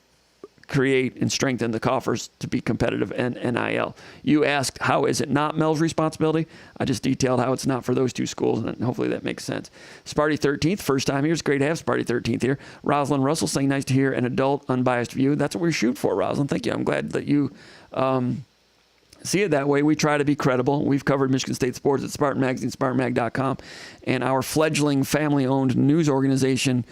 create and strengthen the coffers to be competitive in NIL. You asked, how is it not Mel's responsibility? I just detailed how it's not for those two schools, and hopefully that makes sense. Sparty 13th, first time here. It's great to have Sparty 13th here. Rosalind Russell saying, nice to hear an adult, unbiased view. That's what we shoot for, Rosalind. Thank you. I'm glad that you see it that way. We try to be credible. We've covered Michigan State sports at Spartan Magazine, SpartanMag.com, and our fledgling family-owned news organization,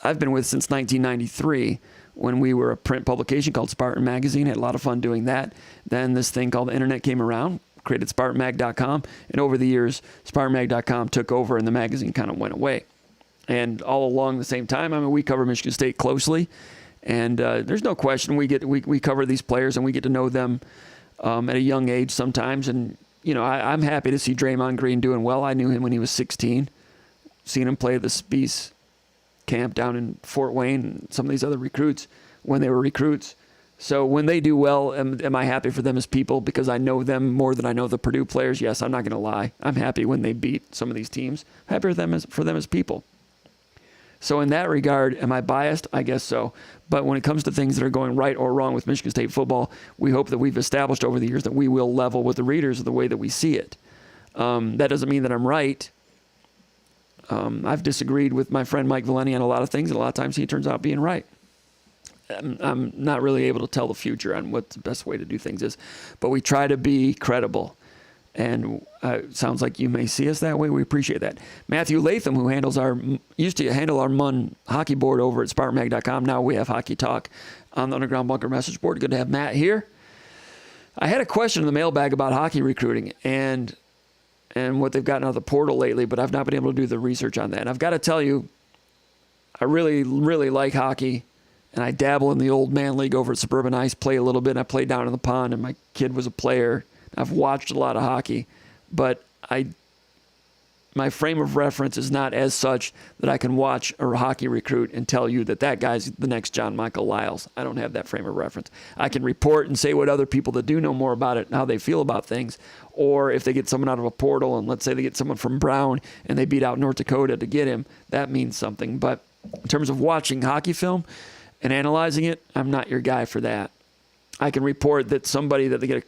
I've been with since 1993, when we were a print publication called Spartan Magazine. Had a lot of fun doing that. Then this thing called the internet came around, created SpartanMag.com, and over the years, SpartanMag.com took over and the magazine kind of went away. And all along the same time, I mean, we cover Michigan State closely, and there's no question we cover these players and we get to know them at a young age sometimes. And you know, I'm happy to see Draymond Green doing well. I knew him when he was 16, seen him play at the Spies camp down in Fort Wayne, and some of these other recruits when they were recruits. So when they do well, am I happy for them as people because I know them more than I know the Purdue players? Yes, I'm not going to lie. I'm happy when they beat some of these teams. I'm happy for them as people. So in that regard, am I biased? I guess so. But when it comes to things that are going right or wrong with Michigan State football, we hope that we've established over the years that we will level with the readers the way that we see it. That doesn't mean that I'm right. I've disagreed with my friend Mike Valeni on a lot of things, and a lot of times he turns out being right. I'm not really able to tell the future on what the best way to do things is, but we try to be credible. And it sounds like you may see us that way. We appreciate that. Matthew Latham, who used to handle our MUN hockey board over at SpartanMag.com. Now we have Hockey Talk on the Underground Bunker message board. Good to have Matt here. I had a question in the mailbag about hockey recruiting and what they've gotten out of the portal lately, but I've not been able to do the research on that. And I've got to tell you, I really, really like hockey, and I dabble in the old man league over at Suburban Ice, play a little bit, and I play down in the pond, and my kid was a player. I've watched a lot of hockey, but my frame of reference is not as such that I can watch a hockey recruit and tell you that guy's the next John Michael Lyles. I don't have that frame of reference. I can report and say what other people that do know more about it and how they feel about things. Or if they get someone out of a portal, and let's say they get someone from Brown and they beat out North Dakota to get him, that means something. But in terms of watching hockey film and analyzing it, I'm not your guy for that. I can report that somebody that they get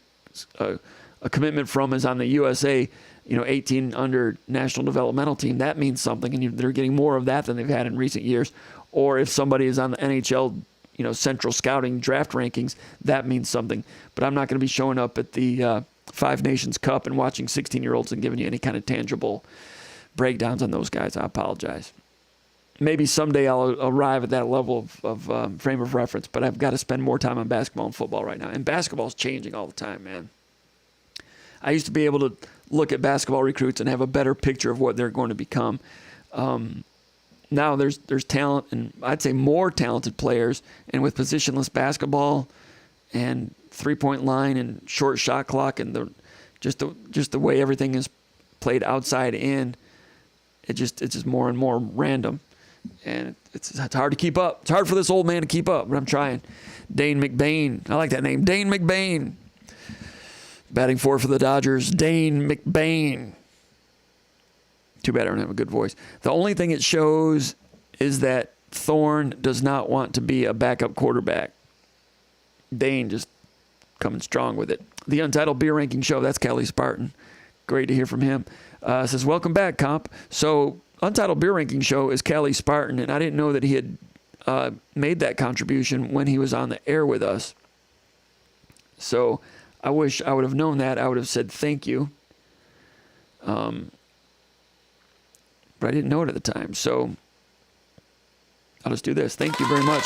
a commitment from is on the USA 18 under national developmental team. That means something, and they're getting more of that than they've had in recent years. Or if somebody is on the NHL, central scouting draft rankings, that means something. But I'm not going to be showing up at the Five Nations Cup and watching 16-year-olds and giving you any kind of tangible breakdowns on those guys. I apologize. Maybe someday I'll arrive at that level of frame of reference, but I've got to spend more time on basketball and football right now. And basketball's changing all the time, man. I used to be able to look at basketball recruits and have a better picture of what they're going to become. Now there's talent, and I'd say more talented players, and with positionless basketball and three-point line and short shot clock and just the way everything is played outside in, it's just more and more random, and it's hard to keep up. It's hard for this old man to keep up, but I'm trying. Dane McBain, I like that name, Dane McBain. Batting fourth for the Dodgers, Dane McBain. Too bad I don't have a good voice. The only thing it shows is that Thorne does not want to be a backup quarterback. Dane just coming strong with it. The Untitled Beer Ranking Show, that's Cali Spartan. Great to hear from him. Says, welcome back, Comp. So, Untitled Beer Ranking Show is Cali Spartan, and I didn't know that he had made that contribution when he was on the air with us. So, I wish I would have known that. I would have said thank you. But I didn't know it at the time. So I'll just do this. Thank you very much.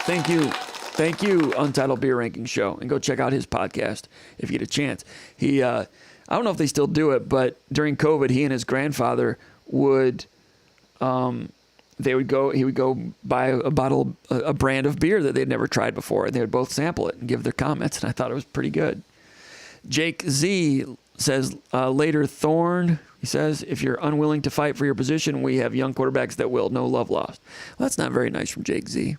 Thank you. Thank you, Untitled Beer Ranking Show. And go check out his podcast if you get a chance. He, I don't know if they still do it, but during COVID, he and his grandfather would he would go buy a brand of beer that they'd never tried before, and they would both sample it and give their comments, and I thought it was pretty good. Jake Z says, later Thorne, he says, if you're unwilling to fight for your position, we have young quarterbacks that will. No love lost. Well, that's not very nice from Jake Z.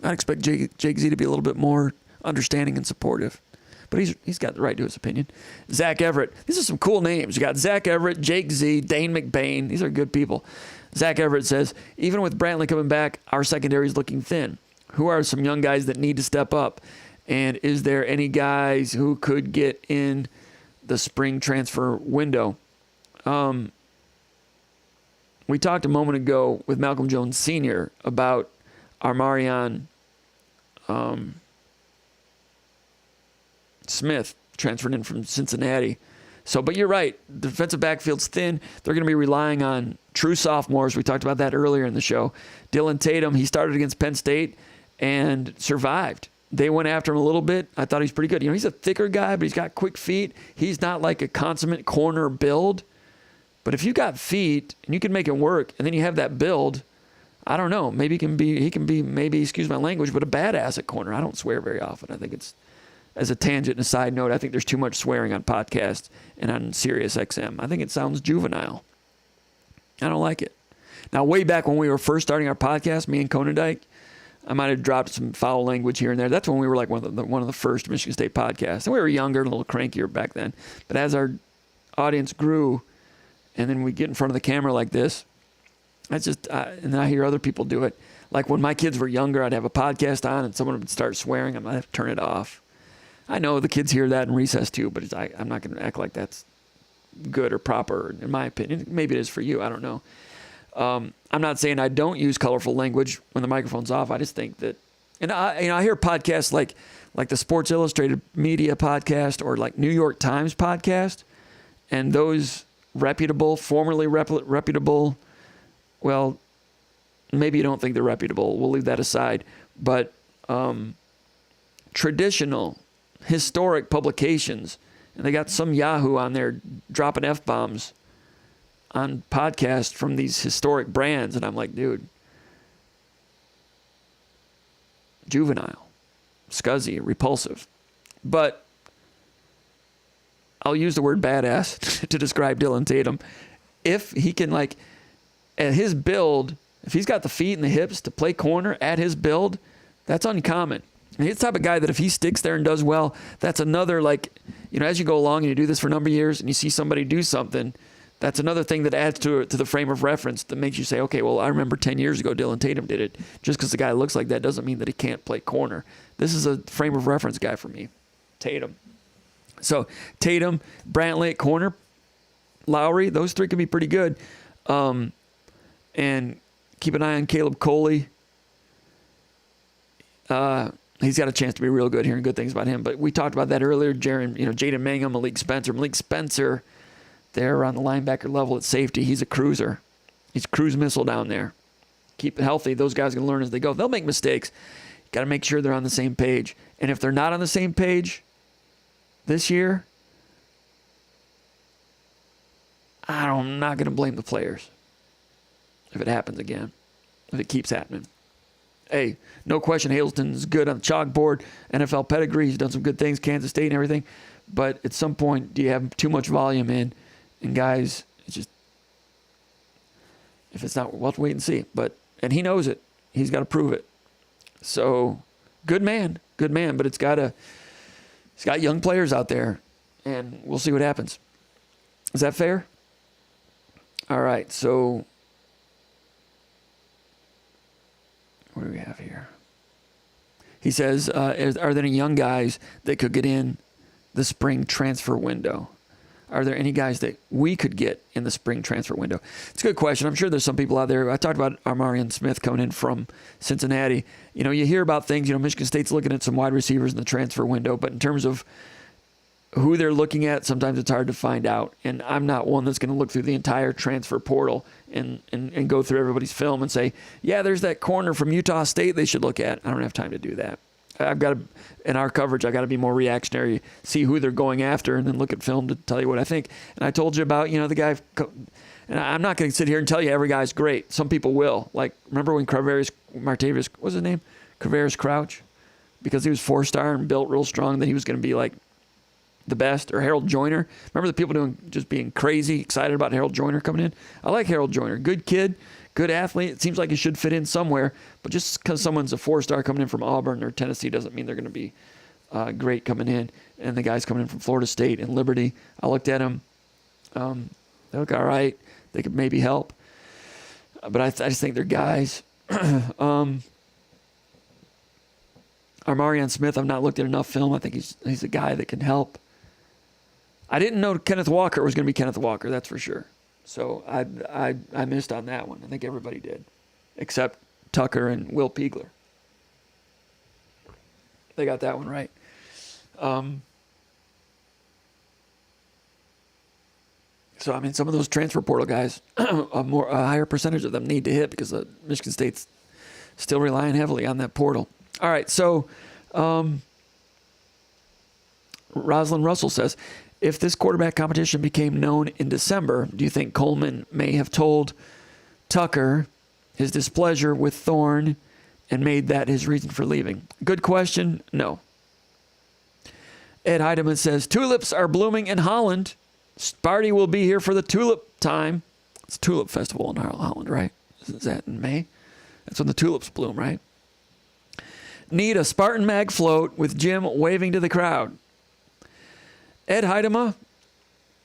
I'd expect Jake Z to be a little bit more understanding and supportive. But he's got the right to his opinion. Zach Everett. These are some cool names. You got Zach Everett, Jake Z, Dane McBain. These are good people. Zach Everett says, even with Brantley coming back, our secondary is looking thin. Who are some young guys that need to step up? And is there any guys who could get in the spring transfer window? We talked a moment ago with Malcolm Jones Sr. about Armarion Smith transferred in from Cincinnati. So, but you're right. The defensive backfield's thin. They're going to be relying on true sophomores. We talked about that earlier in the show. Dylan Tatum, he started against Penn State and survived. They went after him a little bit. I thought he's pretty good. You know, he's a thicker guy, but he's got quick feet. He's not like a consummate corner build. But if you got feet and you can make it work, and then you have that build, I don't know. Maybe he can be maybe, excuse my language, but a badass at corner. I don't swear very often. I think it's, as a tangent and a side note, I think there's too much swearing on podcasts and on Sirius XM. I think it sounds juvenile. I don't like it. Now, way back when we were first starting our podcast, me and Konendijk, I might have dropped some foul language here and there. That's when we were like one of the first Michigan State podcasts. And we were younger and a little crankier back then. But as our audience grew, and then we get in front of the camera like this, and then I hear other people do it. Like when my kids were younger, I'd have a podcast on and someone would start swearing. I might have to turn it off. I know the kids hear that in recess too, but I'm not going to act like that's good or proper, in my opinion. Maybe it is for you. I don't know. I'm not saying I don't use colorful language when the microphone's off. I just think that, and I hear podcasts like the Sports Illustrated Media podcast or like New York Times podcast, and those formerly reputable, well, maybe you don't think they're reputable. We'll leave that aside. But traditional, historic publications, and they got some Yahoo on there dropping F-bombs on podcasts from these historic brands, and I'm like, dude, juvenile, scuzzy, repulsive. But I'll use the word badass to describe Dylan Tatum. If he can, like, at his build, if he's got the feet and the hips to play corner at his build, that's uncommon. And he's the type of guy that if he sticks there and does well, that's another, like, you know, as you go along and you do this for a number of years and you see somebody do something, that's another thing that adds to the frame of reference that makes you say, okay, well, I remember 10 years ago Dylan Tatum did it. Just because the guy looks like that doesn't mean that he can't play corner. This is a frame of reference guy for me, Tatum. So Tatum, Brantley at corner, Lowry, those three can be pretty good. And keep an eye on Caleb Coley. He's got a chance to be real good, hearing good things about him. But we talked about that earlier. Jaden Mangum, Malik Spencer, they're on the linebacker level at safety. He's a cruiser. He's a cruise missile down there. Keep it healthy. Those guys can learn as they go. They'll make mistakes. Got to make sure they're on the same page. And if they're not on the same page this year, I'm not going to blame the players if it happens again, if it keeps happening. Hey, no question, Hazelton's good on the chalkboard, NFL pedigree. He's done some good things, Kansas State and everything. But at some point, do you have too much volume in? And guys, it's just, if it's not, we'll have to wait and see. And he knows it. He's got to prove it. So, good man. But it's got young players out there, and we'll see what happens. Is that fair? All right, so what do we have here? He says, are there any young guys that could get in the spring transfer window? Are there any guys that we could get in the spring transfer window? It's a good question. I'm sure there's some people out there. I talked about Armarion Smith coming in from Cincinnati. You know, you hear about things. You know, Michigan State's looking at some wide receivers in the transfer window, but in terms of who they're looking at, sometimes it's hard to find out. And I'm not one that's going to look through the entire transfer portal and go through everybody's film and say, yeah, there's that corner from Utah State they should look at. I don't have time to do that. I've got to, in our coverage, I've got to be more reactionary, see who they're going after, and then look at film to tell you what I think. And I told you about, the guy, and And I'm not going to sit here and tell you every guy's great. Some people will. Like, remember when Martavius, what's his name? Craveris Crouch? Because he was 4-star and built real strong, that he was going to be like the best. Or Harold Joyner. Remember the people just being crazy, excited about Harold Joyner coming in? I like Harold Joyner. Good kid, good athlete. It seems like he should fit in somewhere. But just because someone's a 4-star coming in from Auburn or Tennessee doesn't mean they're going to be great coming in. And the guys coming in from Florida State and Liberty, I looked at them. They look all right. They could maybe help. But I just think they're guys. Armarion Smith, I've not looked at enough film. I think he's a guy that can help. I didn't know Kenneth Walker was going to be Kenneth Walker, that's for sure. So I missed on that one. I think everybody did, except Tucker and Will Peagler. They got that one right. So, I mean, some of those transfer portal guys, a higher percentage of them need to hit because Michigan State's still relying heavily on that portal. All right, so Rosalind Russell says, if this quarterback competition became known in December, do you think Coleman may have told Tucker his displeasure with Thorne and made that his reason for leaving? Good question. No. Ed Heidemann says, tulips are blooming in Holland. Sparty will be here for the tulip time. It's Tulip Festival in Holland, right? Is that in May? That's when the tulips bloom, right? Need a SpartanMag float with Jim waving to the crowd. Ed Heidemann,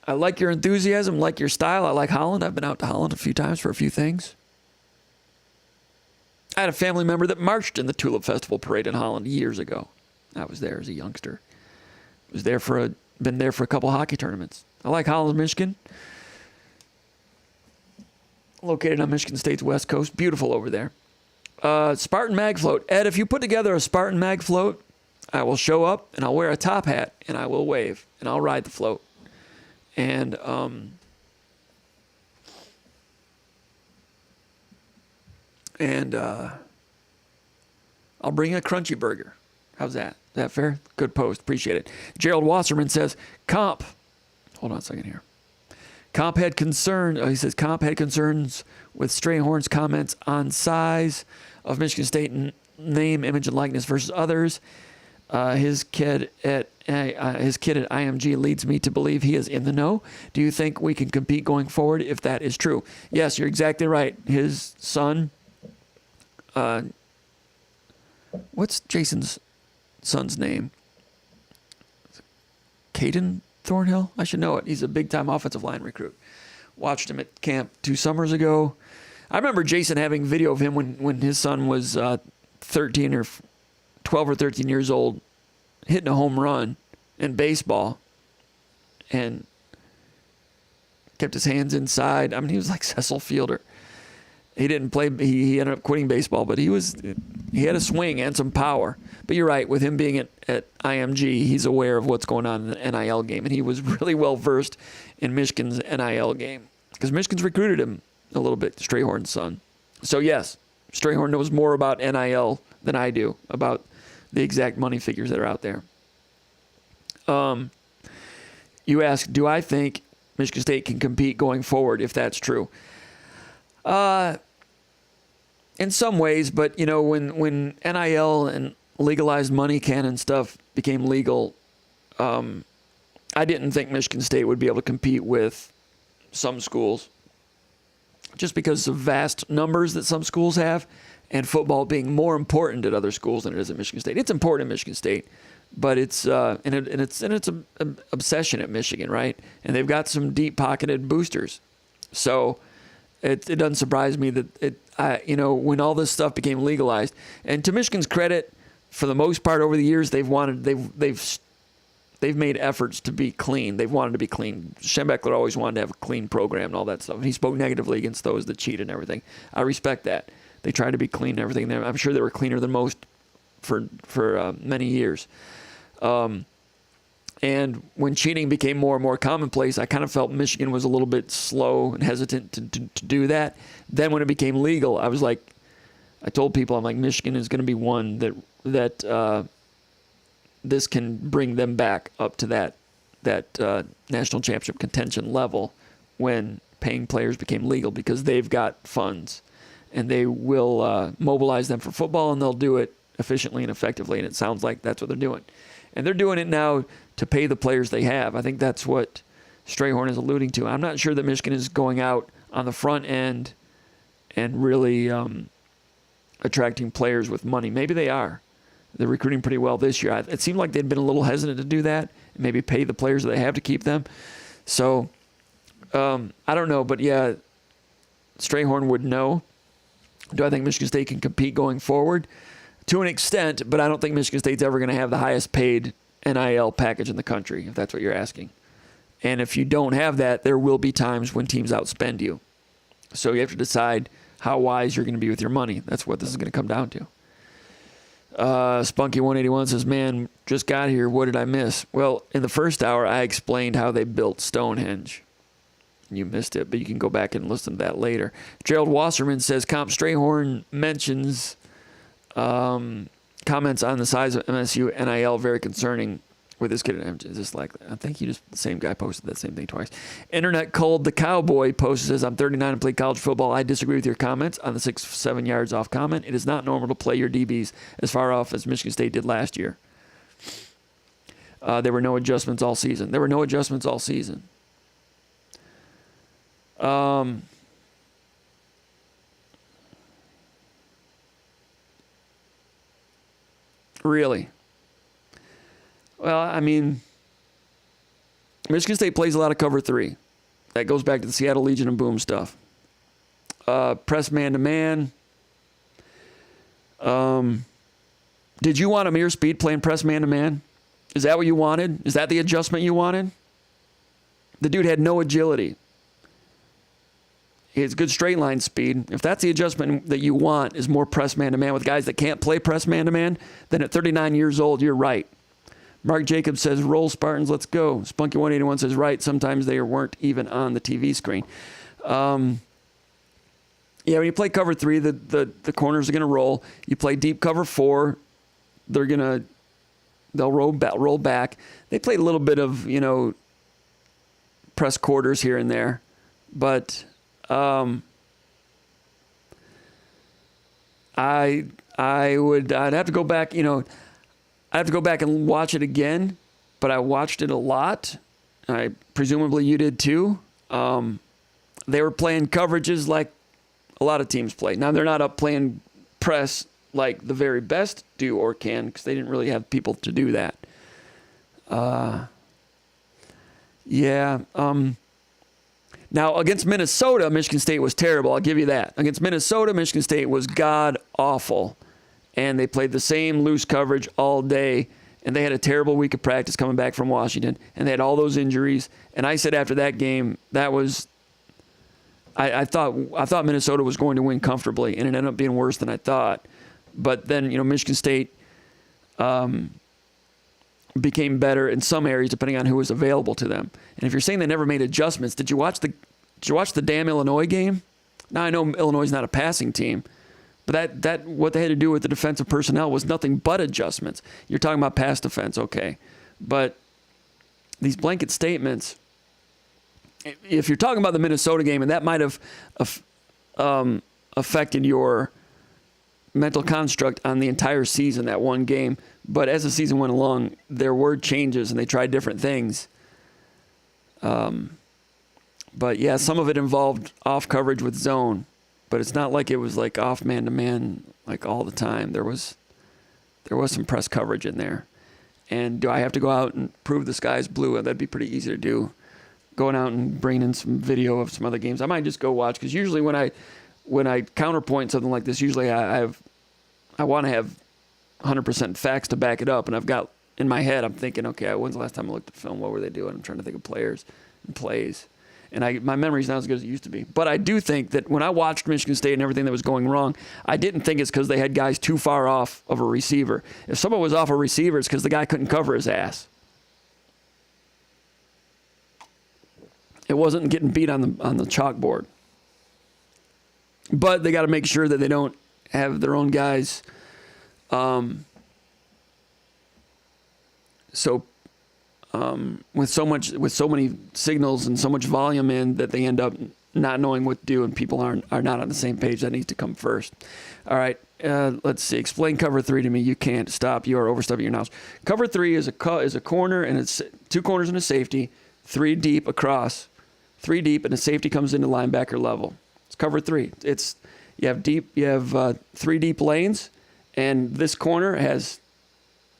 I like your enthusiasm, like your style. I like Holland. I've been out to Holland a few times for a few things. I had a family member that marched in the Tulip Festival parade in Holland years ago. I was there as a youngster. Been there for a couple hockey tournaments. I like Holland, Michigan. Located on Michigan State's west coast. Beautiful over there. SpartanMag float. Ed, if you put together a SpartanMag float, I will show up and I'll wear a top hat and I will wave and I'll ride the float. And I'll bring a crunchy burger. How's that? Is that fair? Good post. Appreciate it. Gerald Wasserman says, Comp. Hold on a second here. Comp had concerns with Strayhorn's comments on size of Michigan State name, image, and likeness versus others. His kid at IMG leads me to believe he is in the know. Do you think we can compete going forward if that is true? Yes, you're exactly right. His son, what's Jason's son's name? Caden Thornhill? I should know it. He's a big-time offensive line recruit. Watched him at camp 2 summers ago. I remember Jason having video of him when his son was 13 or 12 or 13 years old, hitting a home run in baseball and kept his hands inside. I mean, he was like Cecil Fielder. He didn't play. He ended up quitting baseball, but he had a swing and some power. But you're right. With him being at IMG, he's aware of what's going on in the NIL game, and he was really well versed in Michigan's NIL game because Michigan's recruited him a little bit. Strayhorn's son. So yes, Strayhorn knows more about NIL than I do about the exact money figures that are out there. You ask, do I think Michigan State can compete going forward if that's true? In some ways, but you know, when NIL and legalized money cannon stuff became legal, I didn't think Michigan State would be able to compete with some schools just because of vast numbers that some schools have and football being more important at other schools than it is at Michigan State. It's important at Michigan State, but it's an obsession at Michigan, right? And they've got some deep-pocketed boosters. So it doesn't surprise me that when all this stuff became legalized, and to Michigan's credit, for the most part over the years, they've made efforts to be clean. They've wanted to be clean. Schembechler always wanted to have a clean program and all that stuff. And he spoke negatively against those that cheat and everything. I respect that. They tried to be clean and everything. I'm sure they were cleaner than most for many years. And when cheating became more and more commonplace, I kind of felt Michigan was a little bit slow and hesitant to do that. Then when it became legal, I was like, I told people, I'm like, Michigan is going to be one that this can bring them back up to that national championship contention level when paying players became legal because they've got funds, and they will mobilize them for football, and they'll do it efficiently and effectively, and it sounds like that's what they're doing. And they're doing it now to pay the players they have. I think that's what Strayhorn is alluding to. I'm not sure that Michigan is going out on the front end and really attracting players with money. Maybe they are. They're recruiting pretty well this year. It seemed like they'd been a little hesitant to do that and maybe pay the players that they have to keep them. So I don't know, but yeah, Strayhorn would know. Do I think Michigan State can compete going forward? To an extent, but I don't think Michigan State's ever going to have the highest paid NIL package in the country, if that's what you're asking. And if you don't have that, there will be times when teams outspend you. So you have to decide how wise you're going to be with your money. That's what this is going to come down to. Spunky181 says, man, just got here. What did I miss? Well, in the first hour, I explained how they built Stonehenge. You missed it, but you can go back and listen to that later. Gerald Wasserman says, Comp Strayhorn mentions comments on the size of MSU NIL very concerning with this kid. Just like, I think the same guy posted that same thing twice. Internet Cold the Cowboy posted, says, I'm 39 and play college football. I disagree with your comments on the 6-7 yards off comment. It is not normal to play your DBs as far off as Michigan State did last year. There were no adjustments all season. Really? Well, I mean, Michigan State plays a lot of cover 3. That goes back to the Seattle Legion and Boom stuff. Press man-to-man. Did you want Amir Speed playing press man-to-man? Is that what you wanted? Is that the adjustment you wanted? The dude had no agility. He has good straight line speed. If that's the adjustment that you want, is more press man-to-man with guys that can't play press man-to-man, then at 39 years old, you're right. Mark Jacobs says, roll Spartans, let's go. Spunky181 says, right, sometimes they weren't even on the TV screen. Yeah, when you play cover 3, the corners are going to roll. You play deep cover 4, they'll roll back. They played a little bit of, press quarters here and there. But I'd have to go back, I have to go back and watch it again, but I watched it a lot. Presumably you did too. They were playing coverages like a lot of teams play. Now they're not up playing press like the very best do or can, because they didn't really have people to do that. Now, against Minnesota, Michigan State was terrible. I'll give you that. Against Minnesota, Michigan State was god-awful. And they played the same loose coverage all day. And they had a terrible week of practice coming back from Washington. And they had all those injuries. And I said after that game, that was... I thought Minnesota was going to win comfortably, and it ended up being worse than I thought. But then, Michigan State became better in some areas depending on who was available to them. And if you're saying they never made adjustments, did you watch the damn Illinois game? Now I know Illinois is not a passing team, but that what they had to do with the defensive personnel was nothing but adjustments. You're talking about pass defense, okay, but these blanket statements. If you're talking about the Minnesota game, and that might have affected your mental construct on the entire season, that one game. But as the season went along, there were changes, and they tried different things. But yeah, some of it involved off coverage with zone, but it's not like it was like off man-to-man like all the time. There was some press coverage in there. And do I have to go out and prove the sky's blue? That'd be pretty easy to do. Going out and bringing in some video of some other games. I might just go watch, because usually when I counterpoint something like this, usually I want to have 100% facts to back it up, and I've got in my head, I'm thinking, okay, when's the last time I looked at film? What were they doing? I'm trying to think of players and plays, and my memory's not as good as it used to be. But I do think that when I watched Michigan State and everything that was going wrong, I didn't think it's because they had guys too far off of a receiver. If someone was off a receiver, it's because the guy couldn't cover his ass. It wasn't getting beat on the chalkboard. But they got to make sure that they don't have their own guys with so many signals and so much volume in that they end up not knowing what to do and people are not on the same page. That needs to come first. All right, let's see. Explain cover 3 to me. You can't stop. You are overstepping your knowledge. Cover 3 is a corner, and it's 2 corners and a safety, 3 deep across, 3 deep, and the safety comes into linebacker level. It's cover 3. You have 3 deep lanes, and this corner has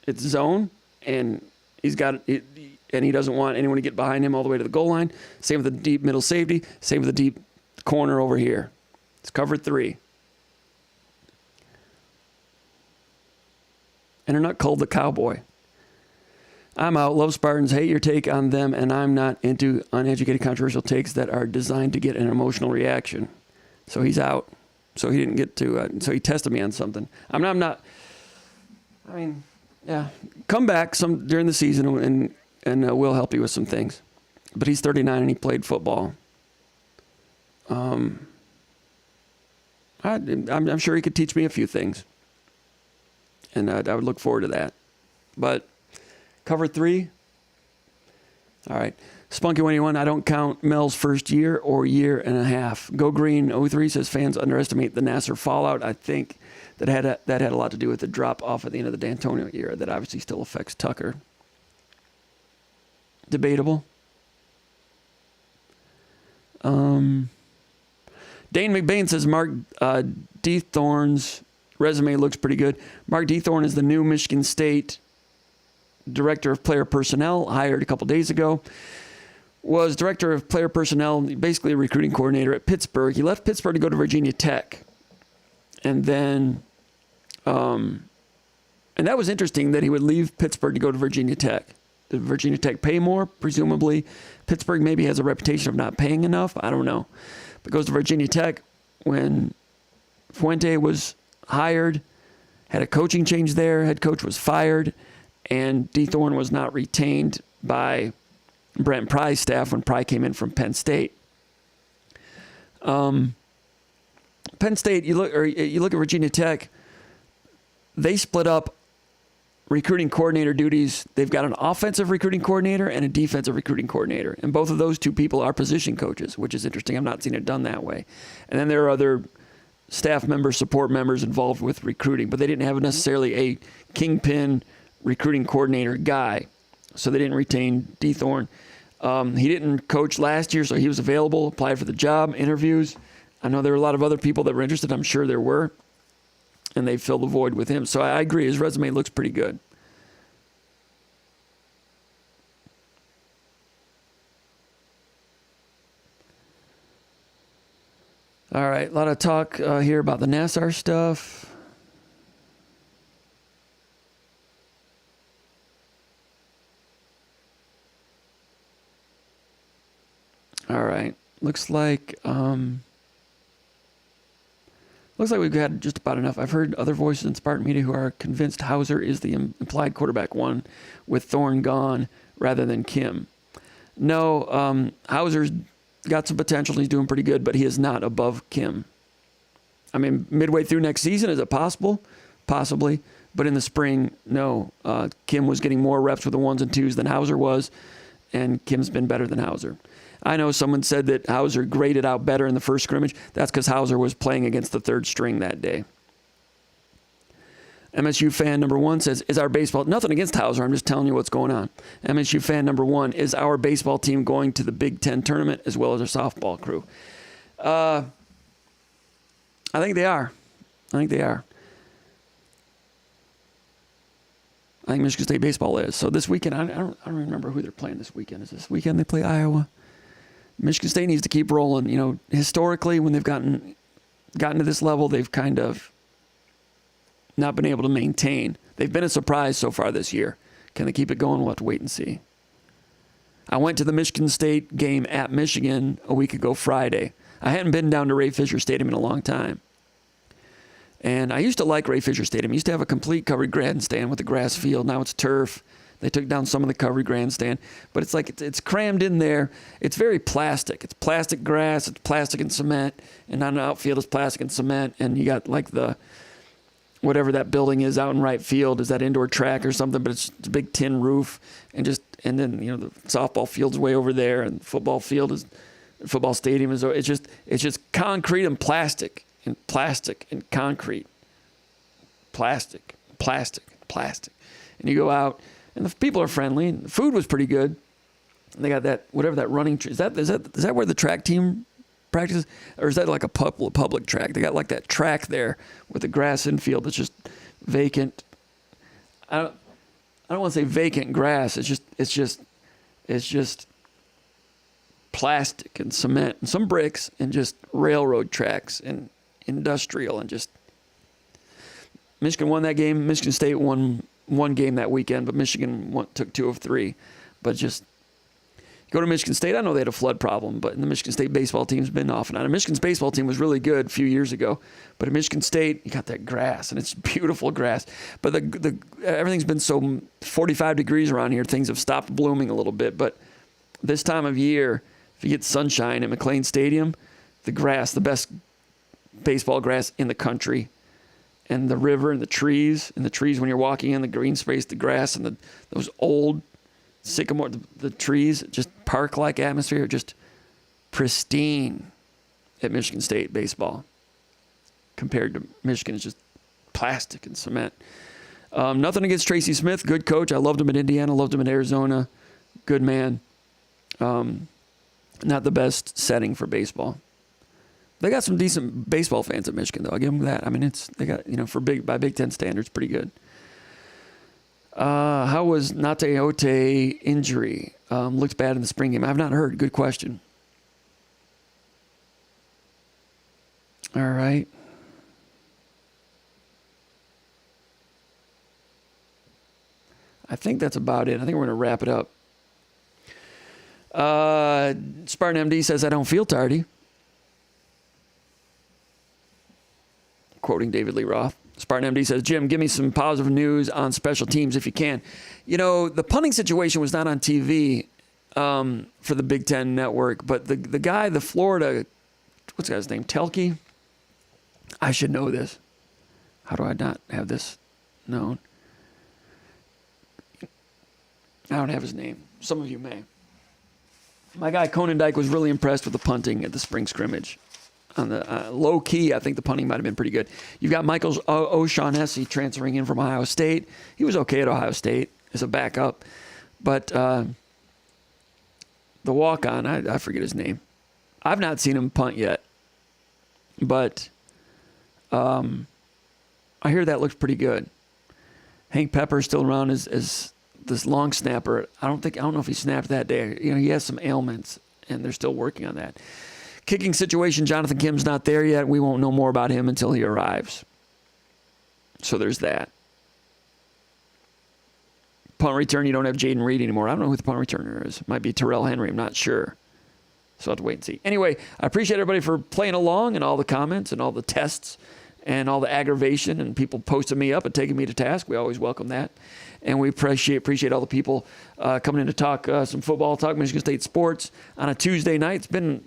its zone, and he doesn't want anyone to get behind him all the way to the goal line. Same with the deep middle safety. Same with the deep corner over here. It's cover 3. And they're not called the cowboy. I'm out. Love Spartans. Hate your take on them, and I'm not into uneducated, controversial takes that are designed to get an emotional reaction. So he's out. So he didn't get to. So he tested me on something. I'm not. I mean, yeah. Come back during the season, and we'll help you with some things. But he's 39 and he played football. I'm sure he could teach me a few things. And I would look forward to that. But cover 3. All right. Spunky181, I don't count Mel's first year or year and a half. Go Green 03 says fans underestimate the Nasser fallout. I think that had a lot to do with the drop off at the end of the D'Antonio era that obviously still affects Tucker. Debatable. Dane McBain says Mark D. Thorne's resume looks pretty good. Mark D. Thorne is the new Michigan State Director of Player Personnel, hired a couple days ago. Was Director of Player Personnel, basically a recruiting coordinator at Pittsburgh. He left Pittsburgh to go to Virginia Tech. And then, and that was interesting that he would leave Pittsburgh to go to Virginia Tech. Did Virginia Tech pay more? Presumably. Pittsburgh maybe has a reputation of not paying enough. I don't know. But goes to Virginia Tech when Fuente was hired, had a coaching change there. Head coach was fired, and D. Thorne was not retained by Brent Pry's staff when Pry came in from Penn State. Penn State, you look at Virginia Tech, they split up recruiting coordinator duties. They've got an offensive recruiting coordinator and a defensive recruiting coordinator. And both of those two people are position coaches, which is interesting. I've not seen it done that way. And then there are other staff members, support members involved with recruiting, but they didn't have necessarily a kingpin recruiting coordinator guy. So they didn't retain D. Thorne. He didn't coach last year, so he was available, applied for the job, interviews. I know there were a lot of other people that were interested. I'm sure there were. And they filled the void with him. So I agree. His resume looks pretty good. All right. A lot of talk here about the Nassar stuff. All right. Looks like we've had just about enough. I've heard other voices in Spartan media who are convinced Hauser is the implied quarterback one with Thorne gone rather than Kim. No, Hauser's got some potential. He's doing pretty good, but he is not above Kim. I mean, midway through next season, is it possible? Possibly. But in the spring, no. Kim was getting more reps with the 1s and 2s than Hauser was, and Kim's been better than Hauser. I know someone said that Hauser graded out better in the first scrimmage. That's because Hauser was playing against the third string that day. MSU fan number 1 says, is our baseball, nothing against Hauser, I'm just telling you what's going on. MSU fan number 1, is our baseball team going to the Big Ten tournament as well as our softball crew? I think they are. I think Michigan State baseball is. So this weekend, I don't remember who they're playing this weekend. Is this weekend they play Iowa? Michigan State needs to keep rolling. You know, historically, when they've gotten to this level, they've kind of not been able to maintain. They've been a surprise so far this year. Can they keep it going? We'll have to wait and see. I went to the Michigan State game at Michigan a week ago Friday. I hadn't been down to Ray Fisher Stadium in a long time. And I used to like Ray Fisher Stadium. It used to have a complete covered grandstand with a grass field. Now it's turf. They took down some of the covered grandstand. But it's like it's crammed in there. It's very plastic. It's plastic grass. It's plastic and cement. And on the outfield, it's plastic and cement. And you got like the, whatever that building is out in right field, is that indoor track or something, but it's a big tin roof. And then, you know, the softball field's way over there, and the football field is Football stadium is it's just concrete and plastic and plastic and concrete. Plastic, plastic, plastic. And you go out and the people are friendly and the food was pretty good. And they got that whatever that running is that where the track team practices, or is that like a public track? They got like that track there with the grass infield that's just vacant. I don't want to say vacant grass. It's just plastic and cement and some bricks and just railroad tracks and industrial and just. Michigan won that game. Michigan State won one game that weekend, but Michigan took 2 of 3. But just go to Michigan State. I know they had a flood problem, but the Michigan State baseball team's been off and on. And Michigan's baseball team was really good a few years ago, but at Michigan State, you got that grass, and it's beautiful grass. But the everything's been so 45 degrees around here. Things have stopped blooming a little bit. But this time of year, if you get sunshine at McLean Stadium, the grass, the best baseball grass in the country. And the river and the trees when you're walking in, the green space, the grass, and those old sycamore, the trees, just park-like atmosphere, just pristine at Michigan State baseball. Compared to Michigan, it's just plastic and cement. Nothing against Tracy Smith, good coach. I loved him at Indiana, loved him at Arizona, good man. Not the best setting for baseball. They got some decent baseball fans at Michigan, though. I give them that. I mean, they got, by Big Ten standards, pretty good. How was Nate Ote injury? Looked bad in the spring game. I've not heard. Good question. All right. I think that's about it. I think we're going to wrap it up. Spartan MD says, I don't feel tardy. Quoting David Lee Roth. Spartan MD says, Jim, give me some positive news on special teams if you can. The punting situation was not on TV for the Big Ten Network, but the guy, the Florida, what's the guy's name? Telke? I should know this. How do I not have this known? I don't have his name. Some of you may. My guy Conan Dyke was really impressed with the punting at the spring scrimmage. On the low key, I think the punting might have been pretty good. You've got Michael O'Shaughnessy transferring in from Ohio State. He was okay at Ohio State as a backup. But the walk-on, I forget his name. I've not seen him punt yet. But I hear that looks pretty good. Hank Pepper's still around as this long snapper. I don't know if he snapped that day. He has some ailments, and they're still working on that. Kicking situation, Jonathan Kim's not there yet. We won't know more about him until he arrives. So there's that. Punt return, you don't have Jaden Reed anymore. I don't know who the punt returner is. Might be Terrell Henry. I'm not sure. So I'll have to wait and see. Anyway, I appreciate everybody for playing along and all the comments and all the tests and all the aggravation and people posting me up and taking me to task. We always welcome that. And we appreciate all the people coming in to talk some football, talk Michigan State sports on a Tuesday night. It's been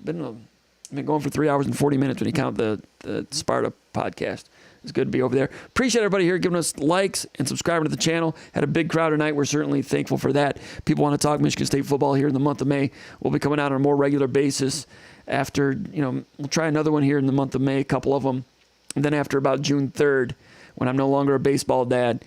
going for 3 hours and 40 minutes when you count the Sparta podcast. It's good to be over there. Appreciate everybody here giving us likes and subscribing to the channel. Had a big crowd tonight. We're certainly thankful for that. People want to talk Michigan State football here in the month of May. We'll be coming out on a more regular basis after, we'll try another one here in the month of May, a couple of them. And then after about June 3rd, when I'm no longer a baseball dad,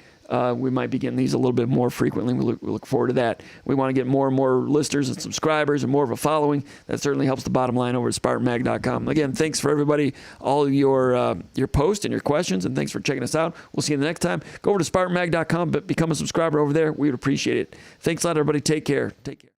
we might be getting these a little bit more frequently. We look forward to that. We want to get more and more listeners and subscribers and more of a following. That certainly helps the bottom line over at SpartanMag.com. Again, thanks for everybody, all your posts and your questions, and thanks for checking us out. We'll see you the next time. Go over to SpartanMag.com, but become a subscriber over there. We would appreciate it. Thanks a lot, everybody. Take care. Take care.